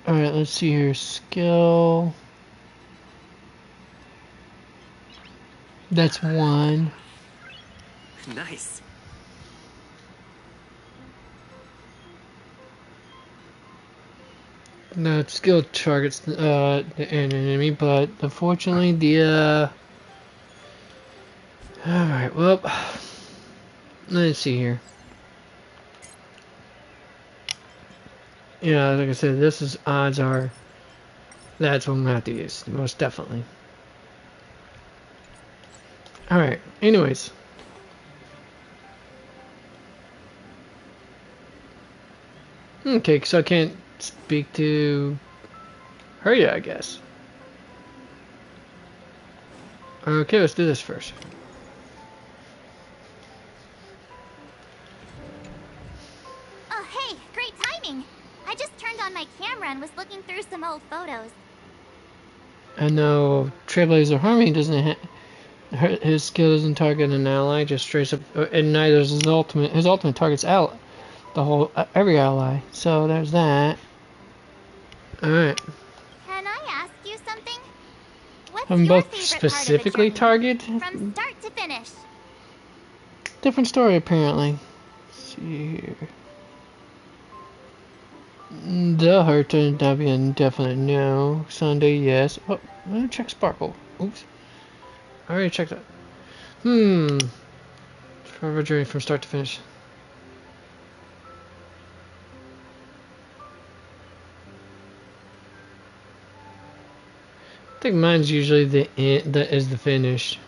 Alright, let's see here. Skill. That's 1. Nice. No, skill targets the enemy, but unfortunately the alright, well, let's see here. Yeah, like I said, this is odds are that's what I'm gonna have to use, most definitely. Alright, anyways. Okay, so I can't speak to her yet, I guess. Okay, let's do this first. Oh, hey, great timing. I just turned on my camera and was looking through some old photos. I know Trailblazer Harmony doesn't his skill doesn't target an ally, just straight up, and neither is his ultimate. His ultimate targets every ally. So there's that. All right. Can I ask you something? What's Having your both favorite specifically part of a target. journey, from start to finish? Different story apparently. Let's see here. The hurt turned out to be a definite no. Sunday, yes. Oh, let me check Sparkle. Oops. I already checked that. Forever journey from start to finish. I think mine's usually the end, that is the finish.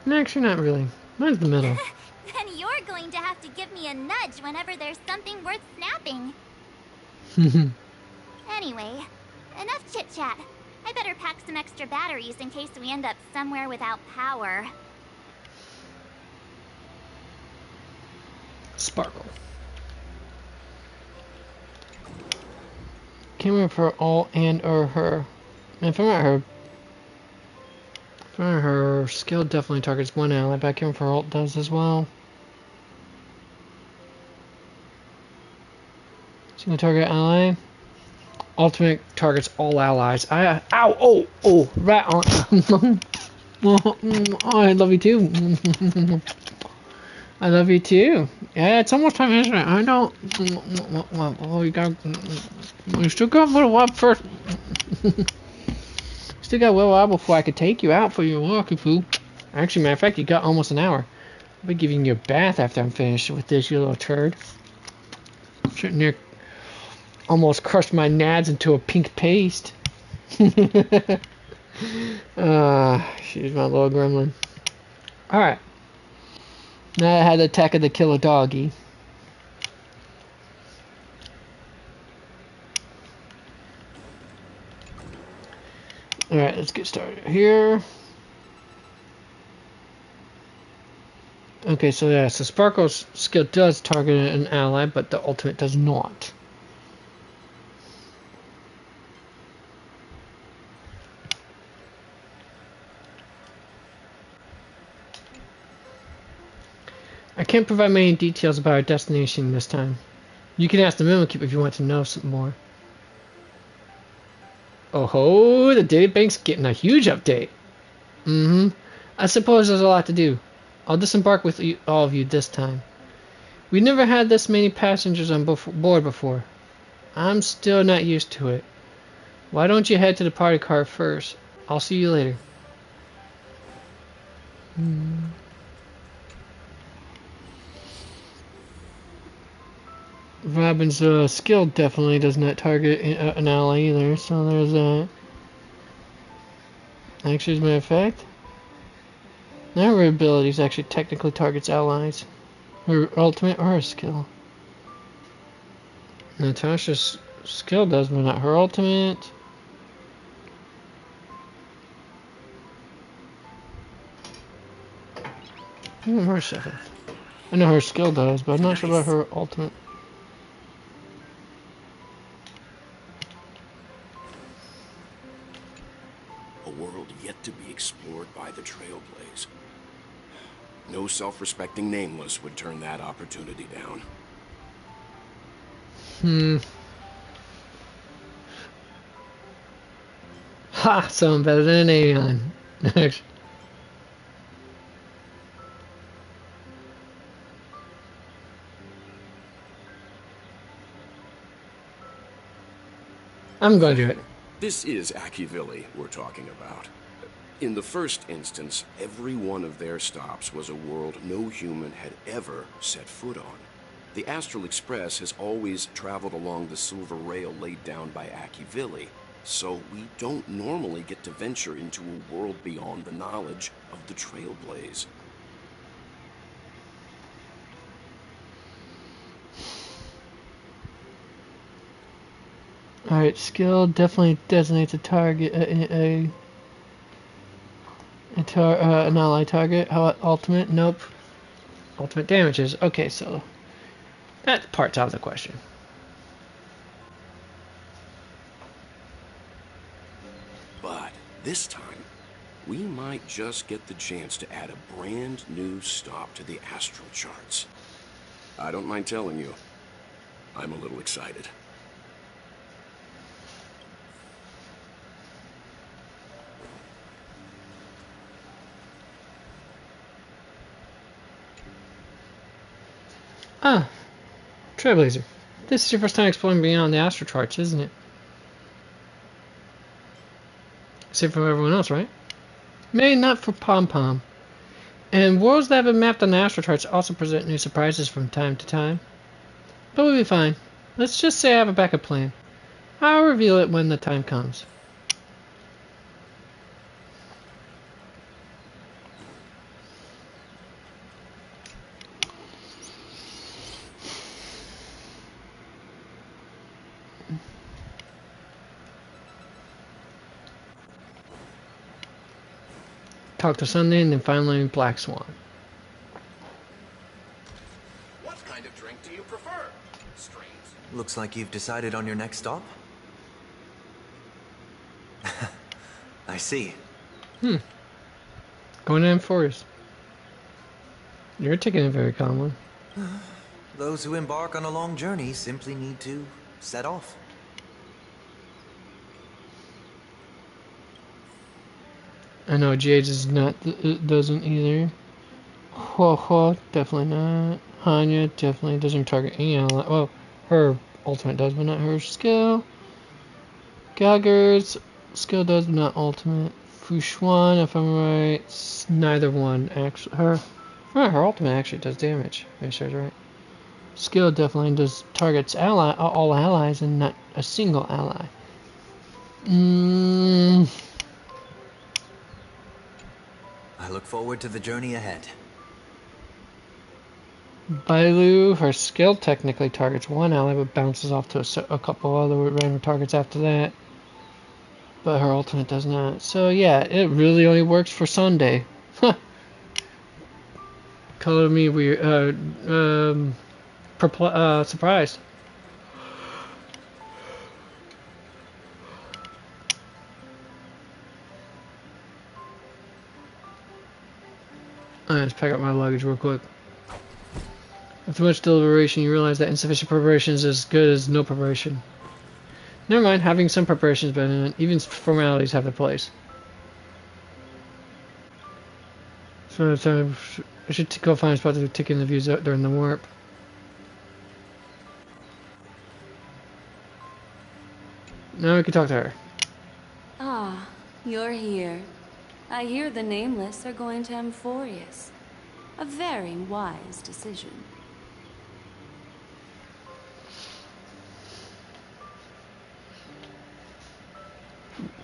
No, actually not really. Mine's the middle. Then you're going to have to give me a nudge whenever there's something worth snapping. Anyway, enough chit-chat. I better pack some extra batteries in case we end up somewhere without power. Sparkle. Can't remember for all and or her. And if I'm not her, her skill definitely targets one ally, but I can't remember if her ult does as well. Single target ally. Ultimate targets all allies. Ow! Oh! Right on. Oh, I love you too. I love you too. Yeah, it's almost time, isn't it? I know. Oh, we still got a little while first. Still got a little while before I could take you out for your walking food. Actually, matter of fact, you got almost an hour. I'll be giving you a bath after I'm finished with this, you little turd. Sitting there, almost crushed my nads into a pink paste. She's my little gremlin. Alright. Now I had the attack of the killer doggy. Alright, let's get started here. Okay, so yeah, so Sparkle's skill does target an ally, but the ultimate does not. I can't provide many details about our destination this time. You can ask the Mimikip if you want to know some more. Oh ho, the databank's getting a huge update. I suppose there's a lot to do. I'll disembark with all of you this time. We never had this many passengers on board before. I'm still not used to it. Why don't you head to the party car first? I'll see you later. Robin's skill definitely does not target an ally either, so there's that. Actually, as a matter of fact, none of her abilities actually technically targets allies. Her ultimate or her skill. Natasha's skill does, but not her ultimate. Wait a second. I know her skill does, but I'm not sure about her ultimate. A world yet to be explored by the Trailblaze. No self-respecting Nameless would turn that opportunity down. Ha! Someone better than an Aeon. I'm going to do it. This is Akivili we're talking about. In the first instance, every one of their stops was a world no human had ever set foot on. The Astral Express has always traveled along the silver rail laid down by Akivili, so we don't normally get to venture into a world beyond the knowledge of the Trailblaze. Alright, skill definitely designates a target, an ally target. How about ultimate? Nope. Ultimate damages. Okay, so that part's out of the question. But this time, we might just get the chance to add a brand new stop to the astral charts. I don't mind telling you, I'm a little excited. Ah, Trailblazer. This is your first time exploring beyond the astral charts, isn't it? Same for everyone else, right? Maybe not for Pom Pom. And worlds that have been mapped on the astral charts also present new surprises from time to time. But we'll be fine. Let's just say I have a backup plan. I'll reveal it when the time comes. Talk to Sunday and then finally Black Swan. What kind of drink do you prefer? Straight? Looks like you've decided on your next stop. I see. Going in Forest. You're taking it very calmly. Those who embark on a long journey simply need to set off. I know Jade is not doesn't either. Ho definitely not. Hanya definitely doesn't target any ally. Well, her ultimate does, but not her skill. Gagger's skill does, but not ultimate. Fushuan, if I'm right, neither one actually. Her ultimate actually does damage. Make sure it's right. Skill definitely does targets all allies and not a single ally. I look forward to the journey ahead. Bailu, her skill technically targets one ally, but bounces off to a couple other random targets after that. But her ultimate does not. So yeah, it really only works for Sunday. Color me weird. Surprised. Let's pack up my luggage real quick. After much deliberation, you realize that insufficient preparation is as good as no preparation. Never mind, having some preparation is better than even formalities have their place. So I should go find a spot to take in the views during the warp. Now we can talk to her. Ah, you're here. I hear the Nameless are going to Amphorius. A very wise decision.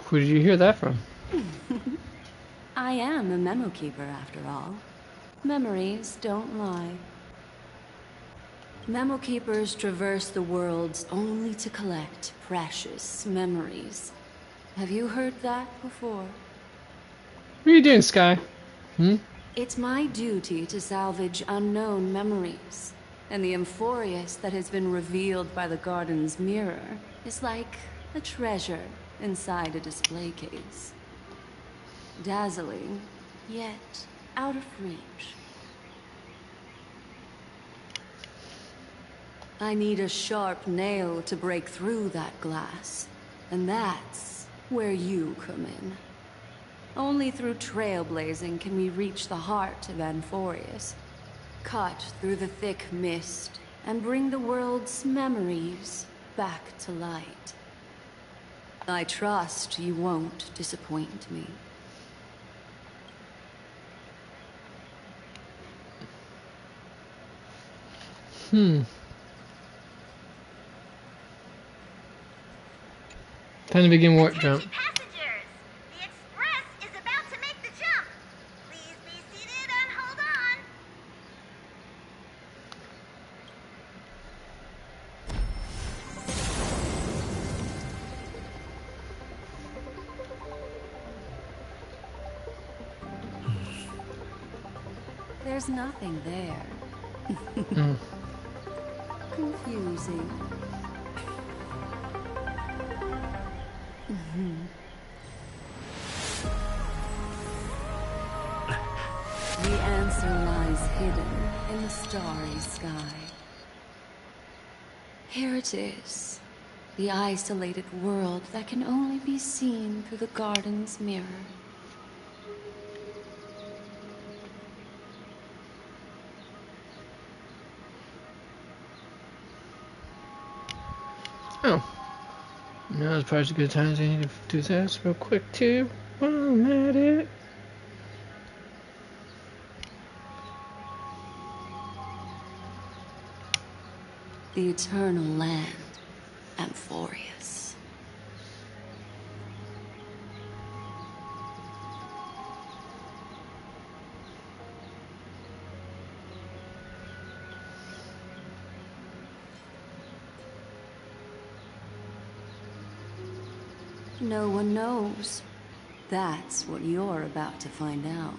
Who did you hear that from? I am a memo keeper after all. Memories don't lie. Memo keepers traverse the worlds only to collect precious memories. Have you heard that before? What are you doing, Sky? It's my duty to salvage unknown memories. And the Amphorius that has been revealed by the garden's mirror is like a treasure inside a display case. Dazzling, yet out of reach. I need a sharp nail to break through that glass. And that's where you come in. Only through trailblazing can we reach the heart of Amphorius. Cut through the thick mist and bring the world's memories back to light. I trust you won't disappoint me. Time to begin warp jump. Passengers, the express is about to make the jump. Please be seated and hold on. There's nothing there. Confusing. The answer lies hidden in the starry sky. Here it is. The isolated world that can only be seen through the garden's mirror. Oh. Now's probably a good time. I need to do this real quick too. While I'm at it. The eternal land, Amphorius. No one knows. That's what you're about to find out.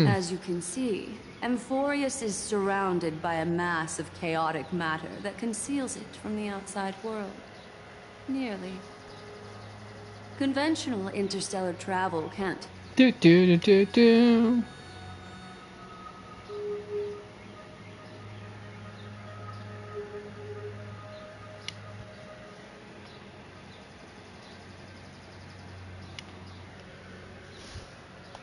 As you can see, Amphorius is surrounded by a mass of chaotic matter that conceals it from the outside world. Nearly. Conventional interstellar travel can't. Do do do do do.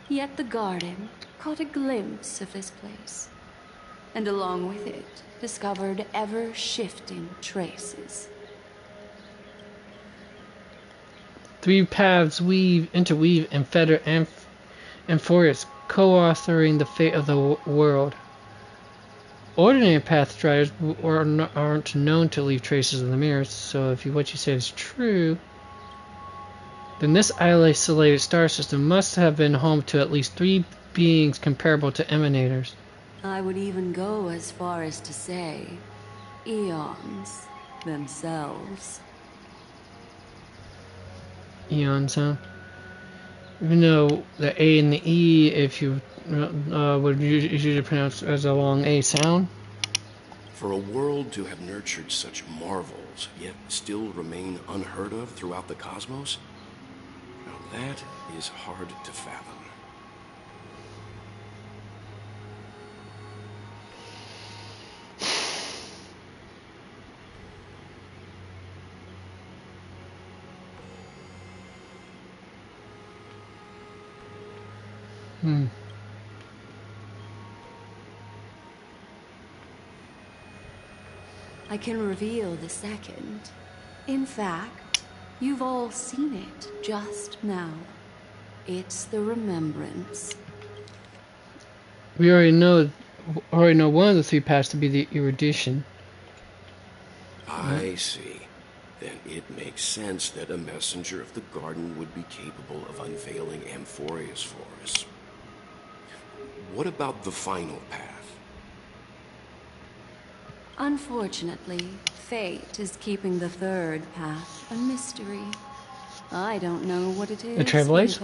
Yet the garden caught a glimpse of this place, and along with it, discovered ever-shifting traces. Three paths interweave, and fetter Amphorius, co-authoring the fate of the world. Ordinary path striders aren't known to leave traces in the mirrors, so if what you say is true, then this isolated star system must have been home to at least three beings comparable to emanators. I would even go as far as to say, eons themselves. Eons, huh? Even though the A and the E, if you would usually pronounce as a long A sound. For a world to have nurtured such marvels, yet still remain unheard of throughout the cosmos, now that is hard to fathom. I can reveal the second. In fact, you've all seen it just now. It's the remembrance. We already know one of the three paths to be the erudition. I see. Then it makes sense that a messenger of the garden would be capable of unveiling Amphorius for us. What about the final path? Unfortunately, fate is keeping the third path a mystery. I don't know what it is. The Trailblaze?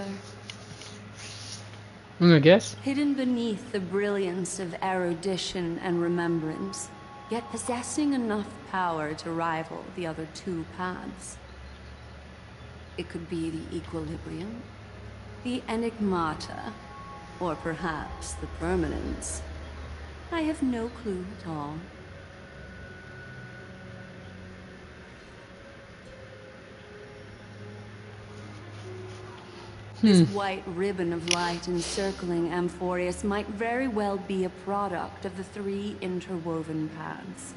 I'm gonna guess. Hidden beneath the brilliance of erudition and remembrance, yet possessing enough power to rival the other two paths. It could be the equilibrium, the enigmata, or perhaps the permanence. I have no clue at all. This white ribbon of light encircling Amphorius might very well be a product of the three interwoven paths.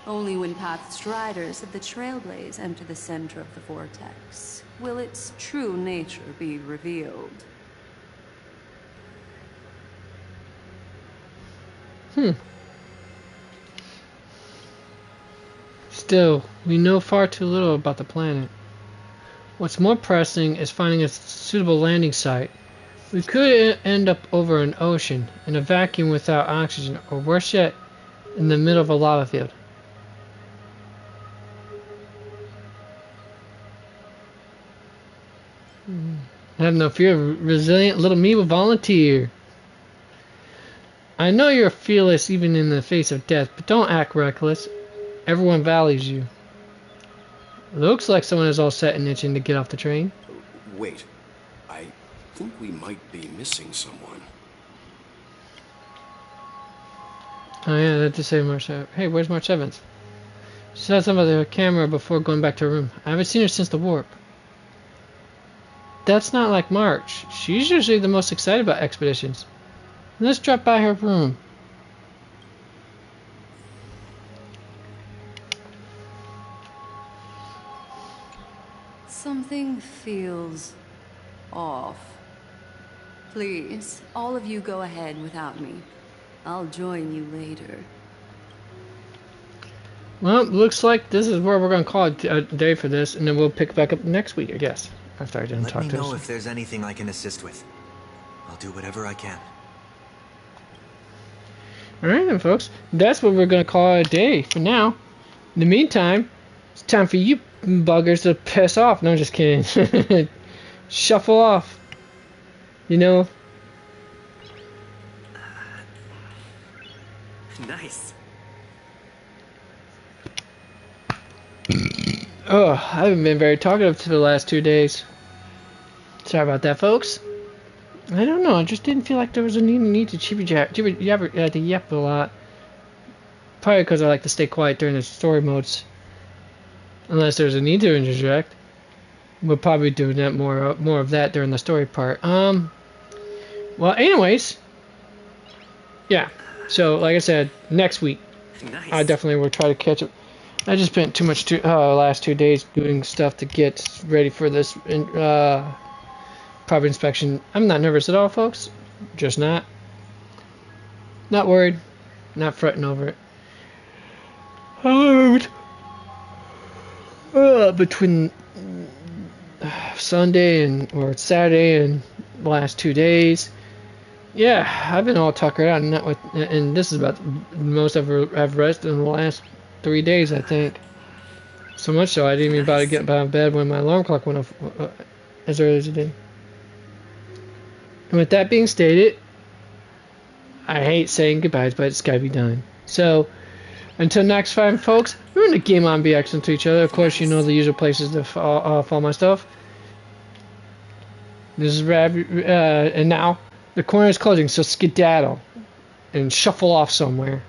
Only when path striders of the Trailblaze enter the center of the vortex will its true nature be revealed. Still, we know far too little about the planet. What's more pressing is finding a suitable landing site. We could end up over an ocean, in a vacuum without oxygen, or worse yet, in the middle of a lava field. Have no fear, resilient little me will volunteer. I know you're fearless even in the face of death, but don't act reckless. Everyone values you. Looks like someone is all set and itching to get off the train. Wait, I think we might be missing someone. Oh yeah, that's the same March. Hey, where's March Evans? She saw something on the camera before going back to her room. I haven't seen her since the warp. That's not like March. She's usually the most excited about expeditions. Let's drop by her room. Something feels off. Please, all of you go ahead without me. I'll join you later. Well, looks like this is where we're going to call it a day for this, and then we'll pick back up next week, I guess. After I didn't talk to her. Let me know if there's anything I can assist with. I'll do whatever I can. Alright then, folks. That's what we're going to call it a day for now. In the meantime, it's time for you buggers to piss off. No, I'm just kidding. Shuffle off. You know? Nice. Oh, I haven't been very talkative for the last 2 days. Sorry about that, folks. I don't know. I just didn't feel like there was a need to yap a lot. Probably because I like to stay quiet during the story modes. Unless there's a need to interject. We'll probably do that more of that during the story part. Well, anyways. Yeah. So, like I said, next week. Nice. I definitely will try to catch up. I just spent too much last 2 days doing stuff to get ready for this property inspection. I'm not nervous at all, folks. Just not. Not worried. Not fretting over it. Between Sunday or Saturday and the last 2 days, yeah, I've been all tuckered out, and this is about the most I've rested in the last 3 days, I think. So much so, I didn't even about to get out of bed when my alarm clock went off as early as it did. And with that being stated, I hate saying goodbyes, but it's gotta be done. So, until next time, folks, remember to game on, be excellent to each other. Of course, you know the usual places to follow my stuff. This is and now the corner is closing, so skedaddle and shuffle off somewhere.